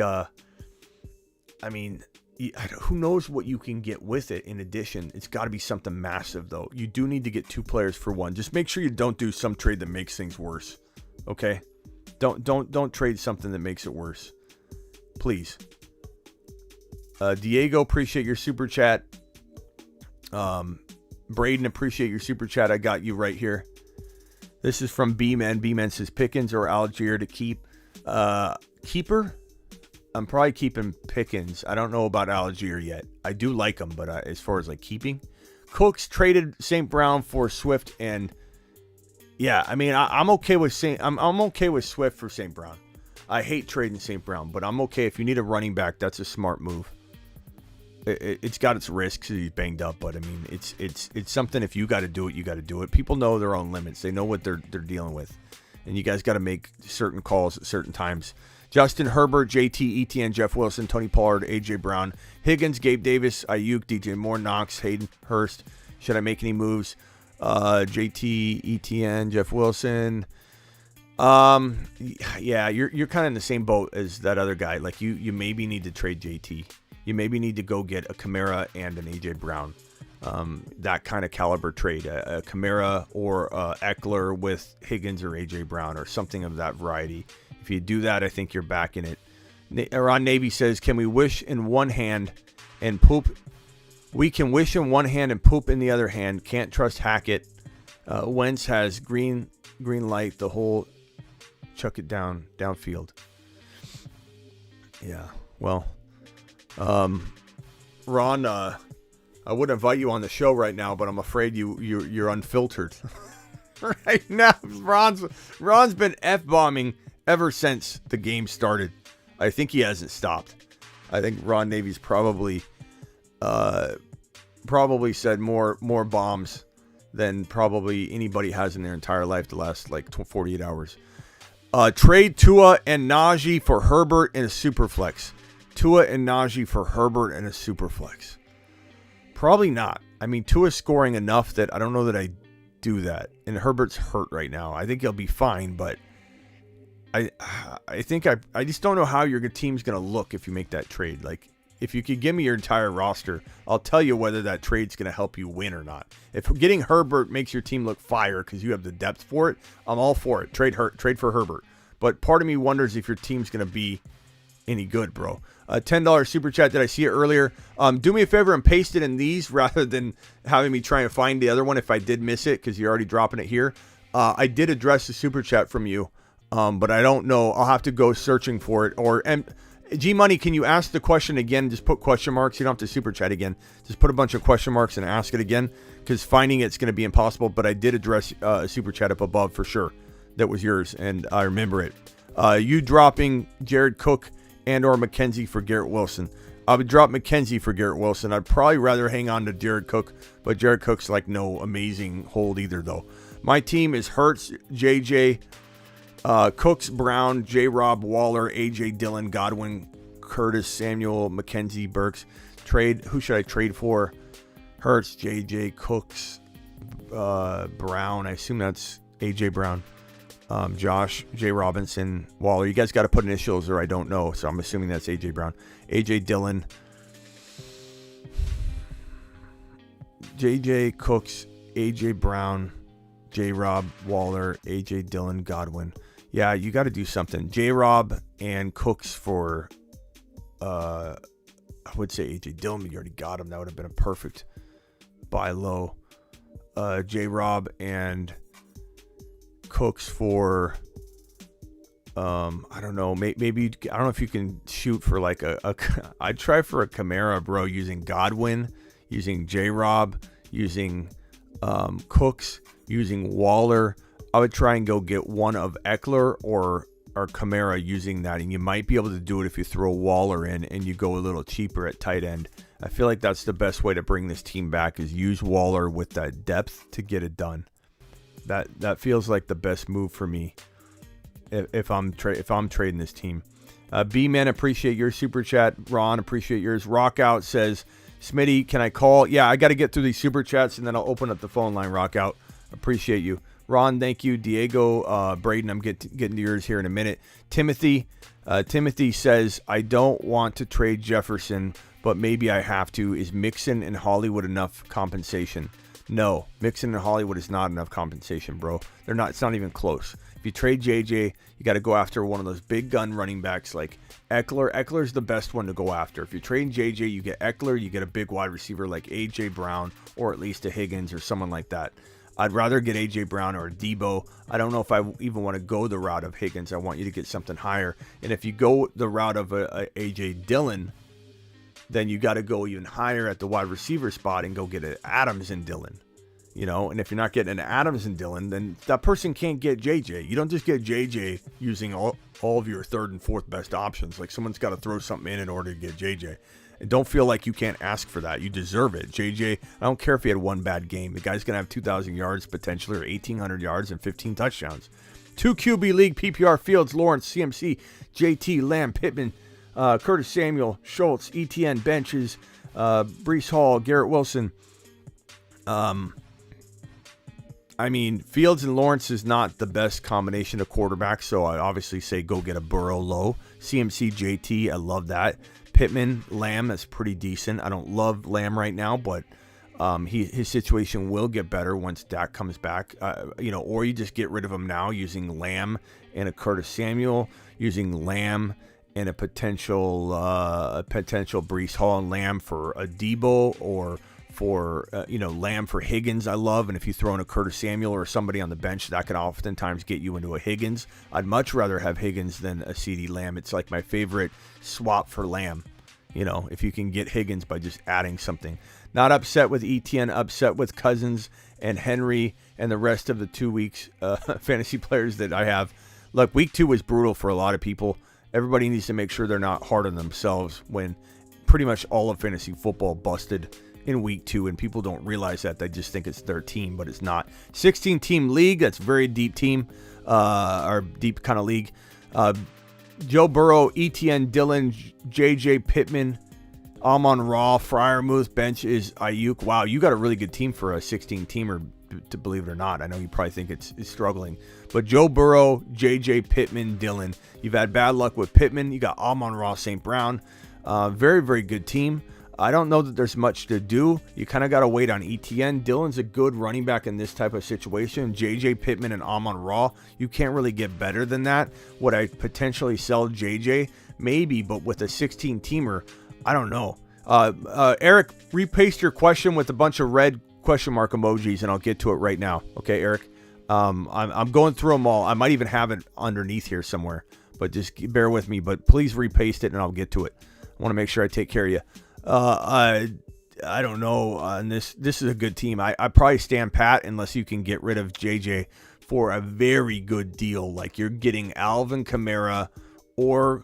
who knows what you can get with it in addition. It's got to be something massive, though. You do need to get two players for one. Just make sure you don't do some trade that makes things worse. Okay? Don't trade something that makes it worse. Please. Diego, appreciate your super chat. Braden, appreciate your super chat. I got you right here. This is from B-Man. B-Man says Pickens or Algier to keep. Keeper? I'm probably keeping Pickens. I don't know about Algier yet. I do like him, but as far as like keeping. Cooks traded St. Brown for Swift, and yeah, I mean, I'm okay with I'm okay with Swift for St. Brown. I hate trading St. Brown, but I'm okay if you need a running back. That's a smart move. It's got its risks. He's banged up, but I mean, it's something. If you got to do it, you got to do it. People know their own limits. They know what they're dealing with, and you guys got to make certain calls at certain times. Justin Herbert, JT, ETN, Jeff Wilson, Tony Pollard, AJ Brown, Higgins, Gabe Davis, Ayuk, DJ Moore, Knox, Hayden Hurst. Should I make any moves? JT, ETN, Jeff Wilson. Yeah, you're kind of in the same boat as that other guy. Like you maybe need to trade JT. You maybe need to go get a Kamara and an AJ Brown. That kind of caliber trade, a Kamara or Eckler with Higgins or AJ Brown or something of that variety. If you do that, I think you're back in it. Ron Navy says, can we wish in one hand and poop? We can wish in one hand and poop in the other hand. Can't trust Hackett. Wentz has green light, the whole chuck it downfield. Yeah, well, Ron, I would invite you on the show right now, but I'm afraid you're unfiltered. Right now, Ron's been F-bombing ever since the game started. I think he hasn't stopped. I think Ron Navy's probably said more bombs than probably anybody has in their entire life the last like 48 hours. Trade Tua and Najee for Herbert and a Superflex. Tua and Najee for Herbert and a Superflex. Probably not. I mean, Tua's scoring enough that I don't know that I do that. And Herbert's hurt right now. I think he'll be fine, but I think I just don't know how your team's going to look if you make that trade. Like, if you could give me your entire roster, I'll tell you whether that trade's going to help you win or not. If getting Herbert makes your team look fire because you have the depth for it, I'm all for it. Trade for Herbert. But part of me wonders if your team's going to be any good, bro. $10 super chat. Did I see it earlier? Do me a favor and paste it in these rather than having me try and find the other one if I did miss it because you're already dropping it here. I did address the super chat from you. But I don't know. I'll have to go searching for it. And G Money, can you ask the question again? Just put question marks. You don't have to super chat again. Just put a bunch of question marks and ask it again, because finding it's going to be impossible. But I did address a super chat up above for sure. That was yours, and I remember it. You dropping Jared Cook and or McKenzie for Garrett Wilson. I would drop McKenzie for Garrett Wilson. I'd probably rather hang on to Jared Cook, but Jared Cook's like no amazing hold either, though. My team is Hurts, JJ. Cooks, Brown, J-Rob, Waller, AJ Dillon, Godwin, Curtis, Samuel, McKenzie, Burks. Trade. Who should I trade for? Hurts, JJ, Cooks, Brown. I assume that's AJ Brown. Josh, J. Robinson, Waller. You guys got to put initials or I don't know. So I'm assuming that's AJ Brown. AJ Dillon. JJ, Cooks, AJ Brown, J-Rob, Waller, AJ Dillon, Godwin. Yeah, you got to do something. J-Rob and Cooks for, I would say AJ Dillon, but you already got him. That would have been a perfect buy low. J-Rob and Cooks for, I don't know, maybe, I don't know if you can shoot for like I'd try for a Kamara, bro, using Godwin, using J-Rob, using Cooks, using Waller. I would try and go get one of Eckler or Kamara using that, and you might be able to do it if you throw Waller in and you go a little cheaper at tight end. I feel like that's the best way to bring this team back is use Waller with that depth to get it done. That feels like the best move for me if I'm trading this team. B-Man, appreciate your super chat. Ron, appreciate yours. Rockout says, Smitty, can I call? Yeah, I got to get through these super chats and then I'll open up the phone line, Rockout. Appreciate you. Ron, thank you. Diego, Braden, I'm getting to yours here in a minute. Timothy says, I don't want to trade Jefferson, but maybe I have to. Is Mixon and Hollywood enough compensation? No, Mixon and Hollywood is not enough compensation, bro. They're not. It's not even close. If you trade JJ, you got to go after one of those big gun running backs like Eckler. Eckler's the best one to go after. If you're trading JJ, you get Eckler, you get a big wide receiver like AJ Brown, or at least a Higgins or someone like that. I'd rather get AJ Brown or a Debo. I don't know if I even want to go the route of Higgins. I want you to get something higher. And if you go the route of a AJ Dillon, then you got to go even higher at the wide receiver spot and go get an Adams and Dillon. You know, and if you're not getting an Adams and Dillon, then that person can't get JJ. You don't just get JJ using all of your third and fourth best options. Like, someone's got to throw something in order to get JJ. And don't feel like you can't ask for that. You deserve it. JJ, I don't care if he had one bad game. The guy's going to have 2,000 yards potentially, or 1,800 yards and 15 touchdowns. 2 QB league, PPR, Fields, Lawrence, CMC, JT, Lamb, Pittman, Curtis Samuel, Schultz, ETN, benches, Breece Hall, Garrett Wilson. I mean, Fields and Lawrence is not the best combination of quarterbacks, so I obviously say go get a Burrow low. CMC, JT, I love that. Pittman, Lamb, that's pretty decent. I don't love Lamb right now, but his situation will get better once Dak comes back. Or you just get rid of him now using Lamb and a Curtis Samuel, using Lamb and a potential Breece Hall and Lamb for a Debo, or for Lamb for Higgins. I love, and if you throw in a Curtis Samuel or somebody on the bench, that can oftentimes get you into a Higgins. I'd much rather have Higgins than a CeeDee Lamb. It's like my favorite swap for Lamb. If you can get Higgins by just adding something. Not upset with ETN, upset with Cousins and Henry and the rest of the 2 weeks fantasy players that I have. Look, week 2 was brutal for a lot of people. Everybody needs to make sure they're not hard on themselves when pretty much all of fantasy football busted in week 2, and people don't realize that. They just think it's their team, but it's not. 16-team league, that's a very deep team, or deep kind of league. Joe Burrow, ETN, Dillon, JJ, Pittman, Amon-Ra, Freiermuth, bench is Ayuk. Wow, you got a really good team for a 16-teamer, to believe it or not. I know you probably think it's struggling, but Joe Burrow, JJ, Pittman, Dillon. You've had bad luck with Pittman. You got Amon-Ra, St. Brown. Very, very good team. I don't know that there's much to do. You kind of got to wait on ETN. Dillon's a good running back in this type of situation. JJ, Pittman, and Amon-Ra. You can't really get better than that. Would I potentially sell JJ? Maybe, but with a 16-teamer, I don't know. Eric, repaste your question with a bunch of red question mark emojis, and I'll get to it right now. Okay, Eric? I'm going through them all. I might even have it underneath here somewhere, but just bear with me. But please repaste it, and I'll get to it. I want to make sure I take care of you. I don't know. And this is a good team. I probably stand pat unless you can get rid of JJ for a very good deal. Like you're getting Alvin Kamara, or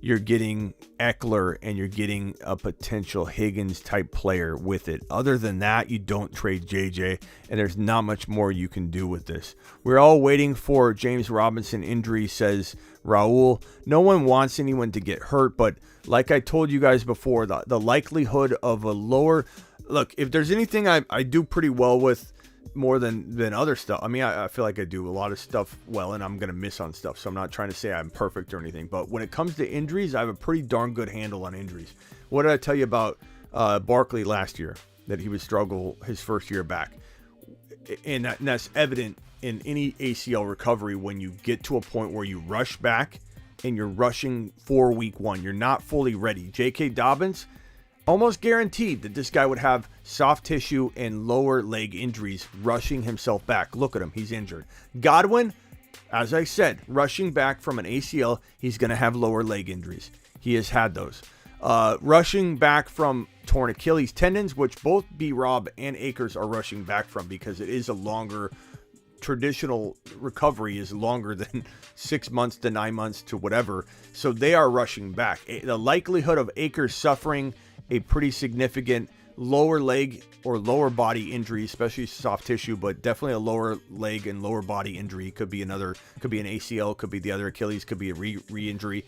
you're getting Eckler, and you're getting a potential Higgins type player with it. Other than that, you don't trade JJ, and there's not much more you can do with this. We're all waiting for James Robinson injury, says Raul. No one wants anyone to get hurt, but like I told you guys before, the likelihood of a lower... Look, if there's anything I do pretty well with more than other stuff, I mean, I feel like I do a lot of stuff well, and I'm going to miss on stuff, so I'm not trying to say I'm perfect or anything, but when it comes to injuries, I have a pretty darn good handle on injuries. What did I tell you about Barkley last year? That he would struggle his first year back. And that's evident in any ACL recovery when you get to a point where you rush back and you're rushing for week 1. You're not fully ready. J.K. Dobbins, almost guaranteed that this guy would have soft tissue and lower leg injuries rushing himself back. Look at him. He's injured. Godwin, as I said, rushing back from an ACL, he's going to have lower leg injuries. He has had those. Rushing back from torn Achilles tendons, which both B-Rob and Akers are rushing back from because it is a longer... Traditional recovery is longer than 6 months to 9 months to whatever. So they are rushing back. The likelihood of Akers suffering a pretty significant lower leg or lower body injury, especially soft tissue, but definitely a lower leg and lower body injury, could be an ACL, could be the other Achilles, could be a re-injury,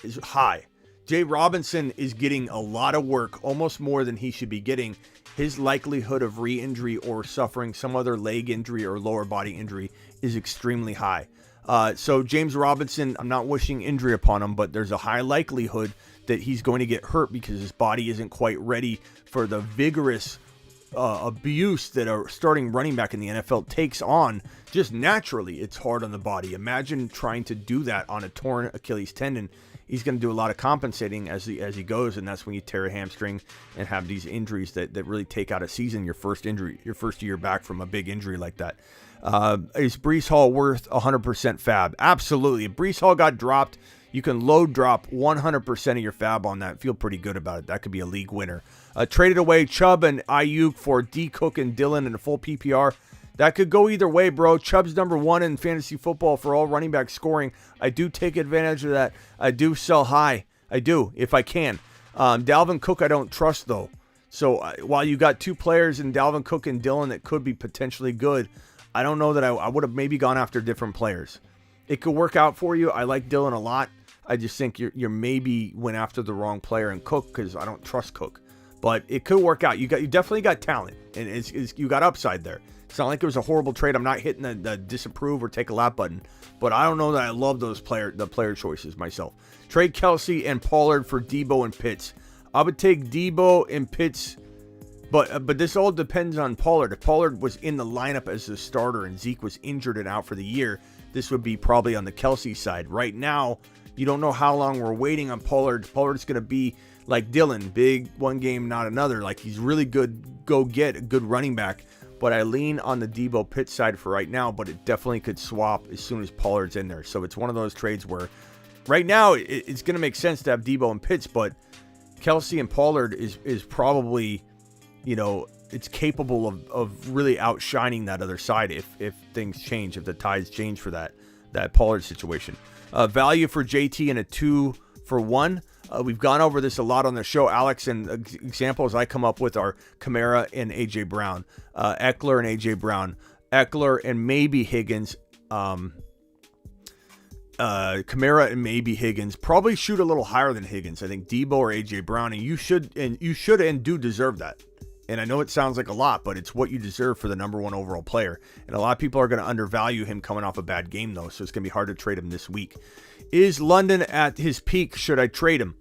is high. Jay Robinson is getting a lot of work, almost more than he should be getting. His likelihood of re-injury or suffering some other leg injury or lower body injury is extremely high. So James Robinson, I'm not wishing injury upon him, but there's a high likelihood that he's going to get hurt because his body isn't quite ready for the vigorous abuse that a starting running back in the NFL takes on just naturally. It's hard on the body. Imagine trying to do that on a torn Achilles tendon. He's going to do a lot of compensating as he goes, and that's when you tear a hamstring and have these injuries that really take out a season, your first year back from a big injury like that. Is Breece Hall worth 100% fab? Absolutely. If Breece Hall got dropped, you can load drop 100% of your fab on that. Feel pretty good about it. That could be a league winner. Traded away Chubb and Ayuk for D. Cook and Dillon in a full PPR. That could go either way, bro. Chubb's number 1 in fantasy football for all running back scoring. I do take advantage of that. I do sell high. I do, if I can. Dalvin Cook, I don't trust, though. So while you got 2 players in Dalvin Cook and Dillon that could be potentially good, I don't know that I would have maybe gone after different players. It could work out for you. I like Dillon a lot. I just think you maybe went after the wrong player in Cook because I don't trust Cook. But it could work out. You definitely got talent, and you got upside there. It's not like it was a horrible trade. I'm not hitting the disapprove or take a lap button, but I don't know that I love the player choices myself. Trade Kelsey and Pollard for Debo and Pitts. I would take Debo and Pitts, but this all depends on Pollard. If Pollard was in the lineup as the starter and Zeke was injured and out for the year, this would be probably on the Kelsey side. Right now, you don't know how long we're waiting on Pollard. Pollard's going to be like Dillon, big one game, not another. Like, he's really good, go get a good running back. But I lean on the Debo Pitts side for right now, but it definitely could swap as soon as Pollard's in there. So it's one of those trades where right now it's going to make sense to have Debo and Pitts, but Kelsey and Pollard is probably, it's capable of really outshining that other side if things change, if the tides change for that Pollard situation. Value for JT in a 2-for-1. We've gone over this a lot on the show, Alex, and examples I come up with are Kamara and A.J. Brown, Eckler and A.J. Brown, Eckler and maybe Higgins, Kamara and maybe Higgins. Probably shoot a little higher than Higgins. I think Debo or A.J. Brown, and you should and do deserve that. And I know it sounds like a lot, but it's what you deserve for the number 1 overall player. And a lot of people are going to undervalue him coming off a bad game, though, so it's going to be hard to trade him this week. Is London at his peak? Should I trade him?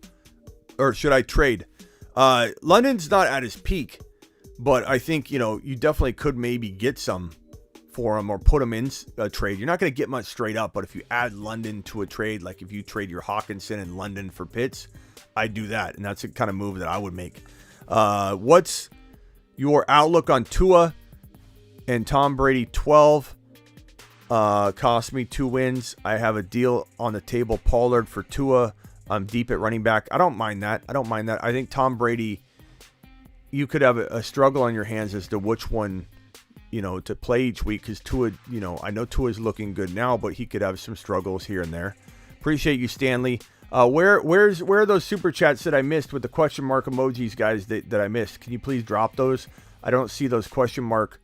Or should I trade? London's not at his peak, but I think, you definitely could maybe get some for him or put him in a trade. You're not going to get much straight up, but if you add London to a trade, like if you trade your Hawkinson and London for Pitts, I'd do that. And that's the kind of move that I would make. What's your outlook on Tua and Tom Brady? 12 cost me 2 wins. I have a deal on the table. Pollard for Tua. I'm deep at running back. I don't mind that. I think Tom Brady, you could have a struggle on your hands as to which one, to play each week, because Tua, I know Tua's looking good now, but he could have some struggles here and there. Appreciate you, Stanley. Where are those super chats that I missed with the question mark emojis, guys, that I missed? Can you please drop those? I don't see those question mark.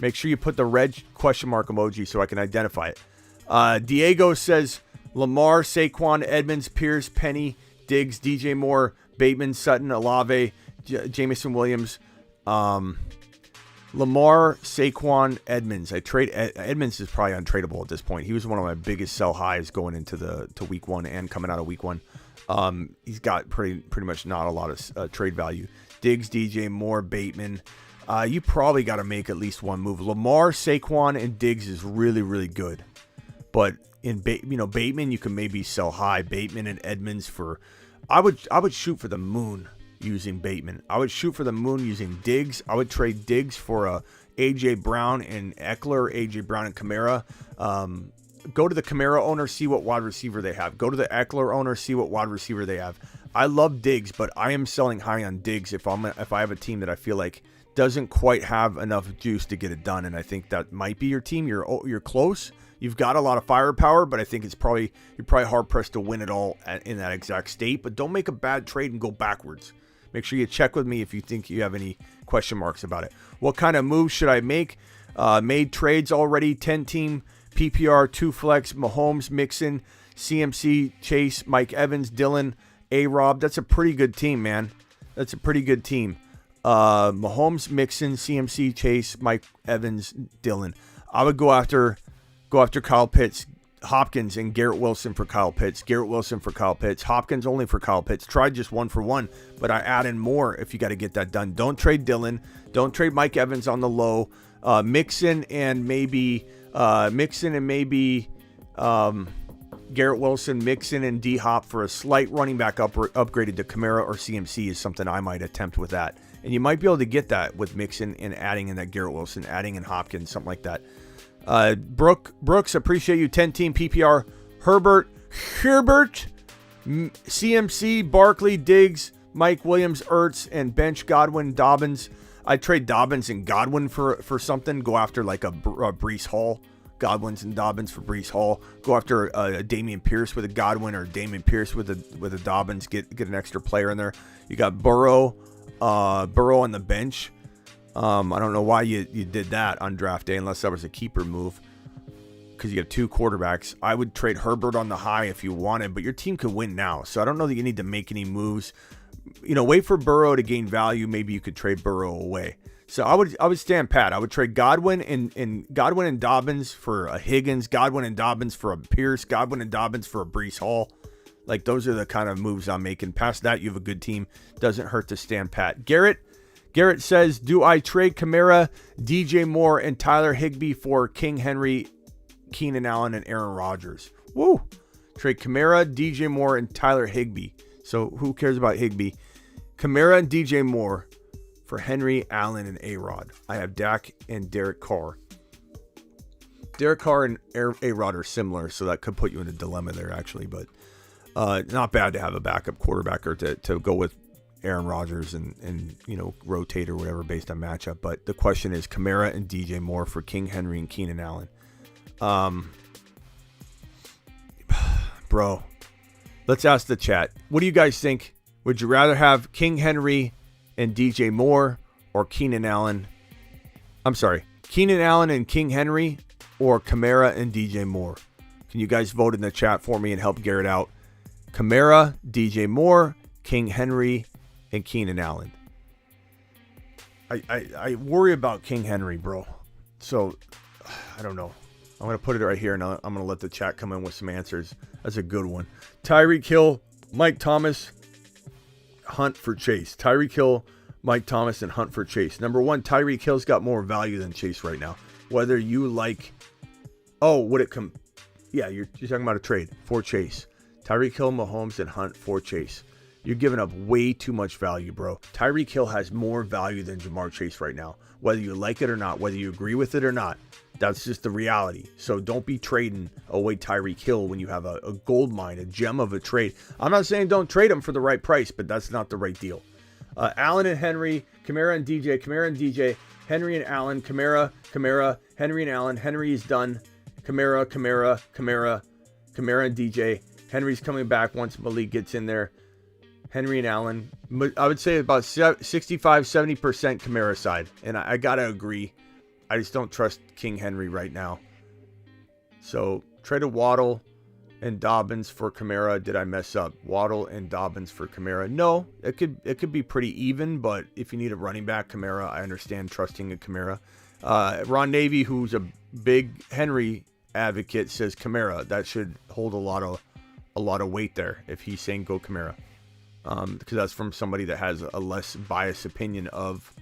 Make sure you put the red question mark emoji so I can identify it. Diego says Lamar, Saquon, Edmonds, Pierce, Penny, Diggs, DJ Moore, Bateman, Sutton, Olave, Jameson Williams, Lamar, Saquon, Edmonds. Edmonds is probably untradeable at this point. He was one of my biggest sell highs going into to week 1 and coming out of week 1. He's got pretty much not a lot of trade value. Diggs, DJ Moore, Bateman. You probably got to make at least one move. Lamar, Saquon, and Diggs is really, really good. But in Bateman, you can maybe sell high. Bateman and Edmonds for, I would shoot for the moon using Bateman. I would shoot for the moon using Diggs. I would trade Diggs for A.J. Brown and Eckler, A.J. Brown and Kamara. Go to the Kamara owner, see what wide receiver they have. Go to the Eckler owner, see what wide receiver they have. I love Diggs, but I am selling high on Diggs if I have a team that I feel like doesn't quite have enough juice to get it done, and I think that might be your team. You're close. You've got a lot of firepower, but I think you're probably hard pressed to win it all in that exact state. But don't make a bad trade and go backwards. Make sure you check with me if you think you have any question marks about it. What kind of moves should I make? Made trades already. 10-team PPR, 2 flex, Mahomes, Mixon, CMC, Chase, Mike Evans, Dillon, A-Rob. That's a pretty good team, man. That's a pretty good team. Mahomes, Mixon, CMC, Chase, Mike Evans, Dillon. I would go after Kyle Pitts. Hopkins and Garrett Wilson for Kyle Pitts. Garrett Wilson for Kyle Pitts. Hopkins only for Kyle Pitts. Tried just 1 for 1, but I add in more if you got to get that done. Don't trade Dillon. Don't trade Mike Evans on the low. Mixon and maybe Garrett Wilson, Mixon, and D-Hop for a slight running back upgraded to Kamara or CMC is something I might attempt with that. And you might be able to get that with Mixon and adding in that Garrett Wilson, adding in Hopkins, something like that. Brooks, appreciate you. 10-team PPR. Herbert, CMC, Barkley, Diggs, Mike Williams, Ertz, and bench Godwin, Dobbins. I'd trade Dobbins and Godwin for something. Go after like a Breece Hall. Godwins and Dobbins for Breece Hall. Go after a Damian Pierce with a Godwin or Damian Pierce with a Dobbins. Get an extra player in there. You got Burrow on the bench. I don't know why you did that on draft day unless that was a keeper move because you have 2 quarterbacks. I would trade Herbert on the high if you wanted, but your team could win now. So I don't know that you need to make any moves. Wait for Burrow to gain value. Maybe you could trade Burrow away. So I would stand pat. I would trade Godwin and Dobbins for a Higgins, Godwin and Dobbins for a Pierce, Godwin and Dobbins for a Breece Hall. Like those are the kind of moves I'm making. Past that, you have a good team. Doesn't hurt to stand pat. Garrett says, do I trade Kamara, DJ Moore, and Tyler Higbee for King Henry, Keenan Allen, and Aaron Rodgers? Woo! Trade Kamara, DJ Moore, and Tyler Higbee. So who cares about Higbee? Kamara and DJ Moore for Henry, Allen, and A-Rod. I have Dak and Derek Carr. Derek Carr and A-Rod are similar, so that could put you in a dilemma there, actually. But not bad to have a backup quarterback or to go with Aaron Rodgers and rotate or whatever based on matchup. But the question is Kamara and DJ Moore for King Henry and Keenan Allen. Bro, let's ask the chat. What do you guys think? Would you rather have King Henry and DJ Moore or Keenan Allen? I'm sorry, Keenan Allen and King Henry or Kamara and DJ Moore? Can you guys vote in the chat for me and help Garrett out? Kamara, DJ Moore, King Henry, and Keenan Allen. I worry about King Henry, bro. So, I don't know. I'm going to put it right here, and I'm going to let the chat come in with some answers. That's a good one. Tyreek Hill, Mike Thomas, Hunt for Chase. Tyreek Hill, Mike Thomas, and Hunt for Chase. Number one, Tyreek Hill's got more value than Chase right now. Whether you like... Oh, would it come... Yeah, you're talking about a trade for Chase. Tyreek Hill, Mahomes, and Hunt for Chase. You're giving up way too much value, bro. Tyreek Hill has more value than Jamar Chase right now. Whether you like it or not, whether you agree with it or not, that's just the reality. So don't be trading away Tyreek Hill when you have a gold mine, a gem of a trade. I'm not saying don't trade him for the right price, but that's not the right deal. Allen and Henry, Kamara and DJ, Henry and Allen, Kamara, Henry and Allen. Henry is done. Kamara and DJ. Henry's coming back once Malik gets in there. Henry and Allen. I would say about 65-70% Kamara side. And I got to agree. I just don't trust King Henry right now. So, traded Waddle and Dobbins for Kamara. Did I mess up? Waddle and Dobbins for Kamara. No, it could be pretty even, but if you need a running back, Kamara, I understand trusting a Kamara. Ron Navy, who's a big Henry advocate, says Kamara. That should hold a lot of weight there if he's saying go Kamara. Because that's from somebody that has a less biased opinion of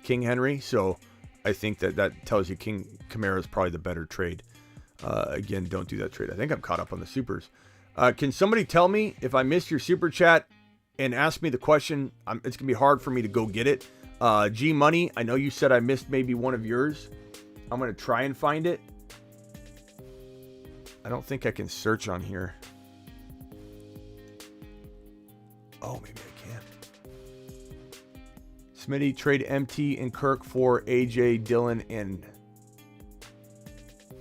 King Henry. So I think that tells you Kamara is probably the better trade. Again, don't do that trade. I think I'm caught up on the supers. Can somebody tell me if I missed your super chat and ask me the question? It's going to be hard for me to go get it. G Money, I know you said I missed maybe one of yours. I'm going to try and find it. I don't think I can search on here. Oh, maybe I can. Smitty, trade MT and Kirk for AJ, Dillon, and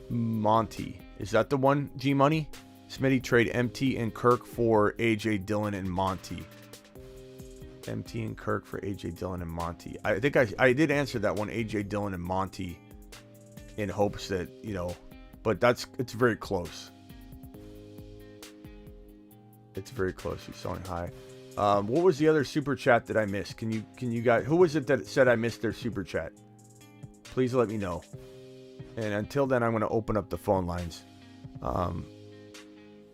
Monty. Is that the one, G Money? Smitty, trade MT and Kirk for AJ, Dillon, and Monty. MT and Kirk for AJ, Dillon, and Monty. I think I did answer that one, AJ, Dillon, and Monty, in hopes that, but it's very close. It's very close. You're selling high. What was the other super chat that I missed? Can you guys, who was it that said I missed their super chat? Please let me know. And until then, I'm going to open up the phone lines.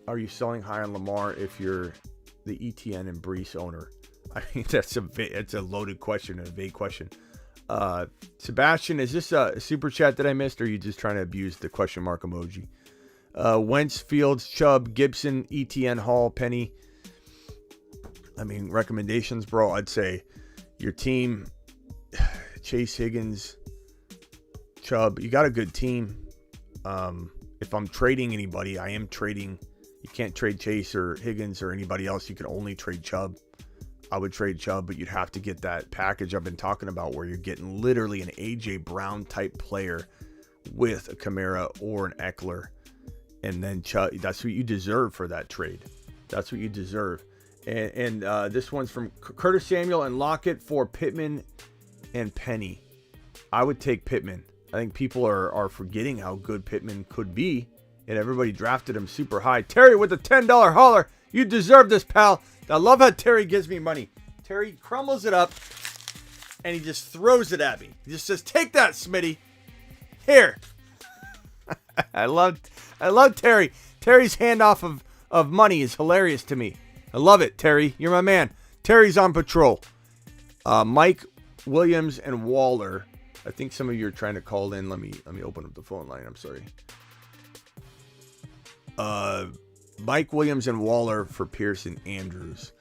are you selling high on Lamar if you're the ETN and Brees owner? I mean, it's a loaded question, a vague question. Sebastian, is this a super chat that I missed, or are you just trying to abuse the question mark emoji? Wentz, Fields, Chubb, Gibson, ETN, Hall, Penny. I mean, recommendations, bro. I'd say your team, Chase, Higgins, Chubb. You got a good team. If I'm trading anybody, I am trading. You can't trade Chase or Higgins or anybody else. You can only trade Chubb. I would trade Chubb, but you'd have to get that package I've been talking about where you're getting literally an A.J. Brown type player with a Kamara or an Eckler. And then Chubb, that's what you deserve for that trade. That's what you deserve. And this one's from Curtis Samuel and Lockett for Pittman and Penny. I would take Pittman. I think people are forgetting how good Pittman could be, and everybody drafted him super high. Terry with a $10 holler. You deserve this, pal. I love how Terry gives me money. Terry crumbles it up, and he just throws it at me. He just says, take that, Smitty. Here. I love Terry. Terry's handoff of money is hilarious to me. I love it, Terry. You're my man. Terry's on patrol. Mike, Williams, and Waller. I think some of you are trying to call in. Let me open up the phone line. I'm sorry. Mike, Williams, and Waller for Pearson Andrews.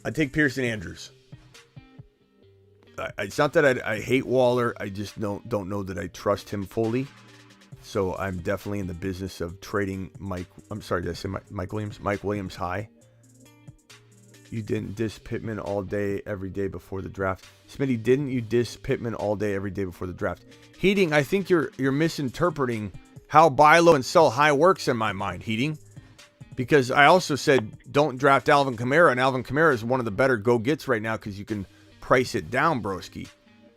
I take Pearson Andrews. It's not that I hate Waller. I just don't know that I trust him fully. So I'm definitely in the business of trading Mike. I'm sorry, did I say Mike Williams? Mike Williams high. You didn't diss Pittman all day, every day before the draft. Smitty, didn't you diss Pittman all day, every day before the draft? Heating, I think you're misinterpreting how buy low and sell high works in my mind, Heating. Because I also said don't draft Alvin Kamara, and Alvin Kamara is one of the better go-gets right now because you can price it down, broski.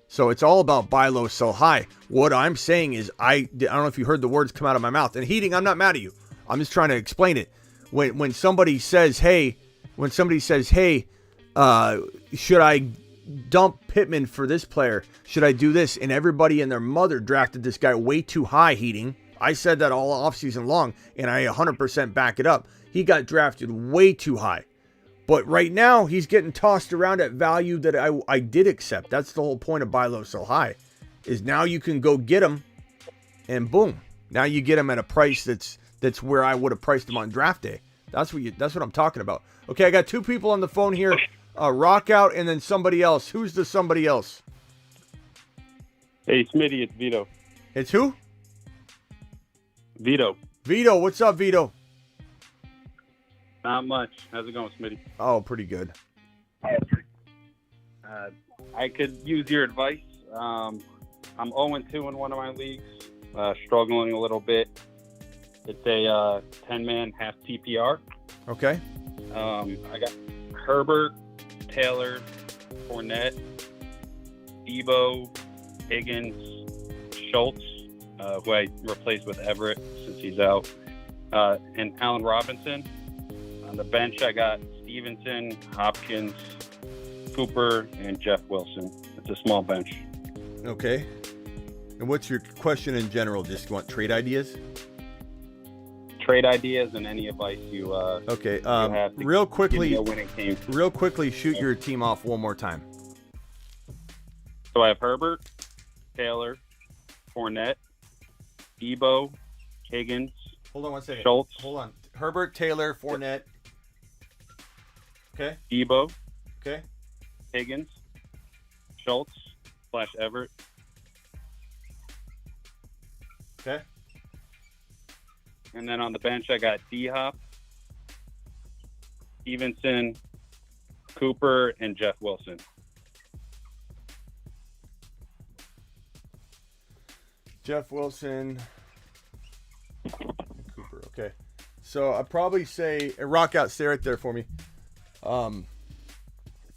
So it's all about buy low, sell high. What I'm saying is I don't know if you heard the words come out of my mouth. And Heating, I'm not mad at you. I'm just trying to explain it. When somebody says, hey, should I dump Pittman for this player? Should I do this? And everybody and their mother drafted this guy way too high, Heating. I said that all offseason long, and I 100% back it up. He got drafted way too high. But right now, he's getting tossed around at value that I did accept. That's the whole point of buy low, sell high, is now you can go get him, and boom. Now you get him at a price that's where I would have priced him on draft day. That's what I'm talking about. Okay, I got two people on the phone here. Rock out and then somebody else. Who's the somebody else? Hey, Smitty, it's Vito. It's who? Vito. Vito, what's up, Vito? Not much. How's it going, Smitty? Oh, pretty good. I could use your advice. I'm 0-2 in one of my leagues, struggling a little bit. It's a 10-man half PPR. Okay. I got Herbert, Taylor, Fournette, Debo, Higgins, Schultz, who I replaced with Everett since he's out, and Allen Robinson. On the bench, I got Stevenson, Hopkins, Cooper, and Jeff Wilson. It's a small bench. Okay. And what's your question in general? Just want trade ideas? Trade ideas and any advice you okay. you have to real give quickly, me a winning team. Real quickly, shoot your team off one more time. So I have Herbert, Taylor, Fournette, Debo, Higgins. Hold on one second. Schultz. Hold on. Herbert, Taylor, Fournette. Okay. Debo, Okay. Higgins, Schultz / Everett. Okay. And then on the bench, I got D-Hop, Stevenson, Cooper, and Jeff Wilson. Jeff Wilson. Cooper. Okay. So I'd probably say rock out, stay right there for me.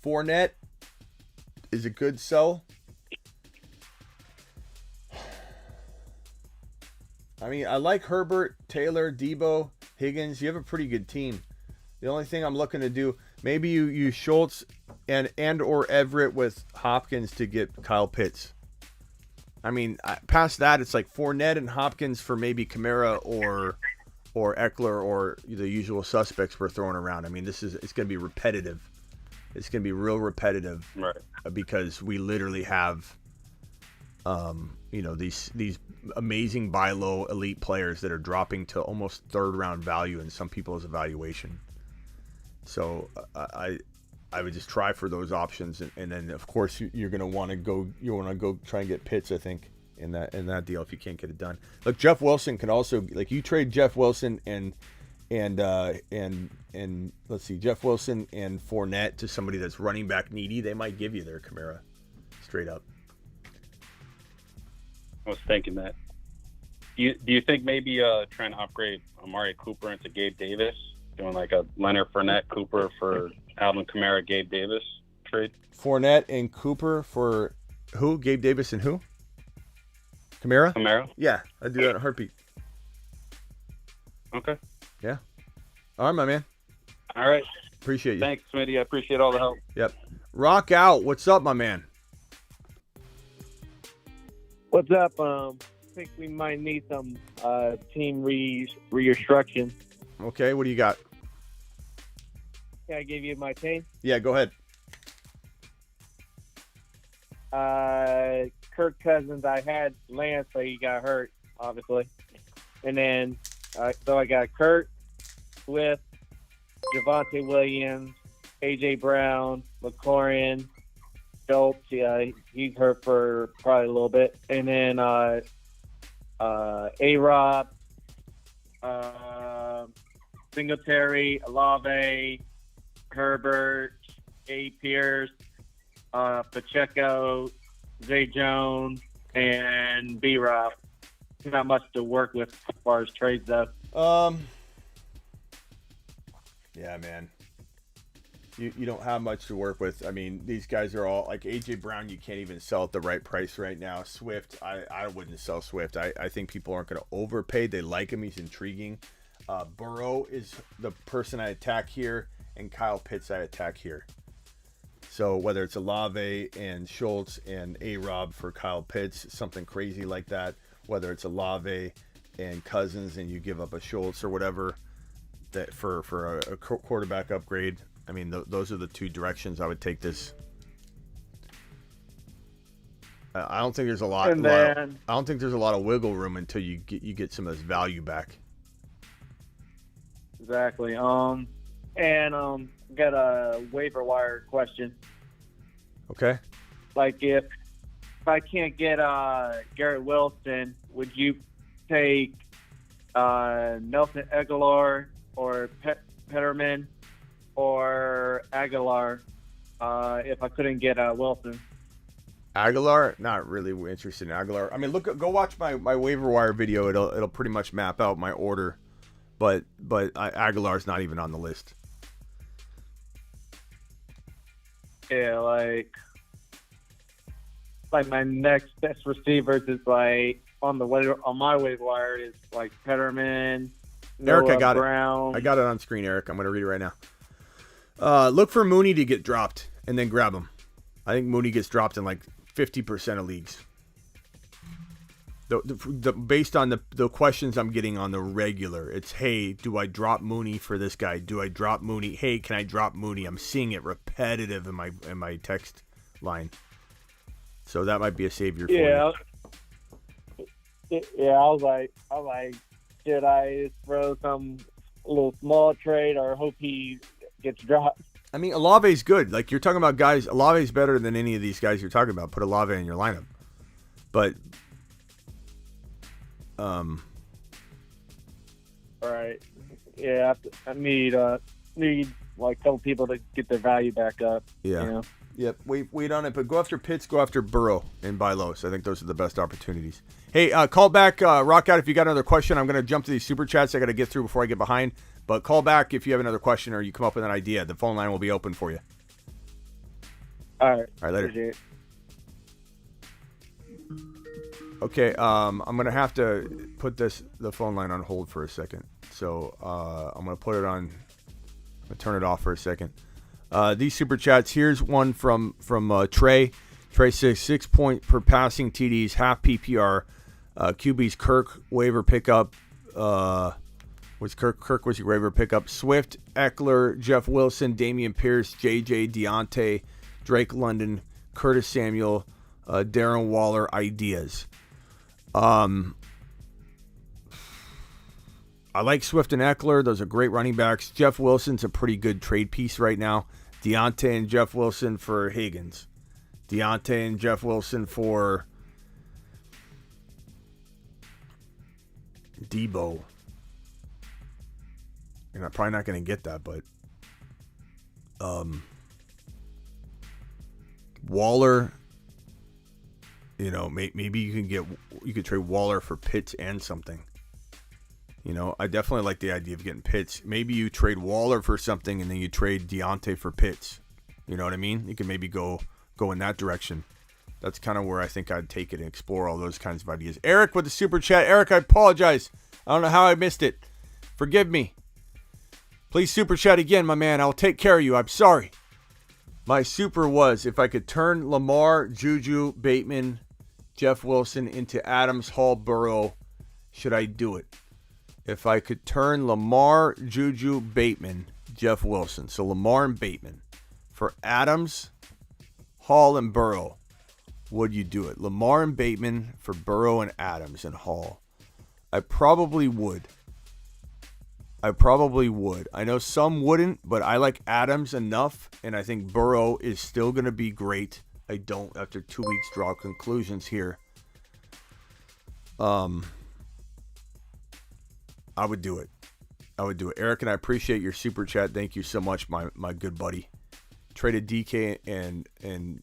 Fournette is a good sell. I mean, I like Herbert, Taylor, Debo, Higgins. You have a pretty good team. The only thing I'm looking to do, maybe you use Schultz and or Everett with Hopkins to get Kyle Pitts. I mean, past that, it's like Fournette and Hopkins for maybe Kamara or or Eckler or the usual suspects we're throwing around. I mean, it's going to be repetitive. It's going to be real repetitive, Right. Because we literally have, these amazing buy low elite players that are dropping to almost third round value in some people's evaluation. So I would just try for those options, and then of course you're going to want to go. You want to go try and get Pitts, I think, in that deal if you can't get it done. Look, Jeff Wilson can also, like, you trade Jeff Wilson and let's see, Jeff Wilson and Fournette to somebody that's running back needy, they might give you their Kamara straight up. I was thinking that. Do you think maybe trying to upgrade Amari Cooper into Gabe Davis, doing like a Leonard Fournette Cooper for Alvin Kamara Gabe Davis trade? Fournette and Cooper for who? Gabe Davis and who? Kamara? Kamara? Yeah, I'd do that in a heartbeat. Okay. Yeah. All right, my man. All right. Appreciate you. Thanks, Smitty. I appreciate all the help. Yep. Rock out. What's up, my man? What's up? I think we might need some team reconstruction. Okay, what do you got? Can I give you my team? Yeah, go ahead. Kirk Cousins. I had Lance, but he got hurt, obviously. And then, so I got Kurt, Swift, Javonte Williams, A.J. Brown, McLaurin, Schultz. Yeah, he's hurt for probably a little bit. And then A-Rob, Singletary, Olave, Herbert, A. Pierce, Pacheco, Zay Jones, and B-Rob. Not much to work with as far as trades, though. Yeah, man. You don't have much to work with. I mean, these guys are all like A.J. Brown. You can't even sell at the right price right now. Swift, I wouldn't sell Swift. I think people aren't going to overpay. They like him. He's intriguing. Burrow is the person I attack here, and Kyle Pitts I attack here. So whether it's Olave and Schultz and A-Rob for Kyle Pitts, something crazy like that, whether it's Olave and Cousins and you give up a Schultz or whatever that for a quarterback upgrade. I mean, those are the two directions I would take this. I don't think there's a lot. I don't think there's a lot of wiggle room until you get some of this value back. Exactly. And got a waiver wire question. Okay. Like if I can't get Garrett Wilson, would you take Nelson Aguilar or Petterman or Aguilar if I couldn't get Wilson? Aguilar, not really interested in Aguilar. I mean, go watch my waiver wire video. It'll pretty much map out my order, but Aguilar's not even on the list. Yeah, like my next best receivers is like on my waiver wire is like Petterman, Eric, Noah I got Brown. it. I got it on screen, Eric. I'm going to read it right now. Look for Mooney to get dropped and then grab him. I think Mooney gets dropped in like 50% of leagues. Based on the questions I'm getting on the regular, it's, hey, do I drop Mooney for this guy? Do I drop Mooney? Hey, can I drop Mooney? I'm seeing it repetitive in my text line. So that might be a savior for you. Yeah, I was like, should I throw some little small trade or hope he gets dropped? I mean, Olave's good. Like, you're talking about guys, Olave's better than any of these guys you're talking about. Put Olave in your lineup. But all right. Yeah, I need like a couple people to get their value back up. Yeah. You know? Yep. Wait on it, but go after Pitts, go after Burrow, and buy low. So I think those are the best opportunities. Hey, call back, Rock Out if you got another question. I'm going to jump to these super chats I got to get through before I get behind. But call back if you have another question or you come up with an idea. The phone line will be open for you. All right. Later. Appreciate it. Okay, I'm going to have to put the phone line on hold for a second. So I'm going to put it on. I'm going to turn it off for a second. These super chats. Here's one from Trey. Trey says 6 point per passing TDs, half PPR. QB's Kirk waiver pickup. Kirk was your waiver pickup. Swift, Eckler, Jeff Wilson, Damian Pierce, JJ, Deontay, Drake London, Curtis Samuel, Darren Waller ideas. I like Swift and Eckler. Those are great running backs. Jeff Wilson's a pretty good trade piece right now. Deontay and Jeff Wilson for Higgins. Deontay and Jeff Wilson for Debo. And I'm probably not going to get that, but Waller, you know, maybe you could trade Waller for Pitts and something. You know, I definitely like the idea of getting Pitts. Maybe you trade Waller for something and then you trade Deontay for Pitts. You know what I mean? You can maybe go in that direction. That's kind of where I think I'd take it and explore all those kinds of ideas. Eric with the super chat. Eric, I apologize. I don't know how I missed it. Forgive me. Please super chat again, my man. I'll take care of you. I'm sorry. My super was if I could turn Lamar, Juju, Bateman, Jeff Wilson into Adams, Hall, Burrow, should I do it? If I could turn Lamar, Juju, Bateman, Jeff Wilson. So Lamar and Bateman for Adams, Hall, and Burrow. Would you do it? Lamar and Bateman for Burrow and Adams and Hall. I probably would. I know some wouldn't, but I like Adams enough, and I think Burrow is still going to be great. I don't, after 2 weeks, draw conclusions here. I would do it. Eric, and I appreciate your super chat. Thank you so much, my good buddy. Traded DK and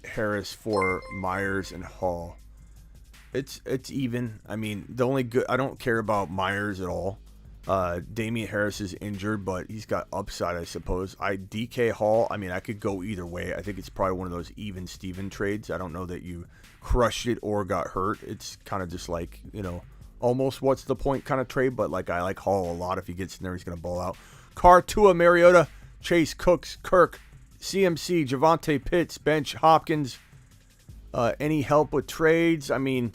Harris for Myers and Hall. It's even. I mean, the only good, I don't care about Myers at all. Damian Harris is injured, but he's got upside, I suppose. DK Hall, I mean, I could go either way. I think it's probably one of those even Steven trades. I don't know that you crushed it or got hurt. It's kind of just like, you know, almost what's the point kind of trade, but like I like Hall a lot. If he gets in there, he's going to ball out. Carr, Tua, Mariota, Chase, Cooks, Kirk, CMC, Javonte, Pitts, bench, Hopkins. Any help with trades? I mean,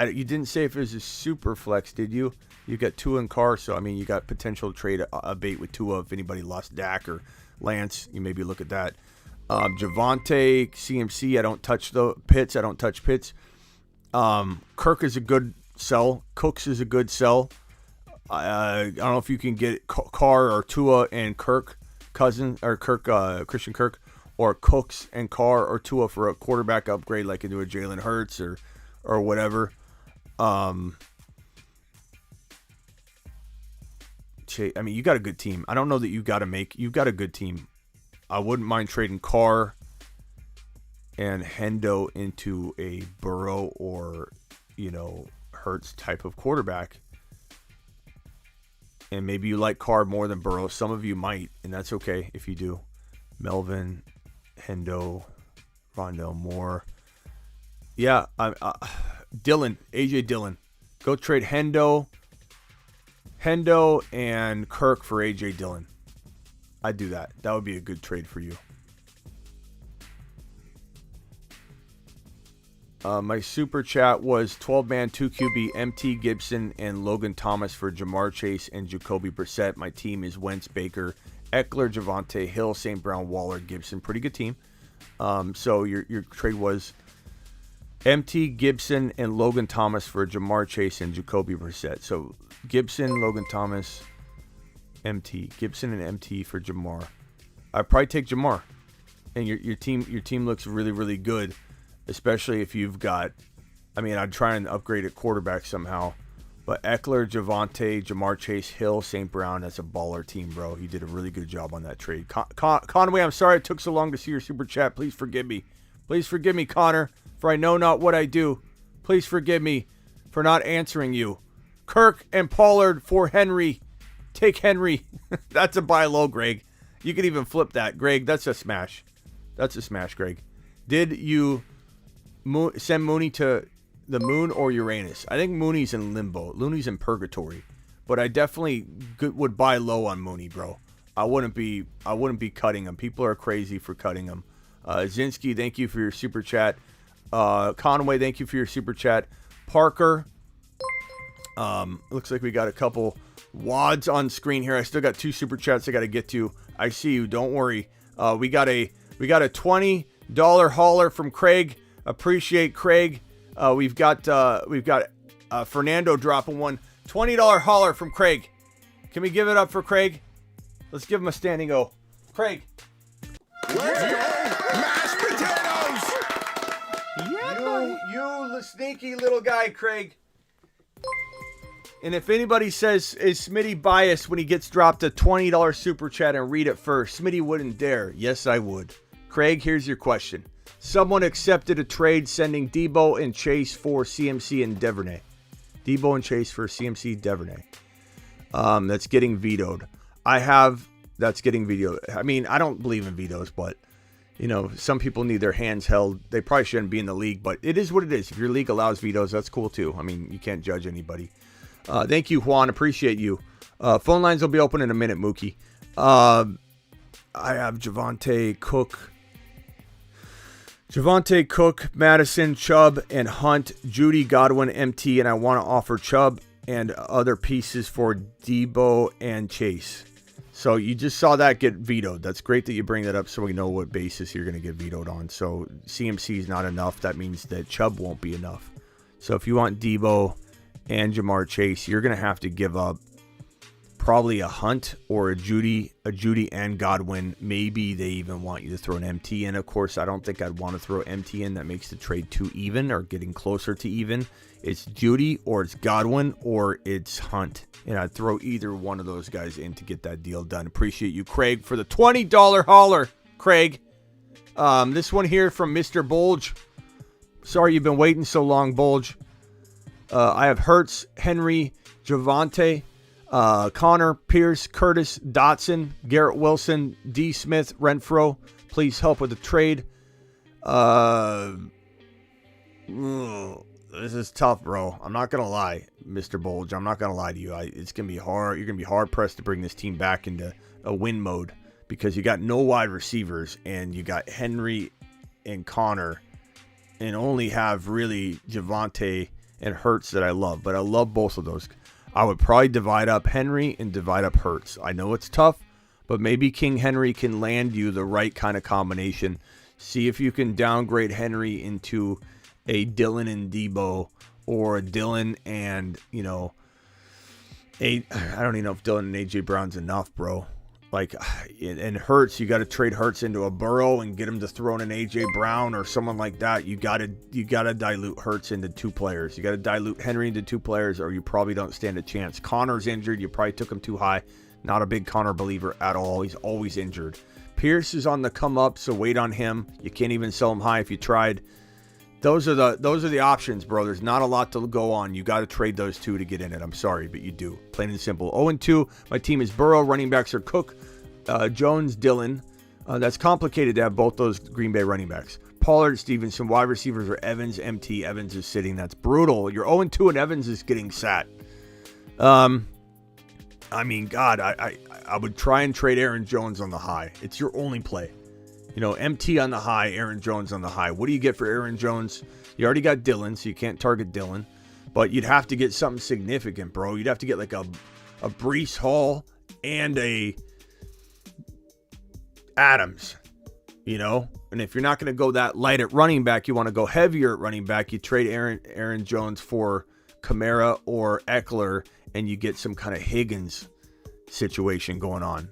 you didn't say if it was a super flex, did you? You got Tua and Carr, so I mean, you got potential trade a bait with Tua if anybody lost Dak or Lance. You maybe look at that. Javonte, CMC, I don't touch Pitts. I don't touch Pitts. Kirk is a good sell. Cooks is a good sell. I don't know if you can get Carr or Tua and Kirk Cousins or Christian Kirk, or Cooks and Carr or Tua for a quarterback upgrade, like into a Jalen Hurts or whatever. I mean, you got a good team. I don't know that you've got a good team. I wouldn't mind trading Carr and Hendo into a Burrow or, you know, Hurts type of quarterback. And maybe you like Carr more than Burrow. Some of you might, and that's okay if you do. Melvin, Hendo, Rondell Moore. Yeah, Dillon, AJ Dillon. Go trade Hendo and Kirk for AJ Dillon. I'd do that. That would be a good trade for you. My super chat was 12-man, 2QB, MT Gibson, and Logan Thomas for Jamar Chase and Jacoby Brissett. My team is Wentz, Baker, Eckler, Javonte, Hill, St. Brown, Waller, Gibson. Pretty good team. So your trade was MT, Gibson, and Logan Thomas for Jamar Chase and Jacoby Brissett. So Gibson, Logan Thomas, MT. Gibson and MT for Jamar. I'd probably take Jamar. And your team looks really, really good. Especially if you've got, I mean, I'd try and upgrade at quarterback somehow. But Eckler, Javonte, Jamar Chase, Hill, St. Brown, that's a baller team, bro. You did a really good job on that trade. Conway, I'm sorry it took so long to see your super chat. Please forgive me. Please forgive me, Connor, for I know not what I do. Please forgive me for not answering you. Kirk and Pollard for Henry. Take Henry. That's a buy low, Greg. You could even flip that, Greg. That's a smash. That's a smash, Greg. Did you send Mooney to the moon or Uranus? I think Mooney's in limbo. Looney's in purgatory. But I definitely would buy low on Mooney, bro. I wouldn't be cutting him. People are crazy for cutting him. Zinski, thank you for your super chat. Conway, thank you for your super chat. Parker, looks like we got a couple Wads on screen here. I still got 2 super chats I got to get to. I see you. Don't worry. We got a $20 hauler from Craig. Appreciate Craig. We've got Fernando dropping one. $20 hauler from Craig. Can we give it up for Craig? Let's give him a standing O. Craig. Mashed potatoes! You sneaky little guy, Craig. And if anybody says, is Smitty biased when he gets dropped a $20 super chat and read it first? Smitty wouldn't dare. Yes, I would. Craig, here's your question. Someone accepted a trade sending Debo and Chase for CMC and Devernay. Debo and Chase for CMC Devernay. That's getting vetoed. That's getting vetoed. I mean, I don't believe in vetoes, but, you know, some people need their hands held. They probably shouldn't be in the league, but it is what it is. If your league allows vetoes, that's cool too. I mean, you can't judge anybody. Thank you, Juan. Appreciate you. Phone lines will be open in a minute, Mookie. I have Javonte Cook, Madison, Chubb, and Hunt, Judy, Godwin, MT, and I want to offer Chubb and other pieces for Debo and Chase. So you just saw that get vetoed. That's great that you bring that up so we know what basis you're going to get vetoed on. So CMC is not enough. That means that Chubb won't be enough. So if you want Debo and Jamar Chase, you're going to have to give up probably a Hunt or a Judy and Godwin. Maybe they even want you to throw an MT in. Of course, I don't think I'd want to throw MT in. That makes the trade too even or getting closer to even. It's Judy or it's Godwin or it's Hunt. And I'd throw either one of those guys in to get that deal done. Appreciate you, Craig, for the $20 hauler. Craig. This one here from Mr. Bulge. Sorry you've been waiting so long, Bulge. I have Hurts, Henry, Javonte, Connor, Pierce, Curtis, Dotson, Garrett Wilson, D. Smith, Renfro. Please help with the trade. This is tough, bro. I'm not going to lie, Mr. Bulge. I'm not going to lie to you. It's going to be hard. You're going to be hard-pressed to bring this team back into a win mode because you got no wide receivers and you got Henry and Connor and only have really Javonte and Hurts that I love. But I love both of those. I would probably divide up Henry and divide up Hurts. I know it's tough, but maybe King Henry can land you the right kind of combination. See if you can downgrade Henry into a Dylan and Debo or a Dylan and, I don't even know if Dylan and AJ Brown's enough, bro. Like, and Hurts, you got to trade Hurts into a Burrow and get him to throw in an AJ Brown or someone like that. You got to dilute Hurts into 2 players. You got to dilute Henry into 2 players, or you probably don't stand a chance. Connor's injured. You probably took him too high. Not a big Connor believer at all. He's always injured. Pierce is on the come up, so wait on him. You can't even sell him high if you tried. Those are the options, bro. There's not a lot to go on. You got to trade those 2 to get in it. I'm sorry, but you do. Plain and simple. 0-2. My team is Burrow. Running backs are Cook, Jones, Dillon. That's complicated to have both those Green Bay running backs. Pollard, Stevenson. Wide receivers are Evans, MT. Evans is sitting. That's brutal. You're 0-2 and Evans is getting sat. I mean, God, I would try and trade Aaron Jones on the high. It's your only play. MT on the high, Aaron Jones on the high. What do you get for Aaron Jones? You already got Dylan, so you can't target Dylan. But you'd have to get something significant, bro. You'd have to get like a Breece Hall and a Adams, And if you're not going to go that light at running back, you want to go heavier at running back, you trade Aaron Jones for Kamara or Eckler, and you get some kind of Higgins situation going on.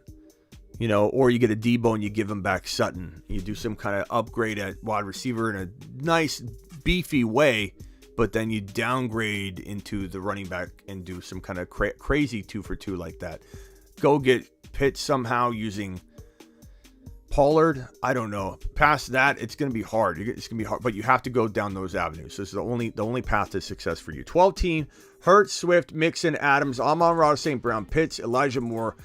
Or you get a Debo and you give him back Sutton. You do some kind of upgrade at wide receiver in a nice, beefy way, but then you downgrade into the running back and do some kind of crazy 2-for-2 like that. Go get Pitts somehow using Pollard. I don't know. Past that, it's going to be hard. It's going to be hard, but you have to go down those avenues. This is the only path to success for you. 12 team, Hurts, Swift, Mixon, Adams, Amon-Ra, St. Brown, Pitts, Elijah Moore,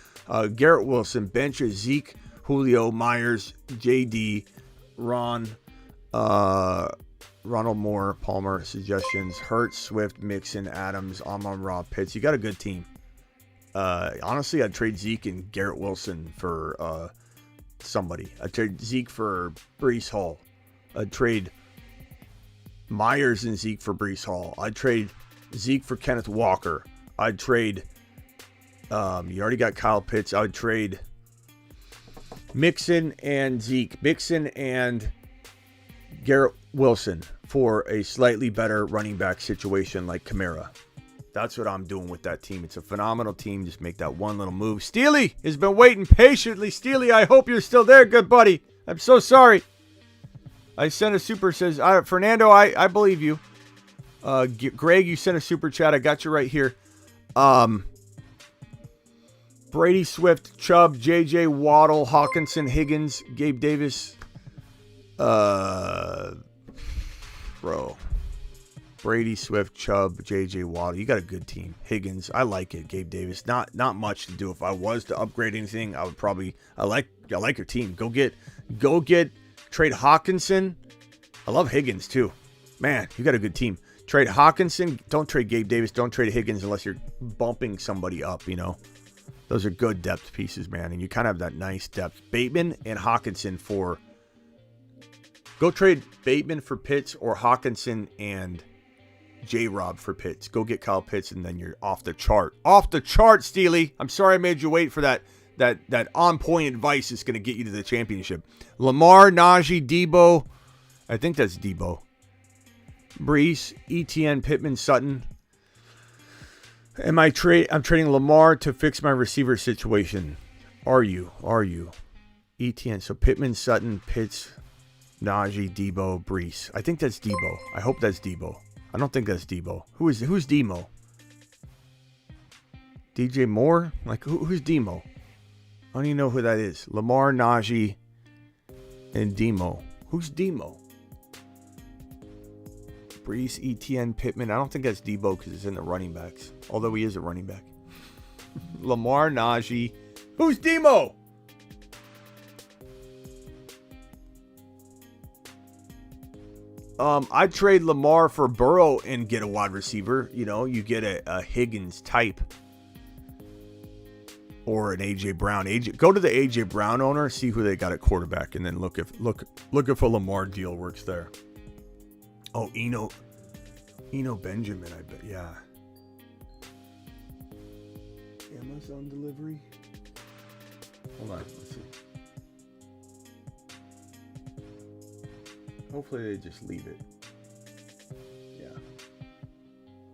Garrett Wilson, benches Zeke, Julio, Myers, JD, Ronald Moore, Palmer, suggestions, Hurts, Swift, Mixon, Adams, Amon-Ra, Pitts. You got a good team. Honestly, I'd trade Zeke and Garrett Wilson for somebody. I'd trade Zeke for Breece Hall. I'd trade Myers and Zeke for Breece Hall. I'd trade Zeke for Kenneth Walker. I'd trade You already got Kyle Pitts. I would trade Mixon and Zeke. Mixon and Garrett Wilson for a slightly better running back situation like Kamara. That's what I'm doing with that team. It's a phenomenal team. Just make that one little move. Steely has been waiting patiently. Steely, I hope you're still there, good buddy. I'm so sorry. I sent a super, says, Fernando, I believe you. Greg, you sent a super chat. I got you right here. Brady, Swift, Chubb, JJ, Waddle, Hawkinson, Higgins, Gabe Davis. Bro. Brady, Swift, Chubb, JJ, Waddle. You got a good team. Higgins, I like it. Gabe Davis, not much to do. If I was to upgrade anything, I would probably. I like your team. Go get. Trade Hawkinson. I love Higgins too. Man, you got a good team. Trade Hawkinson. Don't trade Gabe Davis. Don't trade Higgins unless you're bumping somebody up. You know, those are good depth pieces, man. And you kind of have that nice depth. Bateman and Hawkinson for. Go trade Bateman for Pitts or Hawkinson and J-Rob for Pitts. Go get Kyle Pitts, and then you're off the chart. Off the chart, Steely. I'm sorry I made you wait for that. That on-point advice is going to get you to the championship. Lamar, Najee, Debo. I think that's Debo. Brees, ETN, Pittman, Sutton. I'm trading Lamar to fix my receiver situation. Are you? ETN. So Pittman, Sutton, Pitts, Najee, Debo, Brees. I think that's Debo. I hope that's Debo. I don't think that's Debo. Who's Demo? DJ Moore? Like who's Demo? I don't even know who that is. Lamar, Najee, and Demo. Who's Demo? Brees, ETN, Pittman. I don't think that's Debo because it's in the running backs. Although he is a running back. Lamar, Najee. Who's Demo? I'd trade Lamar for Burrow and get a wide receiver. You know, you get a Higgins type. Or an A.J. Brown. Go to the A.J. Brown owner, see who they got at quarterback, and then look if a Lamar deal works there. Oh, Eno Benjamin, I bet. Yeah. Amazon delivery. Hold on, let's see. Hopefully they just leave it. Yeah.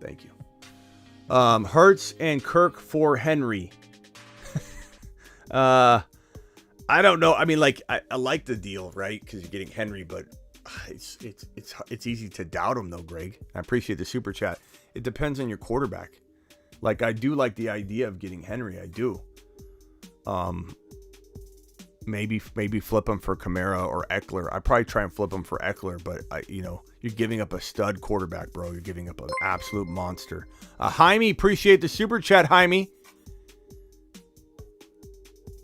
Thank you. Hurts and Kirk for Henry. I don't know. I mean, like, I like the deal, right? Because you're getting Henry, but it's easy to doubt him, though, Greg. I appreciate the super chat. It depends on your quarterback. Like, I do like the idea of getting Henry. I do. Maybe flip him for Kamara or Eckler. I'd probably try and flip him for Eckler, but you're giving up a stud quarterback, bro. You're giving up an absolute monster. Jaime, appreciate the super chat, Jaime.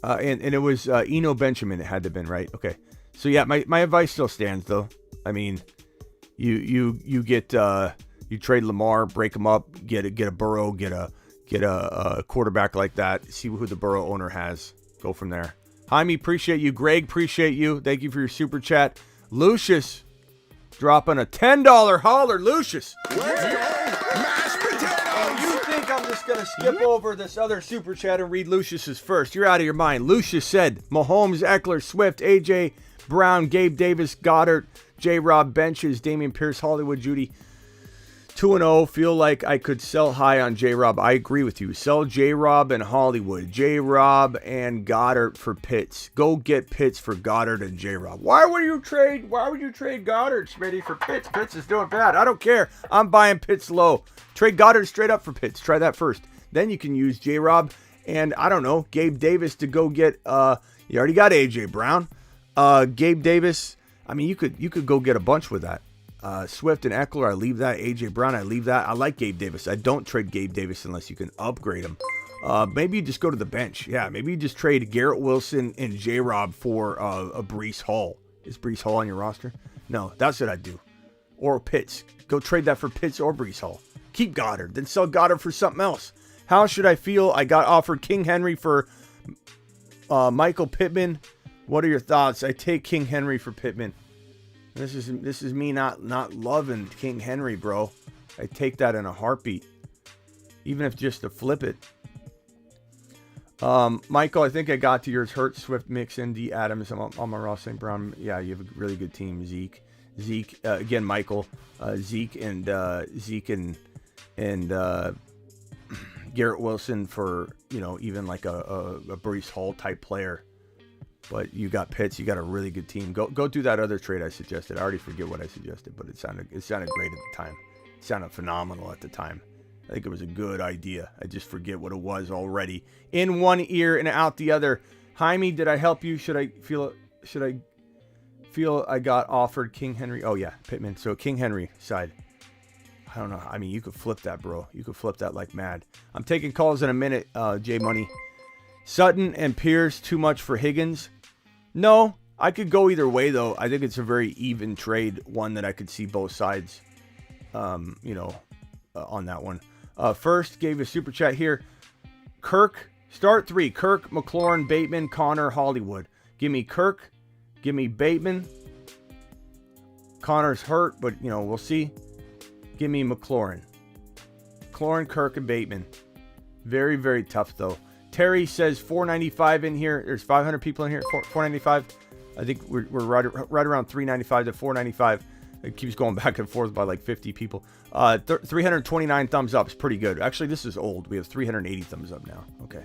And it was Eno Benjamin. It had to have been, right? Okay. So yeah, my advice still stands though. I mean, you get you trade Lamar, break him up, get a Burrow, get a quarterback like that. See who the Burrow owner has. Go from there. Jaime, appreciate you. Greg, appreciate you. Thank you for your super chat. Lucius dropping a $10 holler. Lucius. I'm just going to skip over this other super chat and read Lucius's first. You're out of your mind. Lucius said, Mahomes, Eckler, Swift, A.J. Brown, Gabe Davis, Goddard, J-Rob, benches, Dameon Pierce, Hollywood, Judy. 2-0. Feel like I could sell high on J-Rob. I agree with you. Sell J-Rob and Hollywood. J-Rob and Goddard for Pitts. Go get Pitts for Goddard and J-Rob. Why would you trade Goddard, Smitty, for Pitts? Pitts is doing bad. I don't care. I'm buying Pitts low. Trade Goddard straight up for Pitts. Try that first. Then you can use J-Rob and, I don't know, Gabe Davis to go get, you already got A.J. Brown. Gabe Davis, I mean, you could go get a bunch with that. Swift and Eckler, I leave that. A.J. Brown, I leave that. I like Gabe Davis. I don't trade Gabe Davis unless you can upgrade him. Maybe you just go to the bench. Yeah, maybe you just trade Garrett Wilson and J-Rob for a Breece Hall. Is Breece Hall on your roster? No, that's what I'd do. Or Pitts. Go trade that for Pitts or Breece Hall. Keep Goddard, then sell Goddard for something else. How should I feel? I got offered King Henry for Michael Pittman. What are your thoughts? I take King Henry for Pittman. This is me not loving King Henry, bro. I take that in a heartbeat. Even if just to flip it. Michael, I think I got to yours. Hurt, Swift, Mixon, D. Adams. I'm on my Ross St. Brown. Yeah, you have a really good team. Zeke, again, Michael, Zeke and Garrett Wilson for, even like a Breece Hall type player. But you got Pitts. You got a really good team. Go do that other trade I suggested. I already forget what I suggested, but it sounded great at the time. It sounded phenomenal at the time. I think it was a good idea. I just forget what it was already. In one ear and out the other. Jaime, did I help you? Should I feel I got offered King Henry? Oh yeah, Pittman. So King Henry side. I don't know. I mean, you could flip that, bro. You could flip that like mad. I'm taking calls in a minute, J Money. Sutton and Pierce, too much for Higgins? No, I could go either way, though. I think it's a very even trade, one that I could see both sides, on that one. First, gave a super chat here. Kirk, start 3. Kirk, McLaurin, Bateman, Connor, Hollywood. Give me Kirk. Give me Bateman. Connor's hurt, but, we'll see. Give me McLaurin. McLaurin, Kirk, and Bateman. Very, very tough, though. Terry says 495 in here. There's 500 people in here. 495. I think we're right around 395 to 495. It keeps going back and forth by like 50 people. 329 thumbs up is pretty good. Actually, this is old. We have 380 thumbs up now. Okay.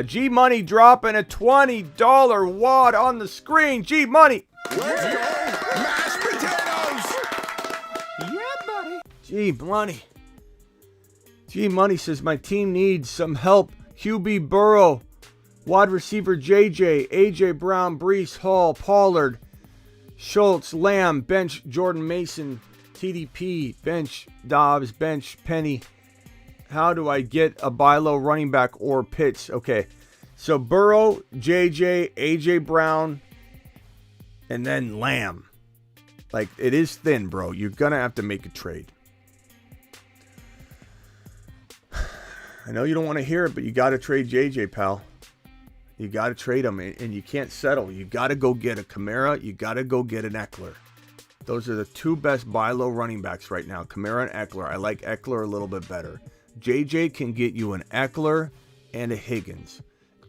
G Money dropping a $20 wad on the screen. G Money. Let's go! Mashed potatoes! Yeah, buddy. G Money. G Money says my team needs some help. QB Burrow, wide receiver JJ, AJ Brown, Breece Hall, Pollard, Schultz, Lamb, bench Jordan Mason, TDP, bench Dobbs, bench Penny. How do I get a buy low running back or Pitts? Okay, so Burrow, JJ, AJ Brown, and then Lamb. Like, it is thin, bro. You're going to have to make a trade. I know you don't want to hear it, but you got to trade JJ, pal. You got to trade him, and you can't settle. You got to go get a Kamara. You got to go get an Eckler. Those are the two best buy low running backs right now, Kamara and Eckler. I like Eckler a little bit better. JJ can get you an Eckler and a Higgins.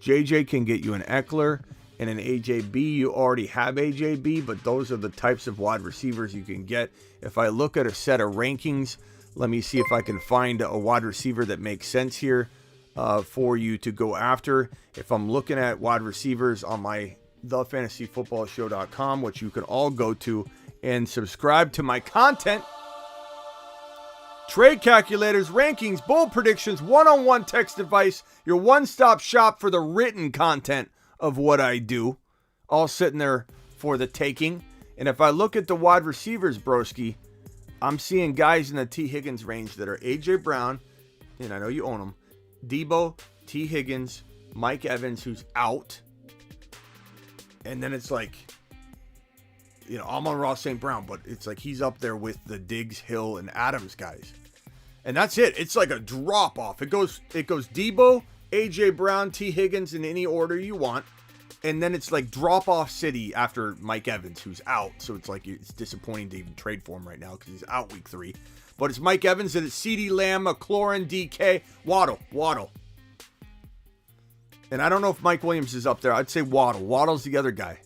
JJ can get you an Eckler and an AJB. You already have AJB, but those are the types of wide receivers you can get. If I look at a set of rankings, let me see if I can find a wide receiver that makes sense here for you to go after. If I'm looking at wide receivers on my thefantasyfootballshow.com, which you can all go to and subscribe to my content, trade calculators, rankings, bold predictions, one-on-one text advice, your one-stop shop for the written content of what I do, all sitting there for the taking. And if I look at the wide receivers, broski, I'm seeing guys in the T. Higgins range that are A.J. Brown, and I know you own them, Debo, T. Higgins, Mike Evans, who's out. And then it's like, I'm on Ross St. Brown, but it's like he's up there with the Diggs, Hill, and Adams guys. And that's it. It's like a drop-off. It goes Debo, A.J. Brown, T. Higgins in any order you want. And then it's like drop-off city after Mike Evans, who's out. So it's like it's disappointing to even trade for him right now because he's out week 3. But it's Mike Evans and it's CeeDee Lamb, McLaurin, DK, Waddle. And I don't know if Mike Williams is up there. I'd say Waddle. Waddle's the other guy.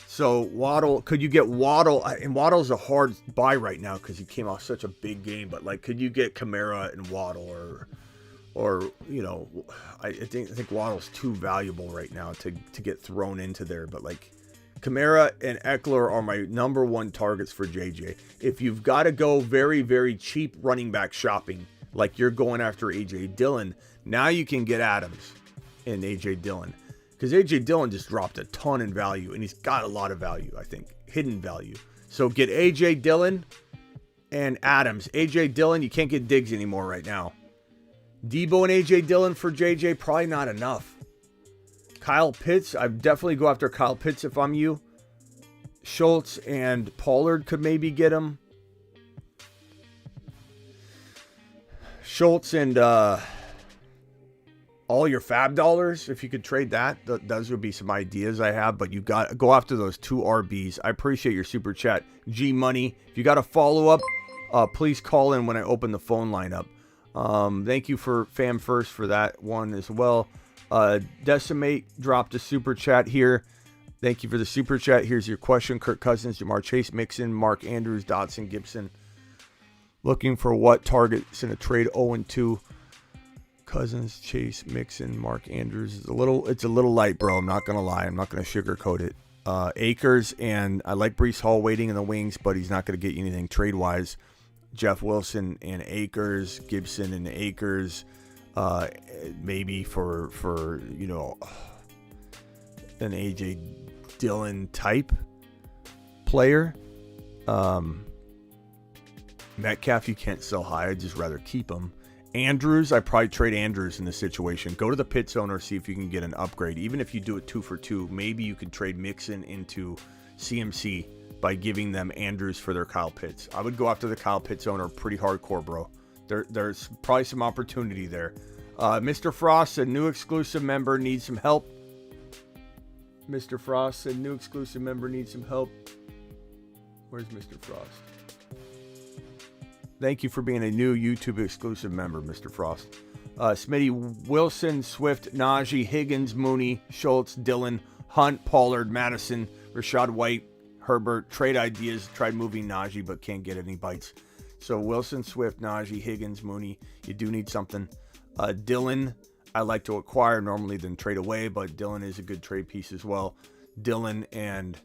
So Waddle, could you get Waddle? And Waddle's a hard buy right now because he came off such a big game. But like, could you get Kamara and Waddle or I think Waddle's too valuable right now to get thrown into there. But like Kamara and Eckler are my number one targets for JJ. If you've got to go very, very cheap running back shopping, like you're going after AJ Dillon, now you can get Adams and AJ Dillon. Because AJ Dillon just dropped a ton in value, and he's got a lot of value, I think, hidden value. So get AJ Dillon and Adams. AJ Dillon, you can't get Diggs anymore right now. Debo and AJ Dillon for JJ, probably not enough. Kyle Pitts, I'd definitely go after Kyle Pitts if I'm you. Schultz and Pollard could maybe get him. Schultz and all your fab dollars, if you could trade that, those would be some ideas I have, but you got to go after those 2 RBs. I appreciate your super chat. G Money, if you got a follow-up, please call in when I open the phone line up. Thank you for Fam First for that one as well. Decimate dropped a super chat here. Thank you for the super chat. Here's your question. Kirk Cousins, Jamar Chase, Mixon, Mark Andrews, Dotson, Gibson. Looking for what targets in a trade? 0-2. Cousins, Chase, Mixon, Mark Andrews. It's a little light, bro. I'm not going to lie. I'm not going to sugarcoat it. Akers, and I like Breece Hall waiting in the wings, but he's not going to get you anything trade-wise. Jeff Wilson and Akers, Gibson and Akers. Maybe for an A.J. Dillon type player. Metcalf, you can't sell high. I'd just rather keep him. Andrews, I'd probably trade Andrews in this situation. Go to the Pitts owner, see if you can get an upgrade. Even if you do it 2 for 2, maybe you could trade Mixon into CMC by giving them Andrews for their Kyle Pitts. I would go after the Kyle Pitts owner pretty hardcore, bro. There's probably some opportunity there. Mr. Frost, a new exclusive member, needs some help. Mr. Frost, a new exclusive member, needs some help. Where's Mr. Frost? Thank you for being a new YouTube exclusive member, Mr. Frost. Smitty, Wilson, Swift, Najee, Higgins, Mooney, Schultz, Dillon, Hunt, Pollard, Madison, Rashad White, Herbert. Trade ideas. Tried moving Najee, but can't get any bites. So Wilson, Swift, Najee, Higgins, Mooney. You do need something. Dillon, I like to acquire normally than trade away, but Dillon is a good trade piece as well. Dillon and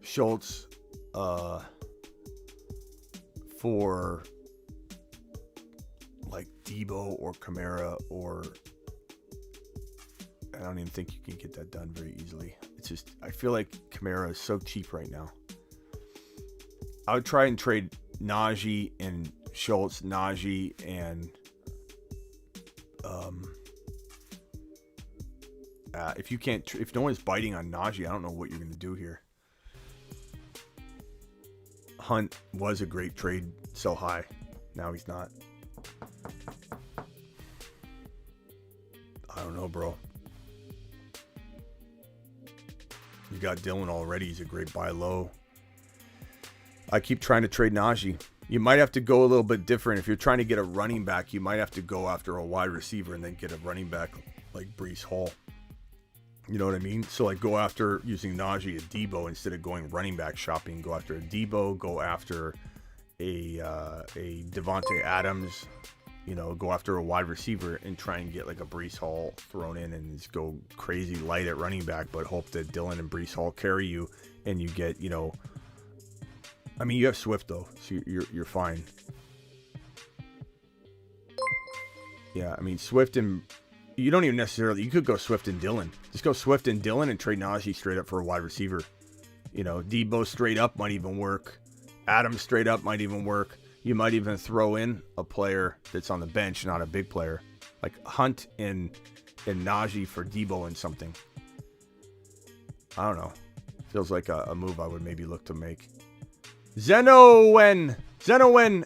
Schultz for like Debo or Kamara, or I don't even think you can get that done very easily. It's just, I feel like Kamara is so cheap right now. I would try and trade Najee and Schultz, Najee and if no one's biting on Najee, I don't know what you're going to do here. Hunt was a great trade, so high. Now he's not. I don't know, bro. You got Dillon already. He's a great buy low. I keep trying to trade Najee. You might have to go a little bit different. If you're trying to get a running back, you might have to go after a wide receiver and then get a running back like Breece Hall. You know what I mean? So like go after using Najee and Debo instead of going running back shopping. Go after a Debo. Go after a Devontae Adams. You know, go after a wide receiver and try and get like a Breece Hall thrown in and just go crazy light at running back, but hope that Dillon and Breece Hall carry you and you get, you know, I mean, you have Swift though, so you're fine. Yeah, I mean, Swift and you don't even necessarily, you could go Swift and Dillon. Just go Swift and Dillon and trade Najee straight up for a wide receiver. You know, Debo straight up might even work. Adams straight up might even work. You might even throw in a player that's on the bench, not a big player, like Hunt and Najee for Debo and something. I don't know. Feels like a move I would maybe look to make. Zenowen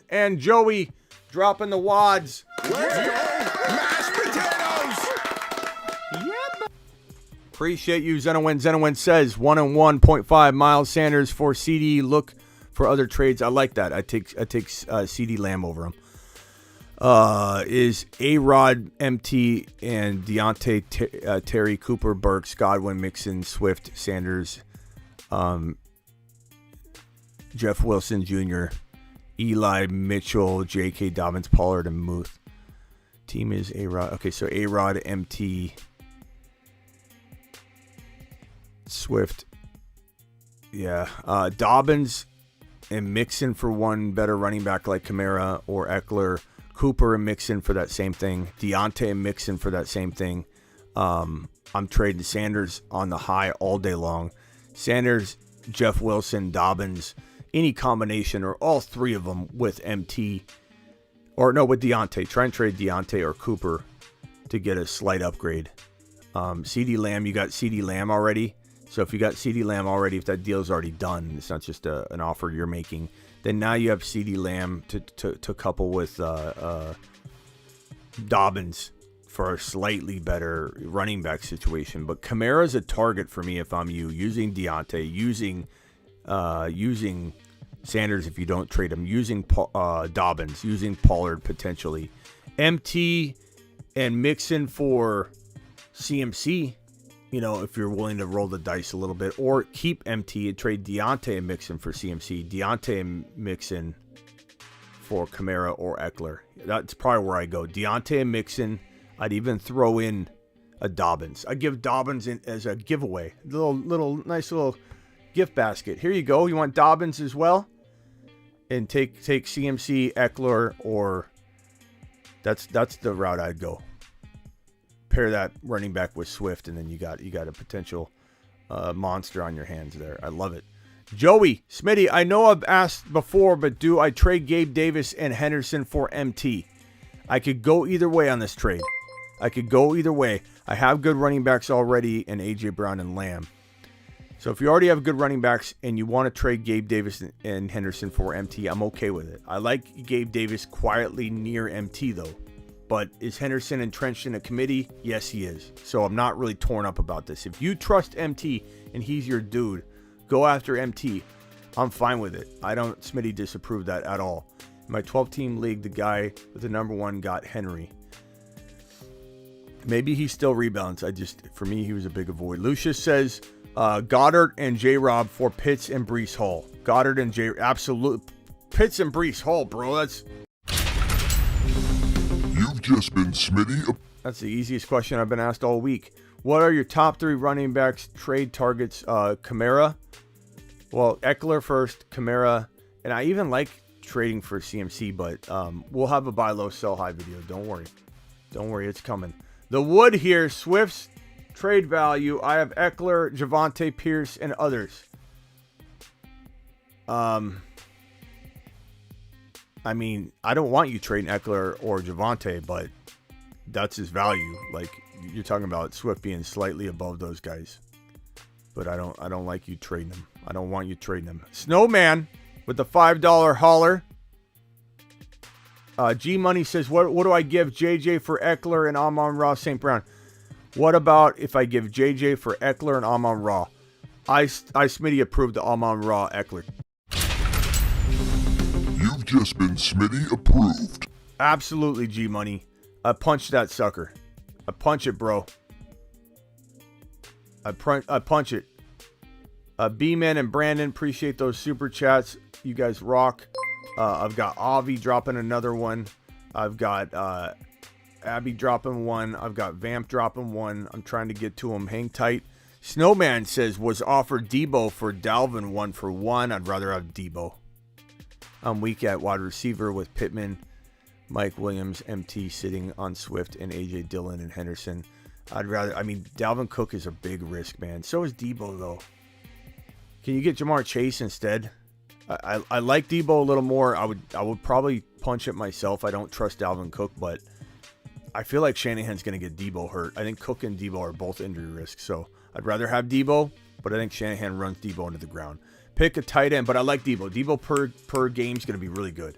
and Joey dropping the wads. Let's go! Mashed potatoes! Yep. Appreciate you, Zenowen. Zenowen says 1-1.5 Miles Sanders for CD. Look for other trades. I like that. I take CD Lamb over him. Is A-Rod, MT, and Deontay, Terry, Cooper, Burks, Godwin, Mixon, Swift, Sanders, Jeff Wilson Jr., Eli Mitchell, J.K. Dobbins, Pollard, and Muth. Team is A-Rod. Okay, so A-Rod, MT, Swift. Yeah. Dobbins and Mixon for one better running back like Kamara or Eckler. Cooper and Mixon for that same thing. Deontay and Mixon for that same thing. I'm trading Sanders on the high all day long. Sanders, Jeff Wilson, Dobbins, any combination or all three of them with MT. Or no, with Deontay. Try and trade Deontay or Cooper to get a slight upgrade. CD Lamb, you got CD Lamb already. So if you got CD Lamb already, if that deal's already done, it's not just an offer you're making, then now you have CD Lamb to couple with Dobbins for a slightly better running back situation. But Kamara's a target for me if I'm you, using Deontay, using Sanders if you don't trade him, using Dobbins, using Pollard potentially. MT and Mixon for CMC, if you're willing to roll the dice a little bit, or keep MT and trade Deontay and Mixon for CMC, Deontay and Mixon for Kamara or Eckler. That's probably where I go. Deontay and Mixon. I'd even throw in a Dobbins. I give Dobbins in as a giveaway, nice little gift basket. Here you go. You want Dobbins as well, and take CMC, Eckler, or that's the route I'd go. Pair that running back with Swift, and then you got a potential monster on your hands there. I love it. Joey, Smitty, I know I've asked before, but do I trade Gabe Davis and Henderson for MT? I could go either way on this trade. I have good running backs already in A.J. Brown and Lamb. So if you already have good running backs and you want to trade Gabe Davis and Henderson for MT, I'm okay with it. I like Gabe Davis quietly near MT, though. But is Henderson entrenched in a committee? Yes, he is. So I'm not really torn up about this. If you trust MT and he's your dude, go after MT. I'm fine with it. I don't, Smitty, disapprove that at all. In my 12-team league, the guy with the number one got Henry. Maybe he still rebounds. For me, he was a big avoid. Lucius says Goddard and J-Rob for Pitts and Breece Hall. Goddard and absolute Pitts and Breece Hall, bro. That's Just been Smitty. That's the easiest question I've been asked all week. What are your top 3 running backs trade targets? Kamara. Well, Eckler first, Kamara, and I even like trading for CMC, but we'll have a buy low, sell high video. Don't worry, it's coming. The wood here, Swift's trade value. I have Eckler, Javonte Pierce, and others. I mean, I don't want you trading Eckler or Javonte, but that's his value. Like, you're talking about Swift being slightly above those guys. But I don't like you trading them. I don't want you trading them. Snowman with the $5 holler. G Money says, what do I give JJ for Eckler and Amon-Ra St. Brown? What about if I give JJ for Eckler and Amon-Ra? I Smitty approved the Amon-Ra Eckler. You've just been Smitty approved. Absolutely, G Money. I punched that sucker. I punch it, bro. I punch it. B-Man and Brandon, appreciate those super chats. You guys rock. I've got Avi dropping another one. I've got Abby dropping one. I've got Vamp dropping one. I'm trying to get to him. Hang tight. Snowman says, was offered Debo for Dalvin 1-for-1. I'd rather have Debo. I'm weak at wide receiver with Pittman, Mike Williams, MT sitting on Swift, and AJ Dillon and Henderson. Dalvin Cook is a big risk, man. So is Debo, though. Can you get Jamar Chase instead? I like Debo a little more. I would probably punch it myself. I don't trust Dalvin Cook, but I feel like Shanahan's going to get Debo hurt. I think Cook and Debo are both injury risks, so I'd rather have Debo, but I think Shanahan runs Debo into the ground. Pick a tight end, but I like Debo. Debo per game is going to be really good,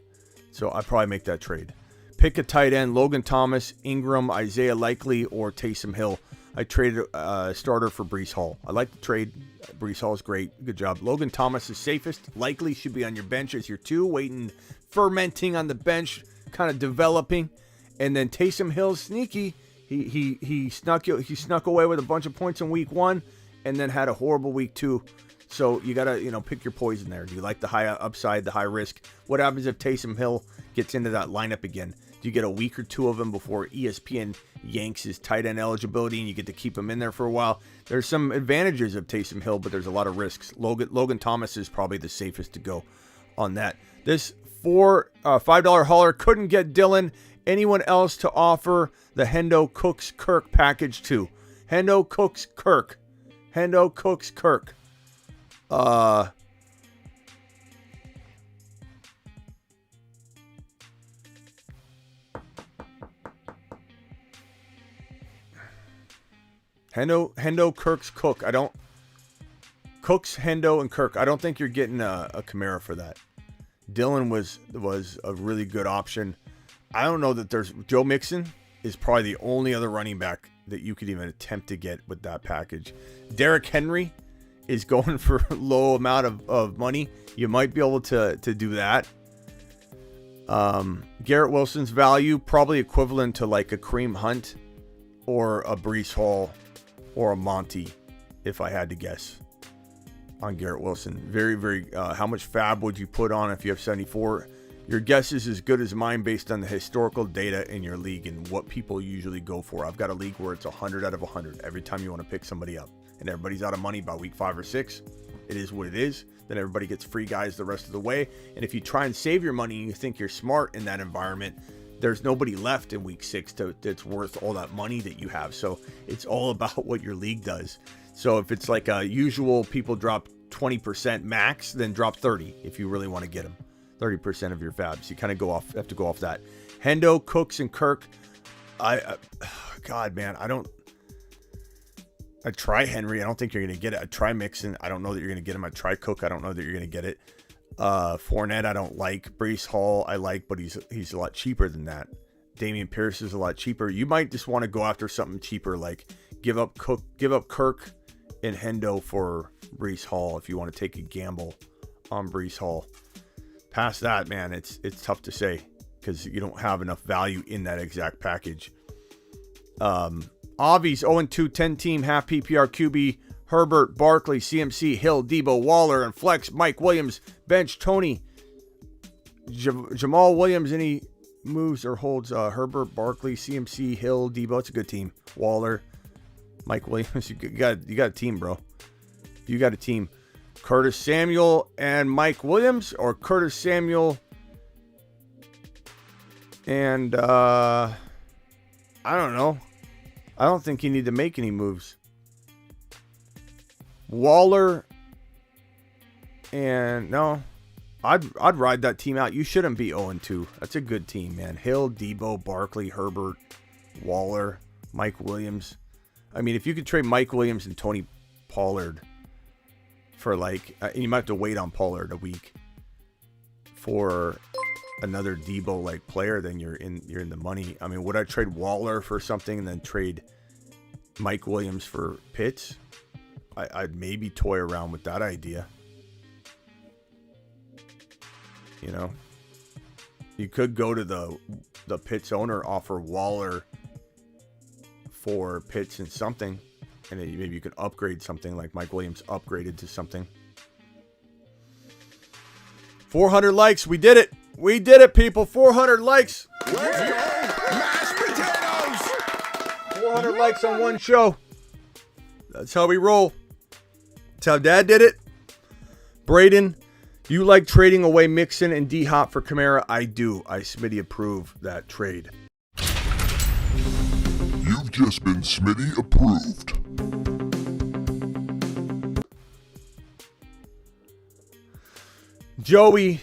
so I'd probably make that trade. Pick a tight end, Logan Thomas, Ingram, Isaiah Likely, or Taysom Hill. I traded a starter for Breece Hall. I like the trade. Breece Hall is great. Good job. Logan Thomas is safest. Likely should be on your bench as your 2, waiting, fermenting on the bench, kind of developing. And then Taysom Hill's sneaky. He snuck away with a bunch of points in week 1 and then had a horrible week 2. So you got to, pick your poison there. Do you like the high upside, the high risk? What happens if Taysom Hill gets into that lineup again? Do you get a week or 2 of him before ESPN yanks his tight end eligibility and you get to keep him in there for a while? There's some advantages of Taysom Hill, but there's a lot of risks. Logan Thomas is probably the safest to go on that. This $5 hauler couldn't get Dylan. Anyone else to offer the Hendo Cooks Kirk package to? Hendo Cooks Kirk. Hendo Kirk's Cook. Cooks, Hendo, and Kirk. I don't think you're getting a Kamara for that. Dylan was a really good option. I don't know that there's... Joe Mixon is probably the only other running back that you could even attempt to get with that package. Derrick Henry is going for a low amount of money. You might be able to do that. Garrett Wilson's value, probably equivalent to like a Kareem Hunt or a Breece Hall or a Monty, if I had to guess, on Garrett Wilson. Very, very, how much fab would you put on if you have 74? Your guess is as good as mine based on the historical data in your league and what people usually go for. I've got a league where it's 100 out of 100 every time you want to pick somebody up. And everybody's out of money by week 5 or 6. It is what it is. Then everybody gets free guys the rest of the way. And if you try and save your money and you think you're smart in that environment, there's nobody left in week 6 that's worth all that money that you have. So it's all about what your league does. So if it's like a usual, people drop 20% max, then drop 30 if you really want to get them. 30% of your fabs. You kind of have to go off that. Hendo, Cooks, and Kirk. God, man, I try Henry. I don't think you're going to get it. I try Mixon. I don't know that you're going to get him. I try Cook. I don't know that you're going to get it. Fournette, I don't like. Breece Hall, I like, but he's a lot cheaper than that. Damian Pierce is a lot cheaper. You might just want to go after something cheaper, like give up Kirk and Hendo for Breece Hall if you want to take a gamble on Breece Hall. Past that, man, it's tough to say because you don't have enough value in that exact package. Avi's 0-2, 10-team, half PPR QB, Herbert, Barkley, CMC, Hill, Debo, Waller, and Flex, Mike Williams, bench, Tony, Jamal Williams, any moves or holds, Herbert, Barkley, CMC, Hill, Debo, it's a good team. Waller, Mike Williams, you got a team, bro. You got a team. Curtis Samuel and Mike Williams, or Curtis Samuel and I don't know. I don't think you need to make any moves. Waller and no, I'd ride that team out. You shouldn't be 0-2. That's a good team, man. Hill, Debo, Barkley, Herbert, Waller, Mike Williams. I mean, if you could trade Mike Williams and Tony Pollard for you might have to wait on Pollard a week for another Debo player, then you're in the money. I mean, would I trade Waller for something and then trade Mike Williams for Pitts? I'd maybe toy around with that idea. You know, you could go to the Pitts owner, offer Waller for Pitts and something. And then maybe you could upgrade something like Mike Williams upgraded to something. 400 likes. We did it. We did it, people. 400 likes. Let's go, mashed potatoes. 400 likes on one show. That's how we roll. That's how Dad did it. Braden, you like trading away Mixon and D-Hop for Kamara? I do. I Smitty approve that trade. You've just been Smitty approved. Joey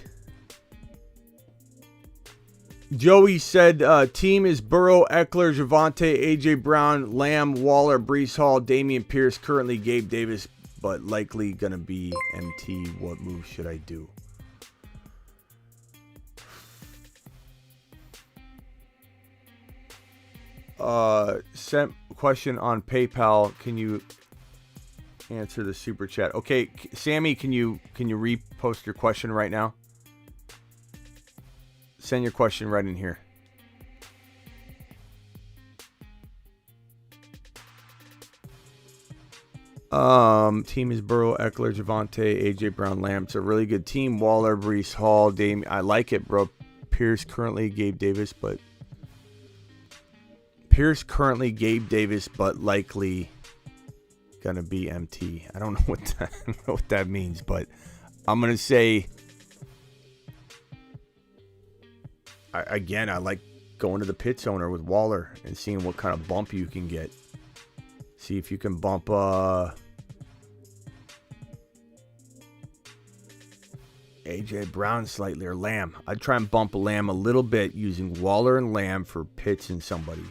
said team is Burrow, Eckler, Javonte, AJ Brown, Lamb, Waller, Breece Hall, Damian Pierce, currently Gabe Davis, but likely gonna be MT. What move should I do? Sent question on PayPal. Can you answer the super chat? Okay, Sammy, can you repost your question right now? Send your question right in here. Team is Burrow, Eckler, Javonte, AJ Brown, Lamb. It's a really good team. Waller, Breece Hall, Dame. I like it, bro. Pierce currently Gabe Davis, but likely gonna be MT. I don't know what that means, but I'm gonna say I like going to the Pitts owner with Waller and seeing what kind of bump you can get. See if you can bump AJ Brown slightly, or Lamb. I'd try and bump Lamb a little bit using Waller and Lamb for Pitts and somebody.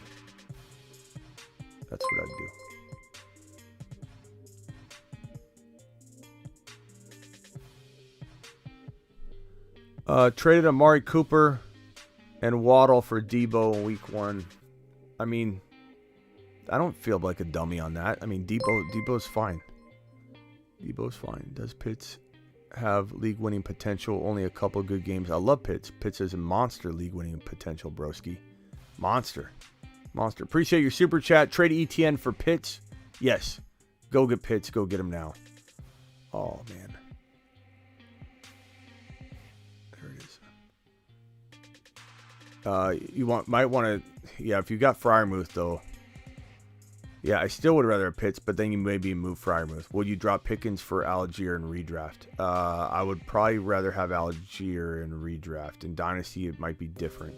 That's what I'd do. Traded Amari Cooper and Waddle for Debo in week 1. I mean, I don't feel like a dummy on that. I mean, Debo's fine. Debo's fine. Does Pitts have league-winning potential? Only a couple of good games. I love Pitts. Pitts has a monster league-winning potential, broski. Monster. Monster. Appreciate your super chat. Trade ETN for Pitts. Yes. Go get Pitts. Go get him now. Oh, man. There it is. You might want to... Yeah, if you got Freiermuth, though... Yeah, I still would rather have Pitts, but then you maybe move Freiermuth. Would you drop Pickens for Algier and redraft? I would probably rather have Algier and redraft. In Dynasty, it might be different.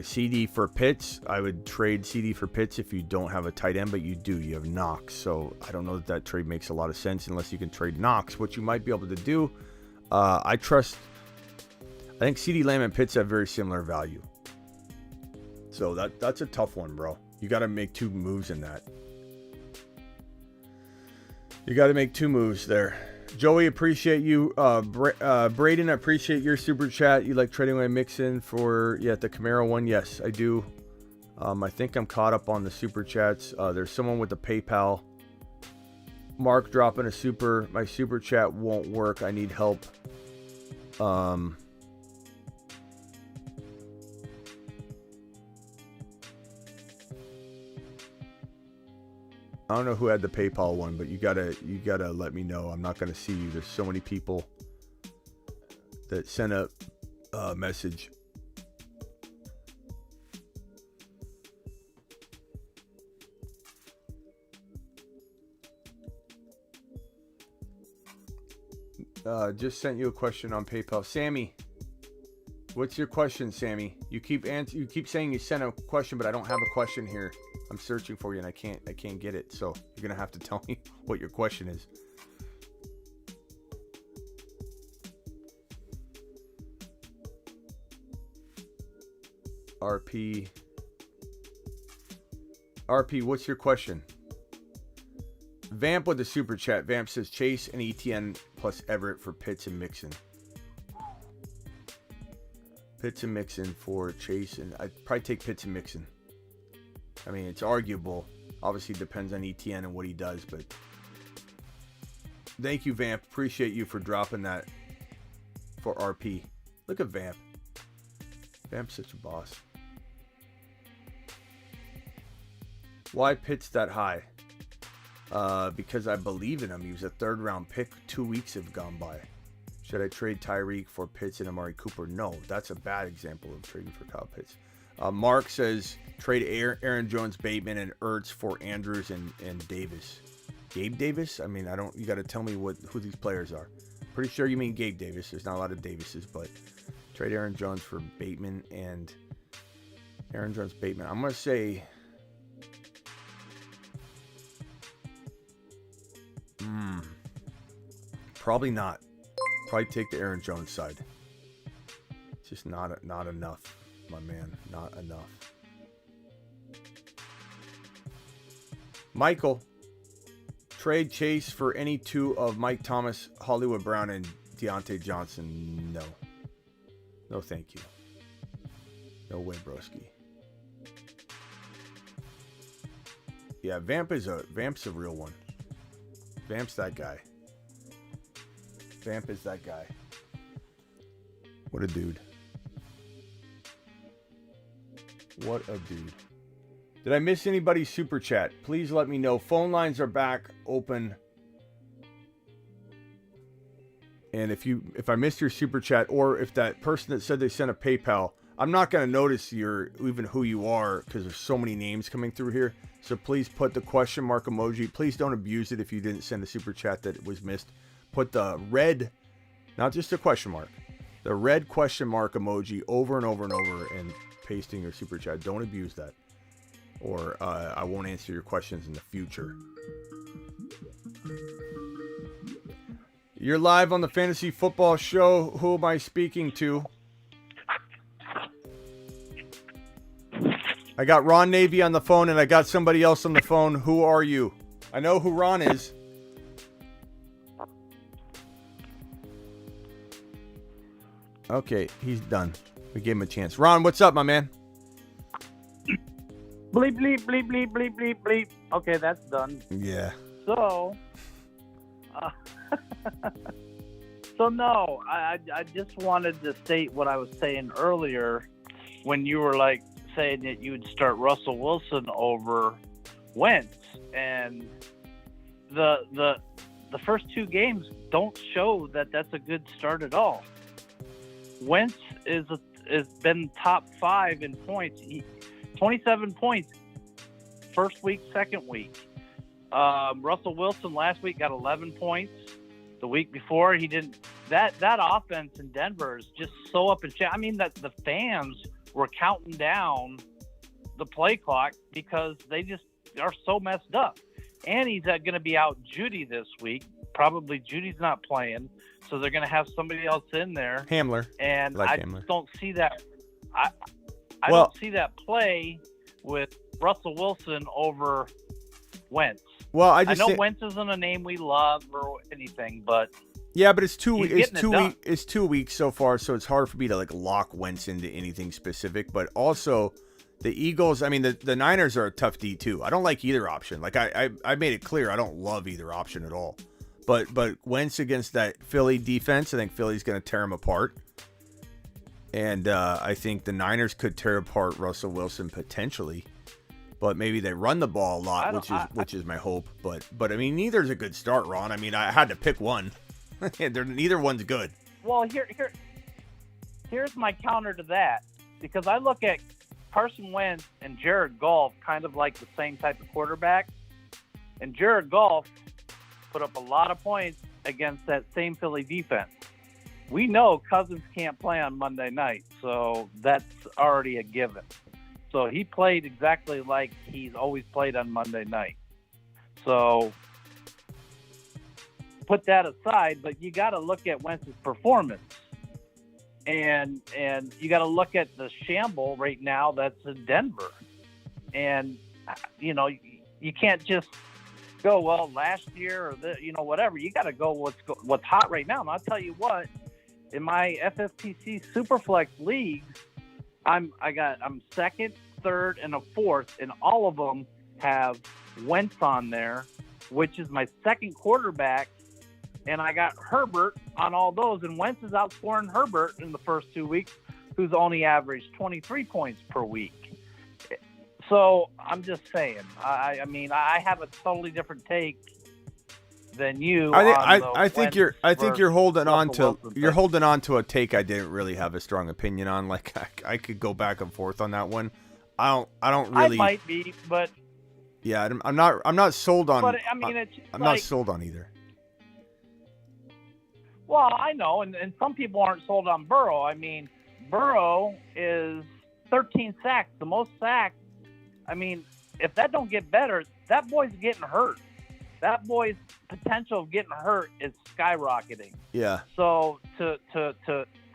CD for Pitts. I would trade CD for Pitts if you don't have a tight end, but you do. You have Knox. So I don't know that trade makes a lot of sense unless you can trade Knox, which you might be able to do. I think CD Lamb and Pitts have very similar value. So that's a tough one, bro. You got to make two moves in that. You got to make two moves there. Joey, appreciate you. Braden, I appreciate your super chat. You like trading away Mixon for the Camaro one? Yes, I do. I think I'm caught up on the super chats. There's someone with the PayPal. Mark dropping a super. My super chat won't work. I need help. I don't know who had the PayPal one, but you gotta let me know. I'm not gonna see you. There's so many people that sent a message. Just sent you a question on PayPal. Sammy, what's your question, Sammy? You keep saying you sent a question, but I don't have a question here. I'm searching for you and I can't get it. So you're gonna have to tell me what your question is. RP, what's your question? Vamp with the super chat. Vamp says Chase and ETN plus Everett for Pitts and Mixon. Pitts and Mixon for Chase, and I'd probably take Pitts and Mixon. I mean, it's arguable. Obviously, it depends on ETN and what he does, but thank you, Vamp. Appreciate you for dropping that for RP. Look at Vamp. Vamp's such a boss. Why Pitts that high? Because I believe in him. He was a third-round pick. 2 weeks have gone by. Should I trade Tyreek for Pitts and Amari Cooper? No, that's a bad example of trading for Kyle Pitts. Mark says trade Aaron Jones, Bateman, and Ertz for Andrews and Davis. Gabe Davis? I mean, you got to tell me who these players are. Pretty sure you mean Gabe Davis. There's not a lot of Davises, but trade Aaron Jones for Bateman and Aaron Jones, Bateman. I'm going to say... Probably not. Probably take the Aaron Jones side. It's just not enough, my man. Not enough. Michael, trade Chase for any two of Mike Thomas, Hollywood Brown, and Deontay Johnson. No. No, thank you. No way, broski. Yeah, Vamp's a real one. Vamp's that guy. Vamp is that guy. What a dude. What a dude. Did I miss anybody's super chat? Please let me know. Phone lines are back open. And if I missed your super chat, or if that person that said they sent a PayPal, I'm not going to notice even who you are because there's so many names coming through here. So please put the question mark emoji. Please don't abuse it if you didn't send a super chat that was missed. Put the red, not just a question mark, the red question mark emoji over and over and over and pasting your super chat. Don't abuse that, or I won't answer your questions in the future. You're live on the Fantasy Football Show. Who am I speaking to? I got Ron Navy on the phone and I got somebody else on the phone. Who are you? I know who Ron is. Okay, he's done. We gave him a chance. Ron, what's up, my man? Bleep, bleep, bleep, bleep, bleep, bleep, bleep. Okay, that's done. Yeah. So, no, I just wanted to state what I was saying earlier when you were like saying that you would start Russell Wilson over Wentz, and the first two games don't show that that's a good start at all. Wentz has been top 5 in points. 27 points first week, second week. Russell Wilson last week got 11 points. The week before he didn't. That offense in Denver is just so up in shit. I mean, that the fans were counting down the play clock because they just are so messed up. And he's going to be out Judy this week. Probably Judy's not playing, so they're going to have somebody else in there. Hamler. And like I Hamler. don't see that. I don't see that play with Russell Wilson over Wentz. Well, I know Wentz isn't a name we love or anything, but yeah, but it's 2 done. It's 2 weeks so far, so it's hard for me to like lock Wentz into anything specific. But also, the Eagles. I mean, the Niners are a tough D too. I don't like either option. Like I made it clear, I don't love either option at all. But Wentz against that Philly defense, I think Philly's going to tear him apart. And I think the Niners could tear apart Russell Wilson potentially. But maybe they run the ball a lot, which is my hope. But I mean, neither's a good start, Ron. I mean, I had to pick one. Neither one's good. Well, here's my counter to that, because I look at Carson Wentz and Jared Goff kind of like the same type of quarterback. And Jared Goff put up a lot of points against that same Philly defense. We know Cousins can't play on Monday night, so that's already a given. So he played exactly like he's always played on Monday night. So put that aside, but you got to look at Wentz's performance. And you got to look at the shamble right now that's in Denver. And, you know, you can't just go, well, last year or, whatever. You got to go what's hot right now. And I'll tell you what, in my FFPC Superflex leagues, I'm second, third, and a fourth, and all of them have Wentz on there, which is my second quarterback, and I got Herbert on all those, and Wentz is outscoring Herbert in the first 2 weeks, who's only averaged 23 points per week. So I'm just saying, I mean, I have a totally different take than you. I think you're holding on to a take I didn't really have a strong opinion on. Like I could go back and forth on that one. I don't really. I might be, but yeah, I'm not sold on. But I mean, I'm not sold on either. Well, I know, and some people aren't sold on Burrow. I mean, Burrow is 13 sacks, the most sacks. I mean, if that don't get better, that boy's getting hurt. That boy's potential of getting hurt is skyrocketing. Yeah. So to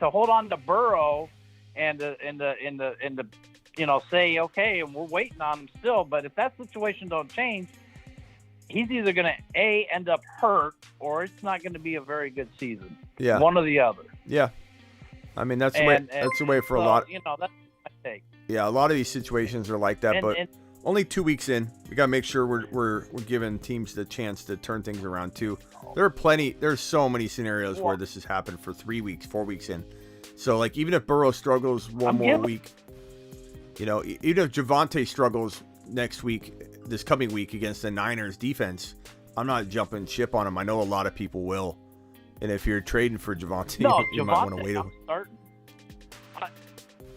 hold on to Burrow and say, okay, and we're waiting on him still, but if that situation don't change, he's either going to end up hurt, or it's not going to be a very good season. Yeah. One or the other. Yeah. I mean, that's the way for a lot. That's my take. Yeah, a lot of these situations are like that, but only 2 weeks in, we got to make sure we're giving teams the chance to turn things around too. There's so many scenarios where this has happened for 3 weeks, 4 weeks in. So like, even if Burrow struggles one more week, even if Javonte struggles this coming week against the Niners defense, I'm not jumping ship on him. I know a lot of people will. And if you're trading for Javonte, you might want to wait.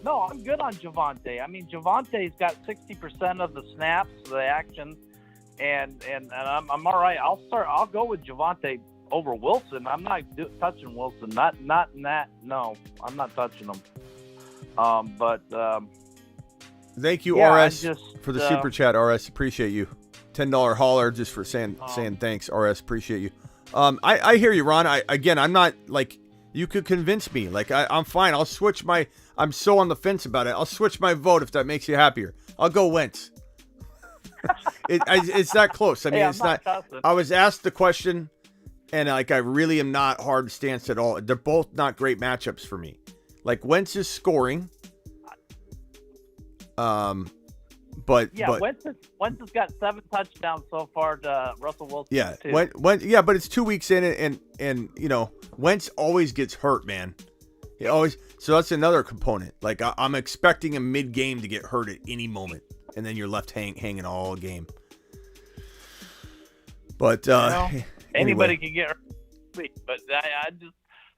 No, I'm good on Javonte. I mean, Javante's got 60% of the snaps, the action, and I'm all right. I'll go with Javonte over Wilson. I'm not touching Wilson. Not in that. No, I'm not touching him. Thank you, RS, for the super chat. RS, appreciate you. $10 holler just for saying thanks. RS, appreciate you. I hear you, Ron. I'm not like, you could convince me. Like I'm fine. I'll switch I'm so on the fence about it. I'll switch my vote if that makes you happier. I'll go Wentz. It's that close. I mean, it's not. I was asked the question, and like, I really am not hard stance at all. They're both not great matchups for me. Like, Wentz is scoring. Wentz has got 7 touchdowns so far to Russell Wilson. Yeah, too. but it's 2 weeks in, and Wentz always gets hurt, man. He always. So that's another component. Like I'm expecting him mid-game to get hurt at any moment, and then you're left hanging all game. But anybody anyway. can get hurt, but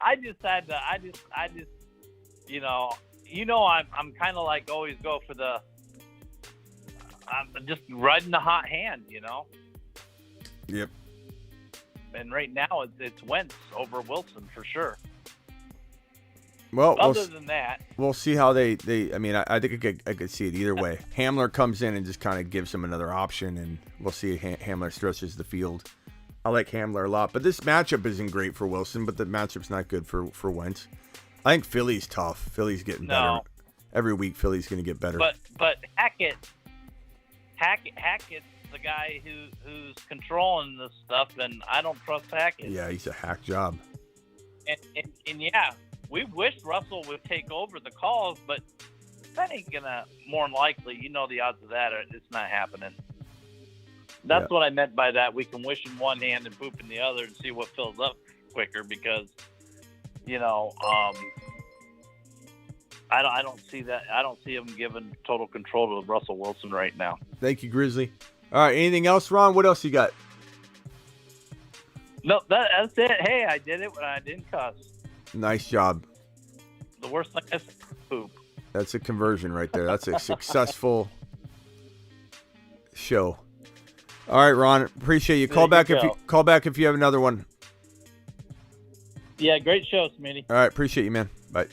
I just had to. I'm kind of like always go for the. I'm just riding the hot hand, Yep. And right now it's Wentz over Wilson for sure. Well, other than that, we'll see how they. I mean, I think I could see it either way. Hamler comes in and just kind of gives him another option, and we'll see if Hamler stretches the field. I like Hamler a lot, but this matchup isn't great for Wilson. But the matchup's not good for Wentz. I think Philly's tough. Philly's getting better every week. Philly's going to get better. But Hackett's the guy who's controlling this stuff, and I don't trust Hackett. Yeah, he's a hack job. And yeah, we wish Russell would take over the calls, but that ain't gonna. More than likely, the odds of that it's not happening. That's what I meant by that. We can wish in one hand and poop in the other and see what fills up quicker because, I don't see that. I don't see him giving total control to Russell Wilson right now. Thank you, Grizzly. All right, anything else, Ron? What else you got? No, that's it. Hey, I did it when I didn't cuss. Nice job. The worst thing is poop. That's a conversion right there. That's a successful show. All right, Ron. Appreciate you. Call back if you have another one. Yeah, great show, Smitty. All right, appreciate you, man. Bye.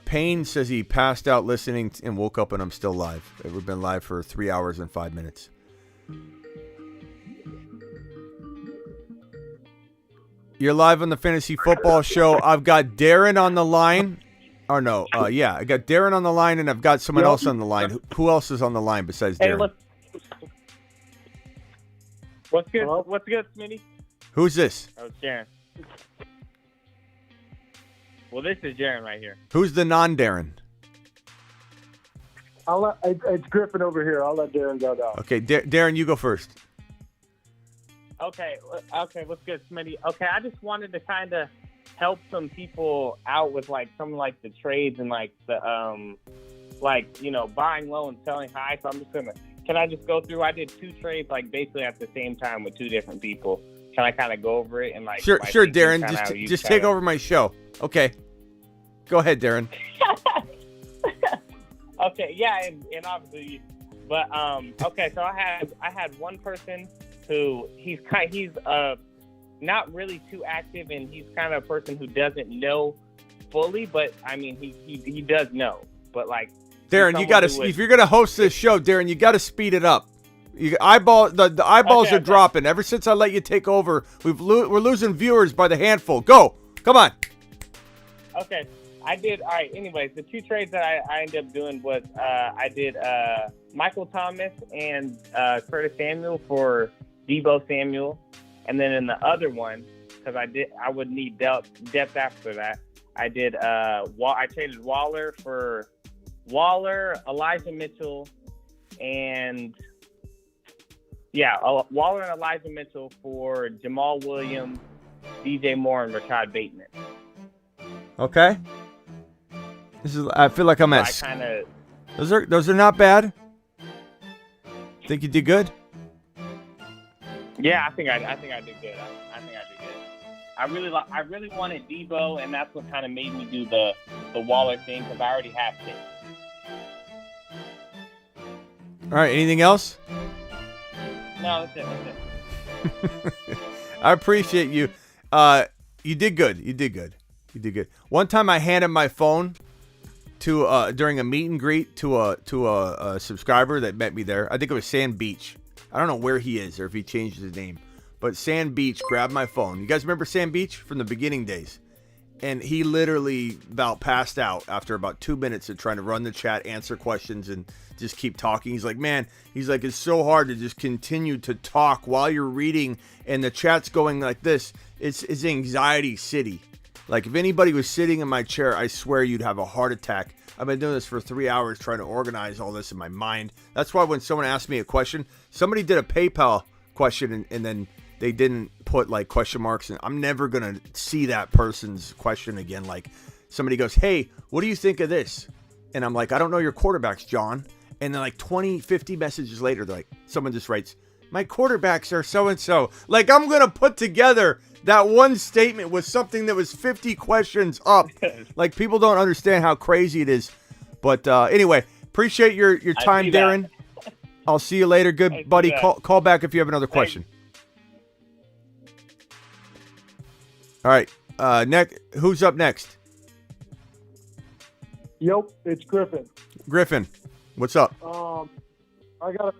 Payne says he passed out listening and woke up and I'm still live. We've been live for 3 hours and 5 minutes. You're live on the Fantasy Football Show. I've got Darren on the line. Or no, yeah, I got Darren on the line and I've got someone else on the line. Who else is on the line besides Darren? What's good? What's good, Smitty? Who's this? Oh, it's Darren. Well, this is Darren right here. Who's the non-Darren? It's Griffin over here. I'll let Darren go down. Okay, Darren, you go first. Okay, what's good, Smitty? Okay, I just wanted to kind of help some people out with some the trades and the buying low and selling high. So I'm just can I just go through? I did 2 trades basically at the same time with 2 different people. Can I kind of go over it and Sure, Darren. Just take over my show. Okay, go ahead, Darren. Okay, yeah, and obviously, but okay. So I had one person who he's not really too active, and he's kind of a person who doesn't know fully, but I mean he does know, but Darren, you gotta if you're gonna host this show, Darren, you gotta speed it up. The eyeballs are dropping. Ever since I let you take over, we're losing viewers by the handful. Go, come on. Okay, I did. All right. Anyways, the 2 trades that I ended up doing was I did Michael Thomas and Curtis Samuel for Deebo Samuel, and then in the other one, because I would need depth after that. I traded Waller for Elijah Mitchell, and Waller and Elijah Mitchell for Jamal Williams, DJ Moore, and Rashad Bateman. Okay. I feel like I'm at. Those are not bad. Think you did good? Yeah, I think I did good. I think I did good. I really wanted Deebo, and that's what kind of made me do the Waller thing because I already have it. All right. Anything else? No, that's it. I appreciate you. You did good. You did good. One time I handed my phone to during a meet and greet to a subscriber that met me there. I think it was Sand Beach. I don't know where he is or if he changed his name. But Sand Beach grabbed my phone. You guys remember Sand Beach from the beginning days? And he literally about passed out after about 2 minutes of trying to run the chat, answer questions, and just keep talking. He's like, man, it's so hard to just continue to talk while you're reading and the chat's going like this. It's anxiety city. Like if anybody was sitting in my chair, I swear you'd have a heart attack. I've been doing this for 3 hours trying to organize all this in my mind. That's why when someone asked me a question, somebody did a PayPal question and then they didn't put like question marks, and I'm never gonna see that person's question again. Like somebody goes, "Hey, what do you think of this?" And I'm like, "I don't know your quarterbacks, John." And then like 20, 50 messages later, they're like, someone just writes, "My quarterbacks are so and so." Like I'm gonna put together that one statement with something that was 50 questions up. Like people don't understand how crazy it is. But anyway, appreciate your time, Darren. I'll see you later. Good buddy. Call back if you have another question. All right. Who's up next? Yep, it's Griffin. Griffin, what's up? I got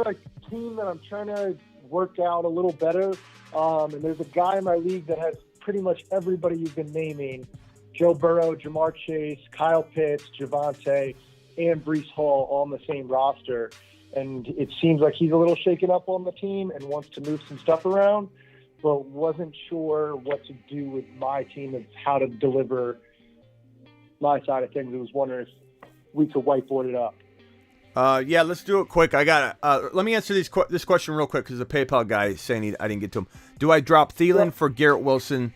a team that I'm trying to work out a little better. And there's a guy in my league that has pretty much everybody you've been naming: Joe Burrow, Jamar Chase, Kyle Pitts, Javonte, and Breece Hall all on the same roster. And it seems like he's a little shaken up on the team and wants to move some stuff around, but wasn't sure what to do with my team and how to deliver my side of things. I was wondering if we could whiteboard it up. Yeah, let's do it quick. I got let me answer this question real quick because the PayPal guy is saying I didn't get to him. Do I drop Thielen for Garrett Wilson?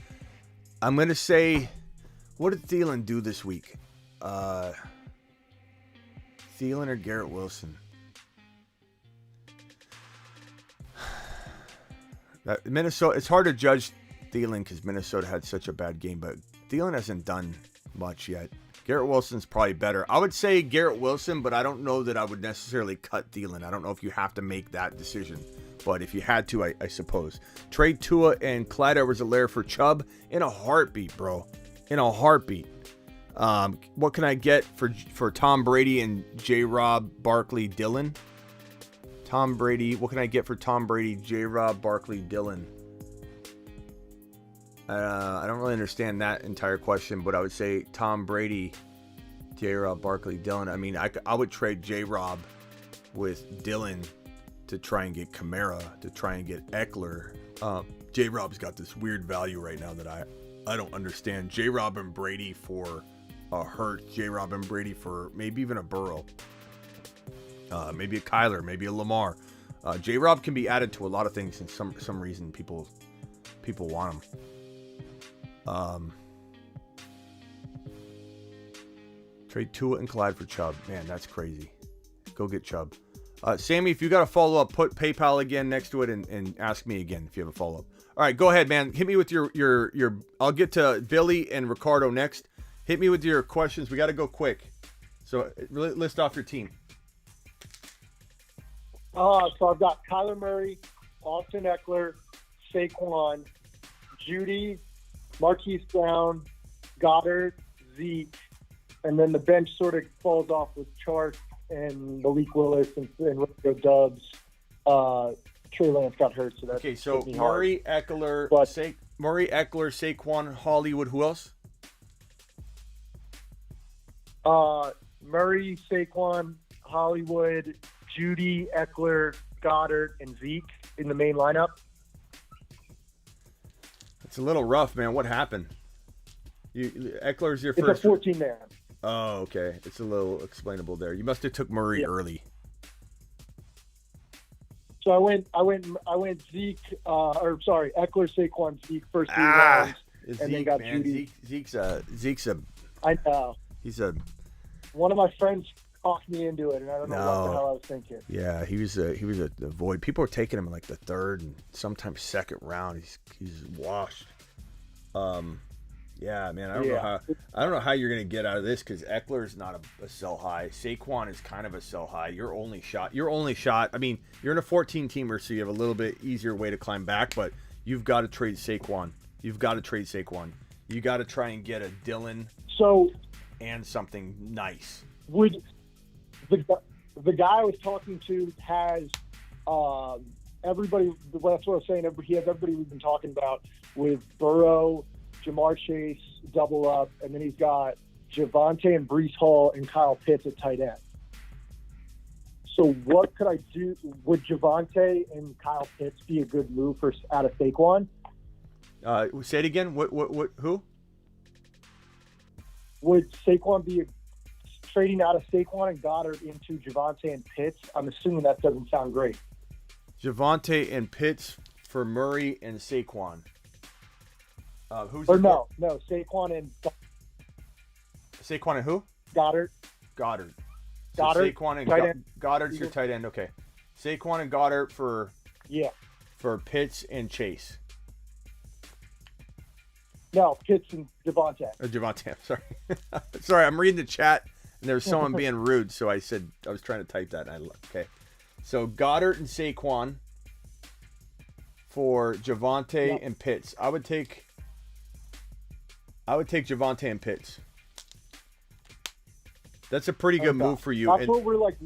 I'm going to say, what did Thielen do this week? Thielen or Garrett Wilson? Minnesota. It's hard to judge Thielen because Minnesota had such a bad game, but Thielen hasn't done much yet. Garrett Wilson's probably better. I would say Garrett Wilson, but I don't know that I would necessarily cut Thielen. I don't know if you have to make that decision, but if you had to, I suppose. Trade Tua and Clyde Edwards-Helaire for Chubb in a heartbeat, bro. In a heartbeat. What can I get for Tom Brady and J-Rob, Barkley, Dillon? Tom Brady. What can I get for Tom Brady, J-Rob, Barkley, Dillon? I don't really understand that entire question, but I would say Tom Brady, J-Rob, Barkley, Dillon. I mean, I would trade J-Rob with Dillon to try and get Kamara, to try and get Eckler. J-Rob's got this weird value right now that I don't understand. J-Rob and Brady for a Hurts, J-Rob and Brady for maybe even a Burrow. Maybe a Kyler, maybe a Lamar. J-Rob can be added to a lot of things, and some reason people want him. Trade Tua and Clyde for Chubb. Man, that's crazy. Go get Chubb. Sammy, if you got a follow-up, put PayPal again next to it and ask me again if you have a follow-up. All right, go ahead, man. Hit me with your I'll get to Billy and Ricardo next. Hit me with your questions. We got to go quick. So list off your team. So I've got Kyler Murray, Austin Eckler, Saquon, Judy, Marquise Brown, Goddard, Zeke, and then the bench sort of falls off with Chark and Malik Willis and Rico Dubs. Trey Lance got hurt, so that's okay. So Murray, Eckler, Saquon, Hollywood. Who else? Murray, Saquon, Hollywood, Judy, Eckler, Goddard, and Zeke in the main lineup. It's a little rough, man. What happened? Eckler's your first. It's a 14-man. Oh, okay. It's a little explainable there. You must have took Murray early. So I went Zeke, Eckler, Saquon, Zeke first 3 rounds, and Zeke, then got man. Judy. Zeke's a. I know. He's a. One of my friends talked me into it, and I don't know what the hell I was thinking. Yeah, he was a void. People were taking him in like the 3rd and sometimes 2nd round. He's washed. Yeah, man. I don't know how you're gonna get out of this because Eckler is not a sell high. Saquon is kind of a sell high. Your only shot. I mean, you're in a 14 teamer, so you have a little bit easier way to climb back. But you've got to trade Saquon. You got to try and get a Dillon. And something nice. Would the guy I was talking to has everybody? That's what I was saying. He has everybody we've been talking about with Burrow, Jamar Chase, double up, and then he's got Javonte and Breece Hall and Kyle Pitts at tight end. So what could I do? Would Javonte and Kyle Pitts be a good move out of Saquon? Say it again. What? Who? Would Saquon be trading out of Saquon and Goddard into Javonte and Pitts? I'm assuming that doesn't sound great. Javonte and Pitts, for Murray and Saquon. Who's Or your no, Saquon and Saquon and who? Goddard. Goddard. So Goddard, Saquon and tight end. Goddard's your tight end. Okay. Saquon and Goddard for Pitts and Chase. No, Pitts and Javonte. Or Javonte. Sorry. Sorry, I'm reading the chat and there's someone being rude, so I said I was trying to type that. Okay. So Goddard and Saquon for Javonte and Pitts. I would take Javonte and Pitts. That's a pretty good move for you. That's what we're like.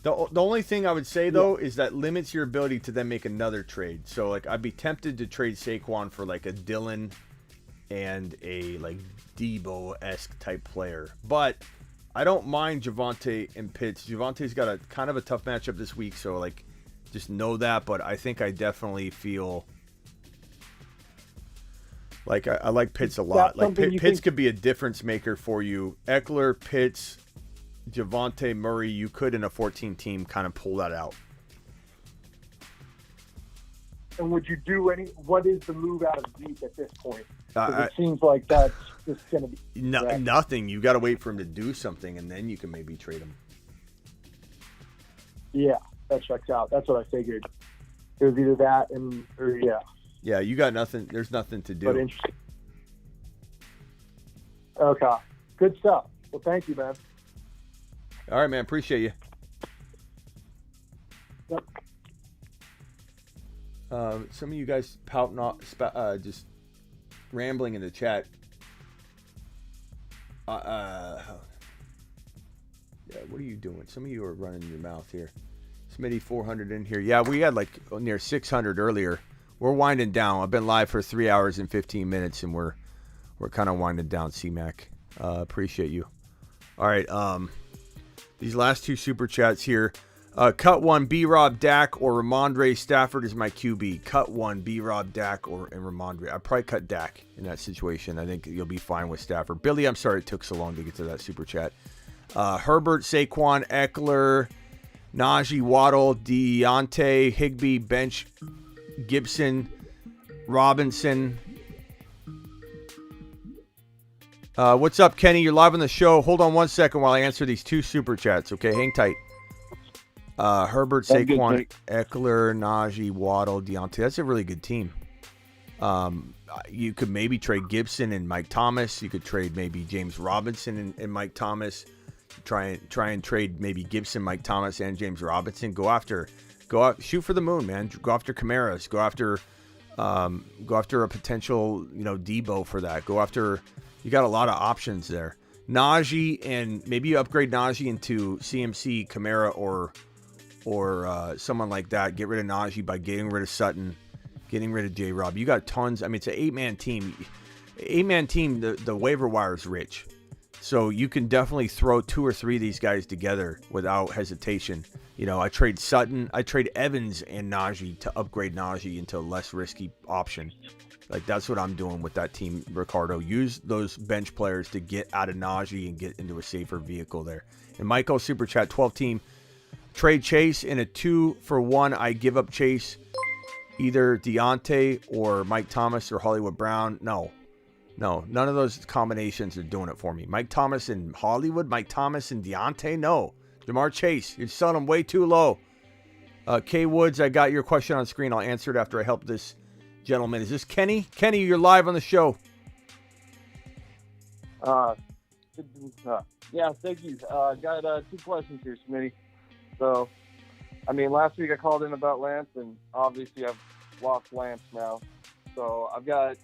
The only thing I would say though is that limits your ability to then make another trade. So like I'd be tempted to trade Saquon for like a Dylan and a like Debo-esque type player. But I don't mind Javonte and Pitts. Javonte's got a kind of a tough matchup this week, so like just know that. But I think I definitely feel like I like Pitts a lot. Like Pitts could be a difference maker for you. Eckler, Pitts, Javonte, Murray, you could in a 14 team kind of pull that out. And would you do what is the move out of Zeke at this point? It seems like that's just going to be nothing. You got to wait for him to do something, and then you can maybe trade him. Yeah, that checks out. That's what I figured. It was either that or. Yeah, you got nothing. There's nothing to do. But interesting. Okay, good stuff. Well, thank you, man. All right, man. Appreciate you. Yep. Some of you guys pouting off, just rambling in the chat. Yeah, what are you doing? Some of you are running your mouth here. Smitty 400 in here. Yeah, we had like near 600 earlier. We're winding down. I've been live for 3 hours and 15 minutes, and we're kind of winding down. C-Mac, appreciate you. All right, these last two super chats here. Cut one, B-Rob, Dak, or Ramondre Stafford is my QB. Cut one, B-Rob, Dak, and Ramondre. I'd probably cut Dak in that situation. I think you'll be fine with Stafford. Billy, I'm sorry it took so long to get to that super chat. Herbert, Saquon, Eckler, Najee, Waddle, Deontay, Higbee, bench, Gibson, Robinson. What's up, Kenny? You're live on the show. Hold on 1 second while I answer these two super chats, okay? Hang tight. Herbert, Saquon, Eckler, Najee, Waddle, Deontay. That's a really good team. You could maybe trade Gibson and Mike Thomas. You could trade maybe James Robinson and Mike Thomas. Try and trade maybe Gibson, Mike Thomas, and James Robinson. Go out, shoot for the moon, man. Go after Camaras. Go after a potential, Debo for that. Go after. You got a lot of options there. Najee, and maybe you upgrade Najee into CMC, Kamara, or someone like that. Get rid of Najee by getting rid of Sutton, getting rid of J-Rob. You got tons. I mean, it's an 8-man team. 8-man team, the waiver wire is rich. So you can definitely throw 2 or 3 of these guys together without hesitation. I trade Sutton. I trade Evans and Najee to upgrade Najee into a less risky option. Like, that's what I'm doing with that team, Ricardo. Use those bench players to get out of Najee and get into a safer vehicle there. And Michael, Super Chat, 12 team. Trade Chase in a 2-for-1. I give up Chase. Either Deontay or Mike Thomas or Hollywood Brown. No, none of those combinations are doing it for me. Mike Thomas and Hollywood, Mike Thomas and Deontay, no. Jamar Chase, you're selling them way too low. K Woods, I got your question on screen. I'll answer it after I help this gentleman. Is this Kenny? Kenny, you're live on the show. Yeah, thank you. Got 2 questions here, Smitty. So, last week I called in about Lance, and obviously I've lost Lance now. So I've got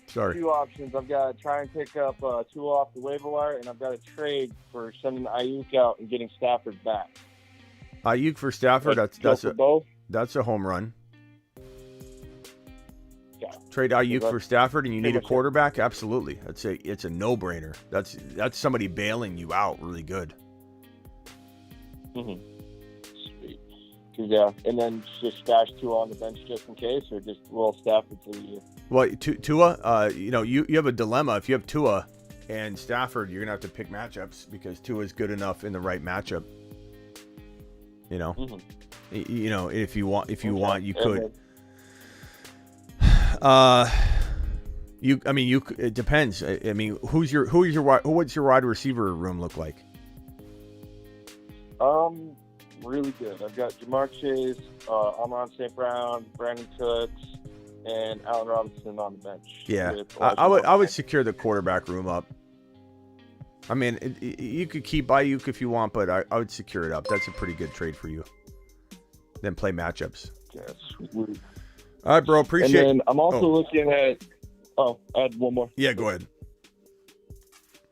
2 options. I've got to try and pick up Tua off the waiver wire, and I've got to trade for sending Ayuk out and getting Stafford back. Ayuk for Stafford, that's a home run. Yeah. Trade Ayuk for Stafford, and you need a quarterback? Absolutely. It's a no-brainer. That's somebody bailing you out really good. Mm-hmm. Sweet. Yeah, and then just stash Tua on the bench just in case, or just roll Stafford for the year. Well, Tua, you have a dilemma. If you have Tua and Stafford, you're gonna have to pick matchups because Tua is good enough in the right matchup. Mm-hmm. If you want, you could. It depends. I mean, what's your wide receiver room look like? Really good. I've got Jamar Chase, Amon St. Brown, Brandon Cooks, and Allen Robinson on the bench. Yeah, I would secure the quarterback room up. I mean, you could keep Ayuk if you want, but I would secure it up. That's a pretty good trade for you. Then play matchups. Yeah, sweet. All right, bro. Appreciate it. And then I'm also looking at. Oh, I had one more. Yeah, go ahead.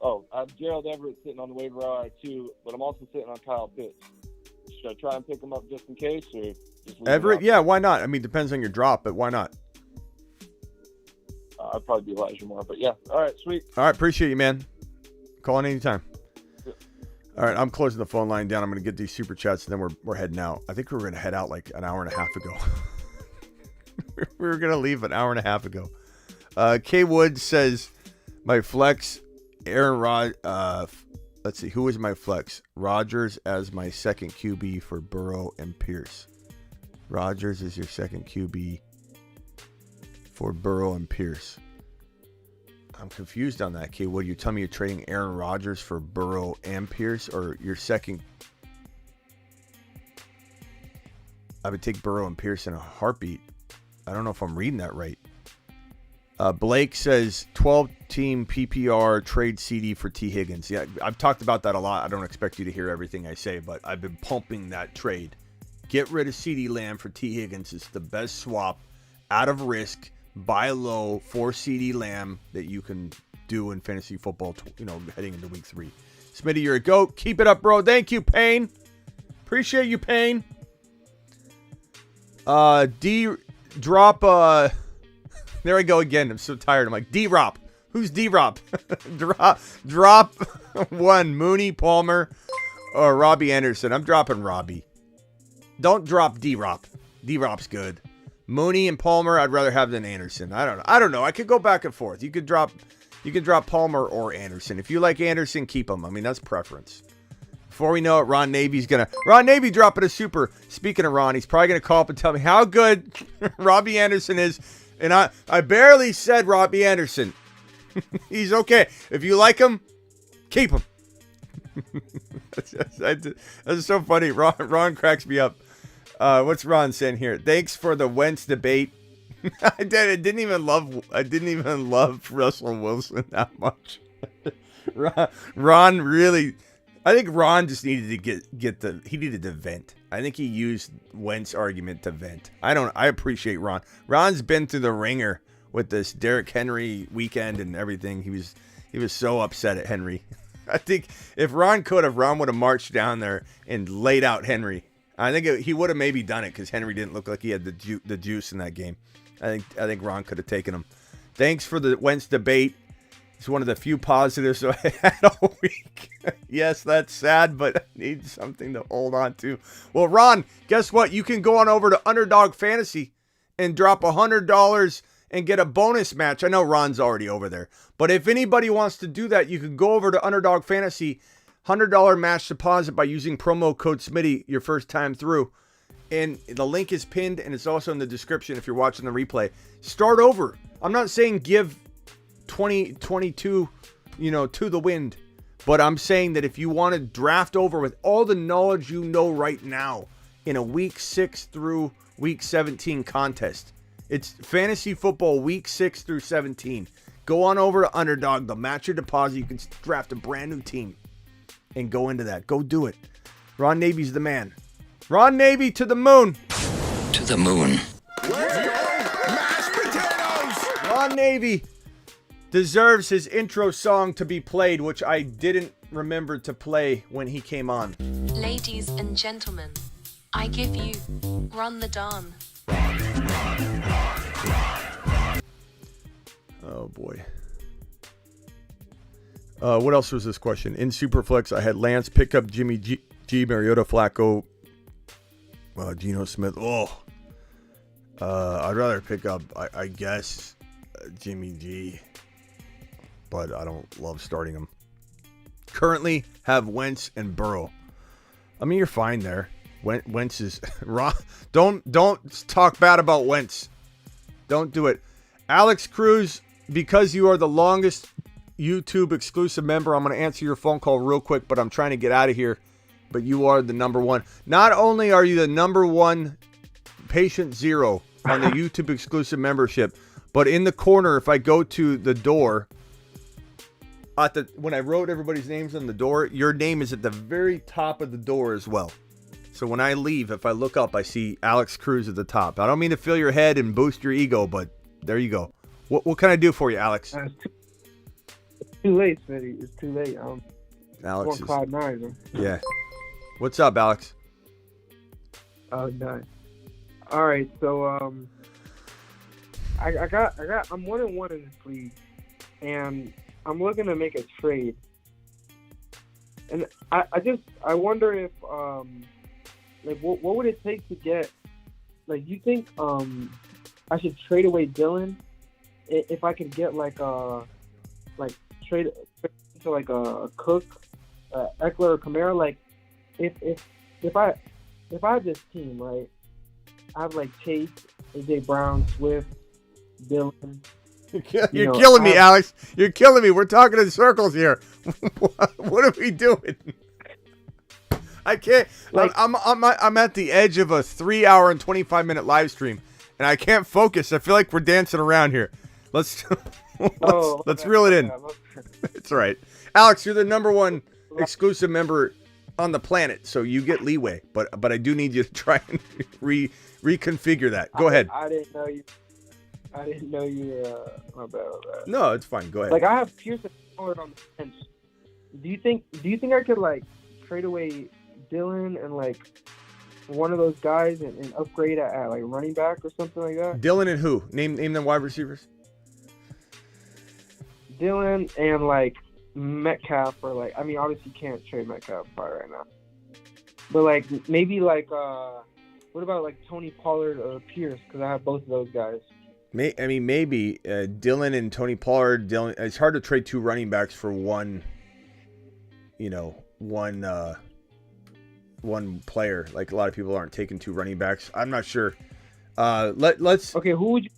Oh, I have Gerald Everett sitting on the waiver wire too, but I'm also sitting on Kyle Pitts. Should I try and pick him up just in case, or just leave Everett? him Yeah, why not? I mean, depends on your drop, but why not? I'd probably be Elijah Moore, but yeah. All right, sweet. All right, appreciate you, man. Call in anytime. Yeah. All right, I'm closing the phone line down. I'm going to get these super chats, and then we're heading out. I think we were going to head out like an hour and a half ago. We were going to leave an hour and a half ago. K Wood says, my flex, Aaron Rod. Let's see, who is my flex? Rodgers as my second QB for Burrow and Pierce. Rodgers is your second QB for Burrow and Pierce. I'm confused on that, K Wood. You tell me you're trading Aaron Rodgers for Burrow and Pierce, or your second? I would take Burrow and Pierce in a heartbeat. I don't know if I'm reading that right. Blake says 12-team PPR trade CD for T. Higgins. Yeah, I've talked about that a lot. I don't expect you to hear everything I say, but I've been pumping that trade. Get rid of CD Lamb for T. Higgins. It's the best swap out of risk, buy low for CD Lamb that you can do in fantasy football, heading into week 3. Smitty, you're a goat. Keep it up, bro. Thank you, Payne. Appreciate you, Payne. Drop. There I go again. I'm so tired. I'm like, D-Rop. Who's D-Rop? Drop one. Mooney, Palmer, or Robbie Anderson. I'm dropping Robbie. Don't drop D-Rop. D-Rop's good. Mooney and Palmer, I'd rather have than Anderson. I don't know. I could go back and forth. You could drop Palmer or Anderson. If you like Anderson, keep him. I mean, that's preference. Before we know it, Ron Navy's Ron Navy dropping a super. Speaking of Ron, he's probably going to call up and tell me how good Robbie Anderson is. And I barely said Robbie Anderson. He's okay. If you like him, keep him. That's so funny. Ron cracks me up. What's Ron saying here? Thanks for the Wentz debate. I didn't even love Russell Wilson that much. Ron really. I think Ron just needed to he needed to vent. I think he used Wentz argument to vent. I appreciate Ron. Ron's been through the ringer with this Derrick Henry weekend and everything. He was so upset at Henry. I think if Ron would have marched down there and laid out Henry. I think he would have maybe done it because Henry didn't look like he had the juice in that game. I think Ron could have taken him. Thanks for the Wentz debate. It's one of the few positives I had all week. Yes, that's sad, but I need something to hold on to. Well, Ron, guess what? You can go on over to Underdog Fantasy and drop $100 and get a bonus match. I know Ron's already over there, but if anybody wants to do that, you can go over to Underdog Fantasy, $100 match deposit by using promo code Smitty your first time through. And the link is pinned, and it's also in the description if you're watching the replay. Start over. I'm not saying give 2022, to the wind. But I'm saying that if you want to draft over with all the knowledge you know right now in a week 6 through week 17 contest, it's fantasy football week 6 through 17. Go on over to Underdog. They'll match your deposit. You can draft a brand new team and go into that. Go do it. Ron Navy's the man. Ron Navy to the moon. To the moon. Mashed potatoes. Ron Navy deserves his intro song to be played, which I didn't remember to play when he came on. Ladies and gentlemen, I give you Run the Dawn. Oh boy. What else was this question? In Superflex, I had Lance pick up Jimmy G, Mariota, Flacco, Geno Smith. I'd rather pick up, I guess, Jimmy G. But I don't love starting them. Currently have Wentz and Burrow. I mean, you're fine there. Wentz is... Don't talk bad about Wentz. Don't do it. Alex Cruz, because you are the longest YouTube exclusive member, I'm going to answer your phone call real quick, but I'm trying to get out of here. But you are the number one. Not only are you the number one patient zero on the YouTube exclusive membership, but in the corner, if I go to the door, when I wrote everybody's names on the door, your name is at the very top of the door as well. So when I leave, if I look up, I see Alex Cruz at the top. I don't mean to fill your head and boost your ego, but there you go. What can I do for you, Alex? It's too late, Smitty. It's too late. Alex is, Cloud 9. Man. Yeah. What's up, Alex? Oh, nice. All right, so I'm 1-1 in this league, and I'm looking to make a trade. And I wonder if what would it take to get, like, you think I should trade away Dylan if I could get trade to like a Cook, Eckler, or Kamara? Like, if I have this team, right, I have like Chase, AJ Brown, Swift, Dylan. You're killing me, Alex. You're killing me. We're talking in circles here. What are we doing? I can't. I'm at the edge of a 3-hour and 25-minute live stream, and I can't focus. I feel like we're dancing around here. Let's reel it in. It's all right, Alex. You're the number one exclusive member on the planet, so you get leeway. But I do need you to try and reconfigure that. Go ahead. I didn't know you. My bad. No, it's fine. Go ahead. Like, I have Pearson on the bench. Do you think I could like trade away Dylan and like one of those guys and upgrade at like running back or something like that? Dylan and who? Name them wide receivers. Dylan and like Metcalf, or like, I mean, obviously you can't trade Metcalf probably right now, but like maybe like what about like Tony Pollard or Pierce? Because I have both of those guys. Maybe Dylan and Tony Pollard. Dylan. It's hard to trade two running backs for one player. Like, a lot of people aren't taking two running backs. I'm not sure. Let's. Okay, who would you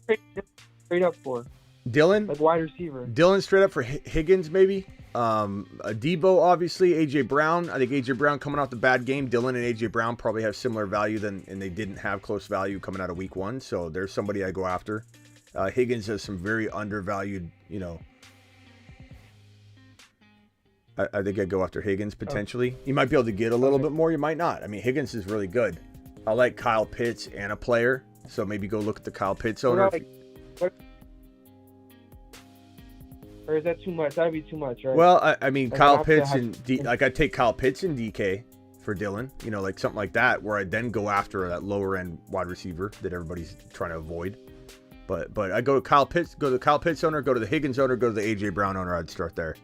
trade up for? Dylan, like wide receiver. Dylan straight up for Higgins, maybe. Debo, obviously. AJ Brown. I think AJ Brown coming off the bad game. Dylan and AJ Brown probably have similar value and they didn't have close value coming out of week 1. So there's somebody I go after. Higgins has some very undervalued, I think I'd go after Higgins potentially. You might be able to get a little bit more. You might not. I mean, Higgins is really good. I like Kyle Pitts and a player. So maybe go look at the Kyle Pitts owner. Or is that too much? That'd be too much, right? Well, I mean, Kyle Pitts and I'd take Kyle Pitts and DK for Dylan, like something like that, where I'd then go after that lower end wide receiver that everybody's trying to avoid. But I go to Kyle Pitts, go to the Kyle Pitts owner, go to the Higgins owner, go to the AJ Brown owner. I'd start there.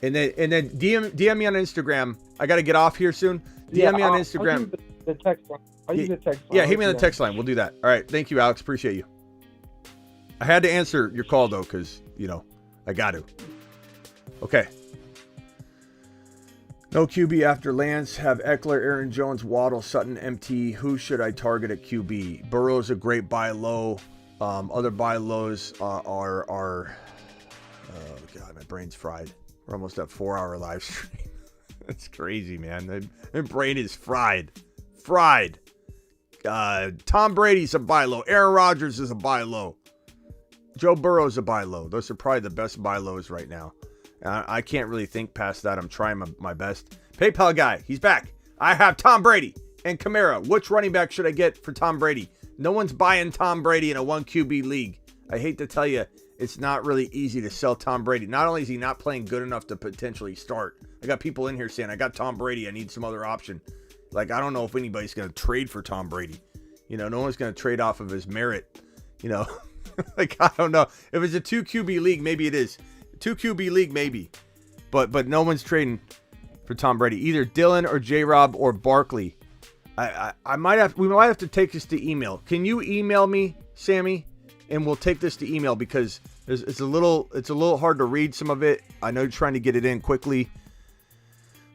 And then DM me on Instagram. I got to get off here soon. DM me on Instagram. I'll use the text line. I'll use the text line. Yeah, hit me on the text line. We'll do that. All right. Thank you, Alex. Appreciate you. I had to answer your call, though, because, I got to. Okay. No QB after Lance. Have Eckler, Aaron Jones, Waddle, Sutton, MT. Who should I target at QB? Burrow's a great buy low. Other buy lows are oh God, my brain's fried. We're almost at 4-hour live stream. That's crazy, man. My brain is fried. Tom Brady's a buy low. Aaron Rodgers is a buy low. Joe Burrow's a buy low. Those are probably the best buy lows right now. I can't really think past that. I'm trying my best. PayPal guy, he's back. I have Tom Brady and Kamara. Which running back should I get for Tom Brady? No one's buying Tom Brady in a 1 QB league. I hate to tell you, it's not really easy to sell Tom Brady. Not only is he not playing good enough to potentially start, I got people in here saying, I got Tom Brady, I need some other option. Like, I don't know if anybody's going to trade for Tom Brady. No one's going to trade off of his merit. Like, I don't know. If it's a 2 QB league, maybe it is. 2 QB league, maybe. But no one's trading for Tom Brady. Either Dylan or J-Rob or Barkley. We might have to take this to email. Can you email me, Sammy? And we'll take this to email because it's a little hard to read some of it. I know you're trying to get it in quickly.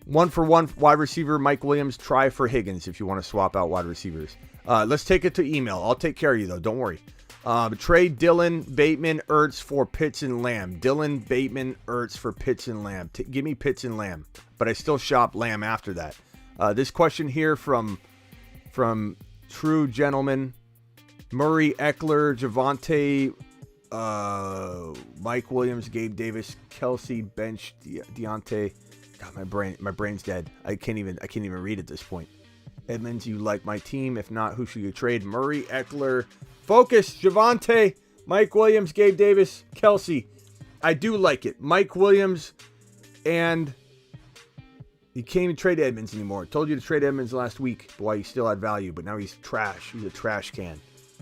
1-for-1 wide receiver, Mike Williams. Try for Higgins if you want to swap out wide receivers. Let's take it to email. I'll take care of you, though. Don't worry. Trade Dylan, Bateman, Ertz for Pitts and Lamb. Dylan, Bateman, Ertz for Pitts and Lamb. Give me Pitts and Lamb, but I still shop Lamb after that. This question here from True Gentleman. Murray, Eckler, Javonte, Mike Williams, Gabe Davis, Kelsey, bench, Deontay. God, my brain's dead. I can't even read at this point. Edmonds, you like my team? If not, who should you trade? Murray, Eckler, focus, Javonte, Mike Williams, Gabe Davis, Kelsey. I do like it. Mike Williams, and you can't even trade Edmonds anymore. I told you to trade Edmonds last week. Boy, he still had value, but now he's trash. He's a trash can.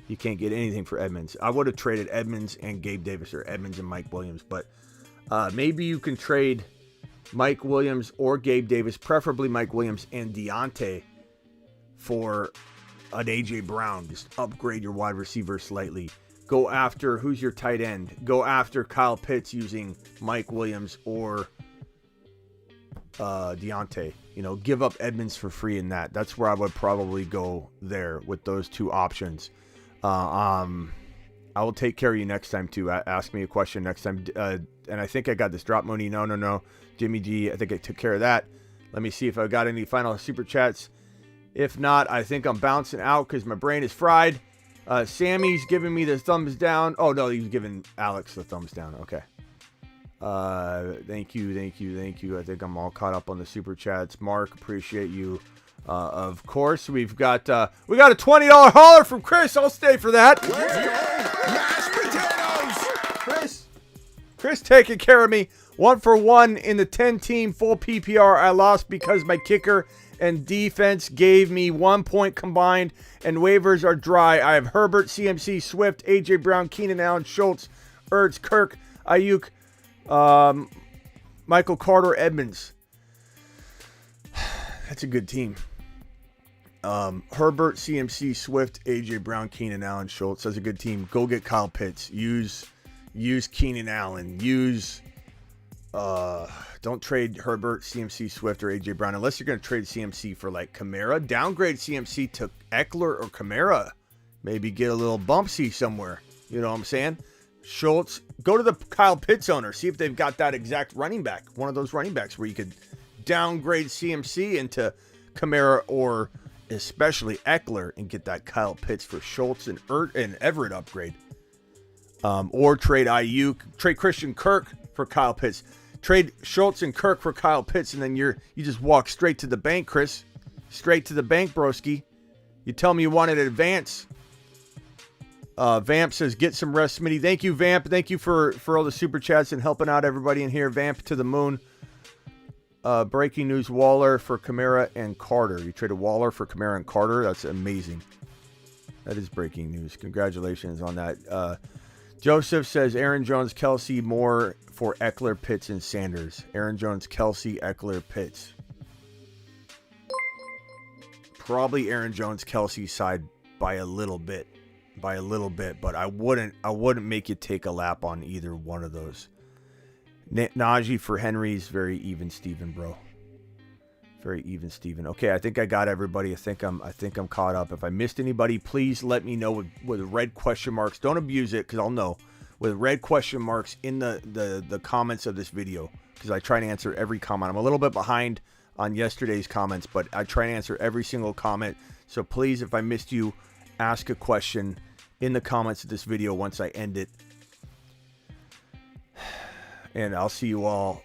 You can't get anything for Edmonds. I would have traded Edmonds and Gabe Davis, or Edmonds and Mike Williams, but maybe you can trade Mike Williams or Gabe Davis, preferably Mike Williams and Deontay, for an A.J. Brown. Just upgrade your wide receiver slightly. Go after, who's your tight end? Go after Kyle Pitts using Mike Williams or Deontay. You know, give up Edmonds for free in that. That's where I would probably go there with those two options. I will take care of you next time too. Ask me a question next time. And I think I got this drop money. No. Jimmy G, I think I took care of that. Let me see if I got any final super chats. If not, I think I'm bouncing out because my brain is fried. Sammy's giving me the thumbs down. Oh, no, he's giving Alex the thumbs down. Okay. Thank you. I think I'm all caught up on the super chats. Mark, appreciate you. Of course, we got a $20 hauler from Chris. I'll stay for that. Mashed potatoes. Chris taking care of me. 1 for 1 in the 10-team full PPR. I lost because my kicker and defense gave me 1 point combined, and waivers are dry. I have Herbert, CMC, Swift, A.J. Brown, Keenan Allen, Schultz, Ertz, Kirk, Ayuk, Michael Carter, Edmonds. That's a good team. Herbert, CMC, Swift, A.J. Brown, Keenan Allen, Schultz. That's a good team. Go get Kyle Pitts. Use Keenan Allen. Don't trade Herbert, CMC, Swift, or A.J. Brown unless you're going to trade CMC for like Kamara. Downgrade CMC to Eckler or Kamara. Maybe get a little bumpsy somewhere. You know what I'm saying? Schultz, go to the Kyle Pitts owner. See if they've got that exact running back. One of those running backs where you could downgrade CMC into Kamara or especially Eckler and get that Kyle Pitts for Schultz and Everett upgrade. Or trade Ayuk, trade Christian Kirk for Kyle Pitts. Trade Schultz and Kirk for Kyle Pitts, and then you just walk straight to the bank, Chris. Straight to the bank, broski. You tell me you wanted an advance. Vamp says, get some rest, Smitty. Thank you, Vamp. Thank you for all the super chats and helping out everybody in here. Vamp to the moon. Breaking news, Waller for Kamara and Carter. You traded Waller for Kamara and Carter. That's amazing. That is breaking news. Congratulations on that. Joseph says, Aaron Jones, Kelsey, Moore for Eckler, Pitts, and Sanders. Aaron Jones, Kelsey, Eckler, Pitts. Probably Aaron Jones, Kelsey side by a little bit. But I wouldn't make you take a lap on either one of those. Najee for Henry's very even Steven, bro. Very even Steven. Okay, I think I got everybody. I think I'm caught up. If I missed anybody, please let me know with red question marks. Don't abuse it because I'll know. With red question marks in the comments of this video, because I try to answer every comment. I'm a little bit behind on yesterday's comments, but I try to answer every single comment. So please, if I missed you, ask a question in the comments of this video once I end it. And I'll see you all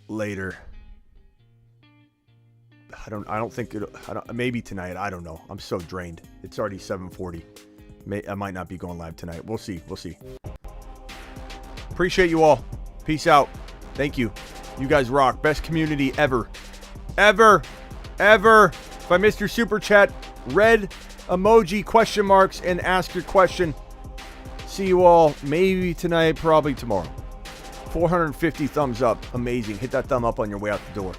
later. I don't think maybe tonight. I don't know. I'm so drained. It's already 7:40. I might not be going live tonight. We'll see. Appreciate you all. Peace out. Thank you. You guys rock. Best community ever. Ever. If I missed your super chat, red emoji question marks and ask your question. See you all maybe tonight, probably tomorrow. 450 thumbs up. Amazing. Hit that thumb up on your way out the door.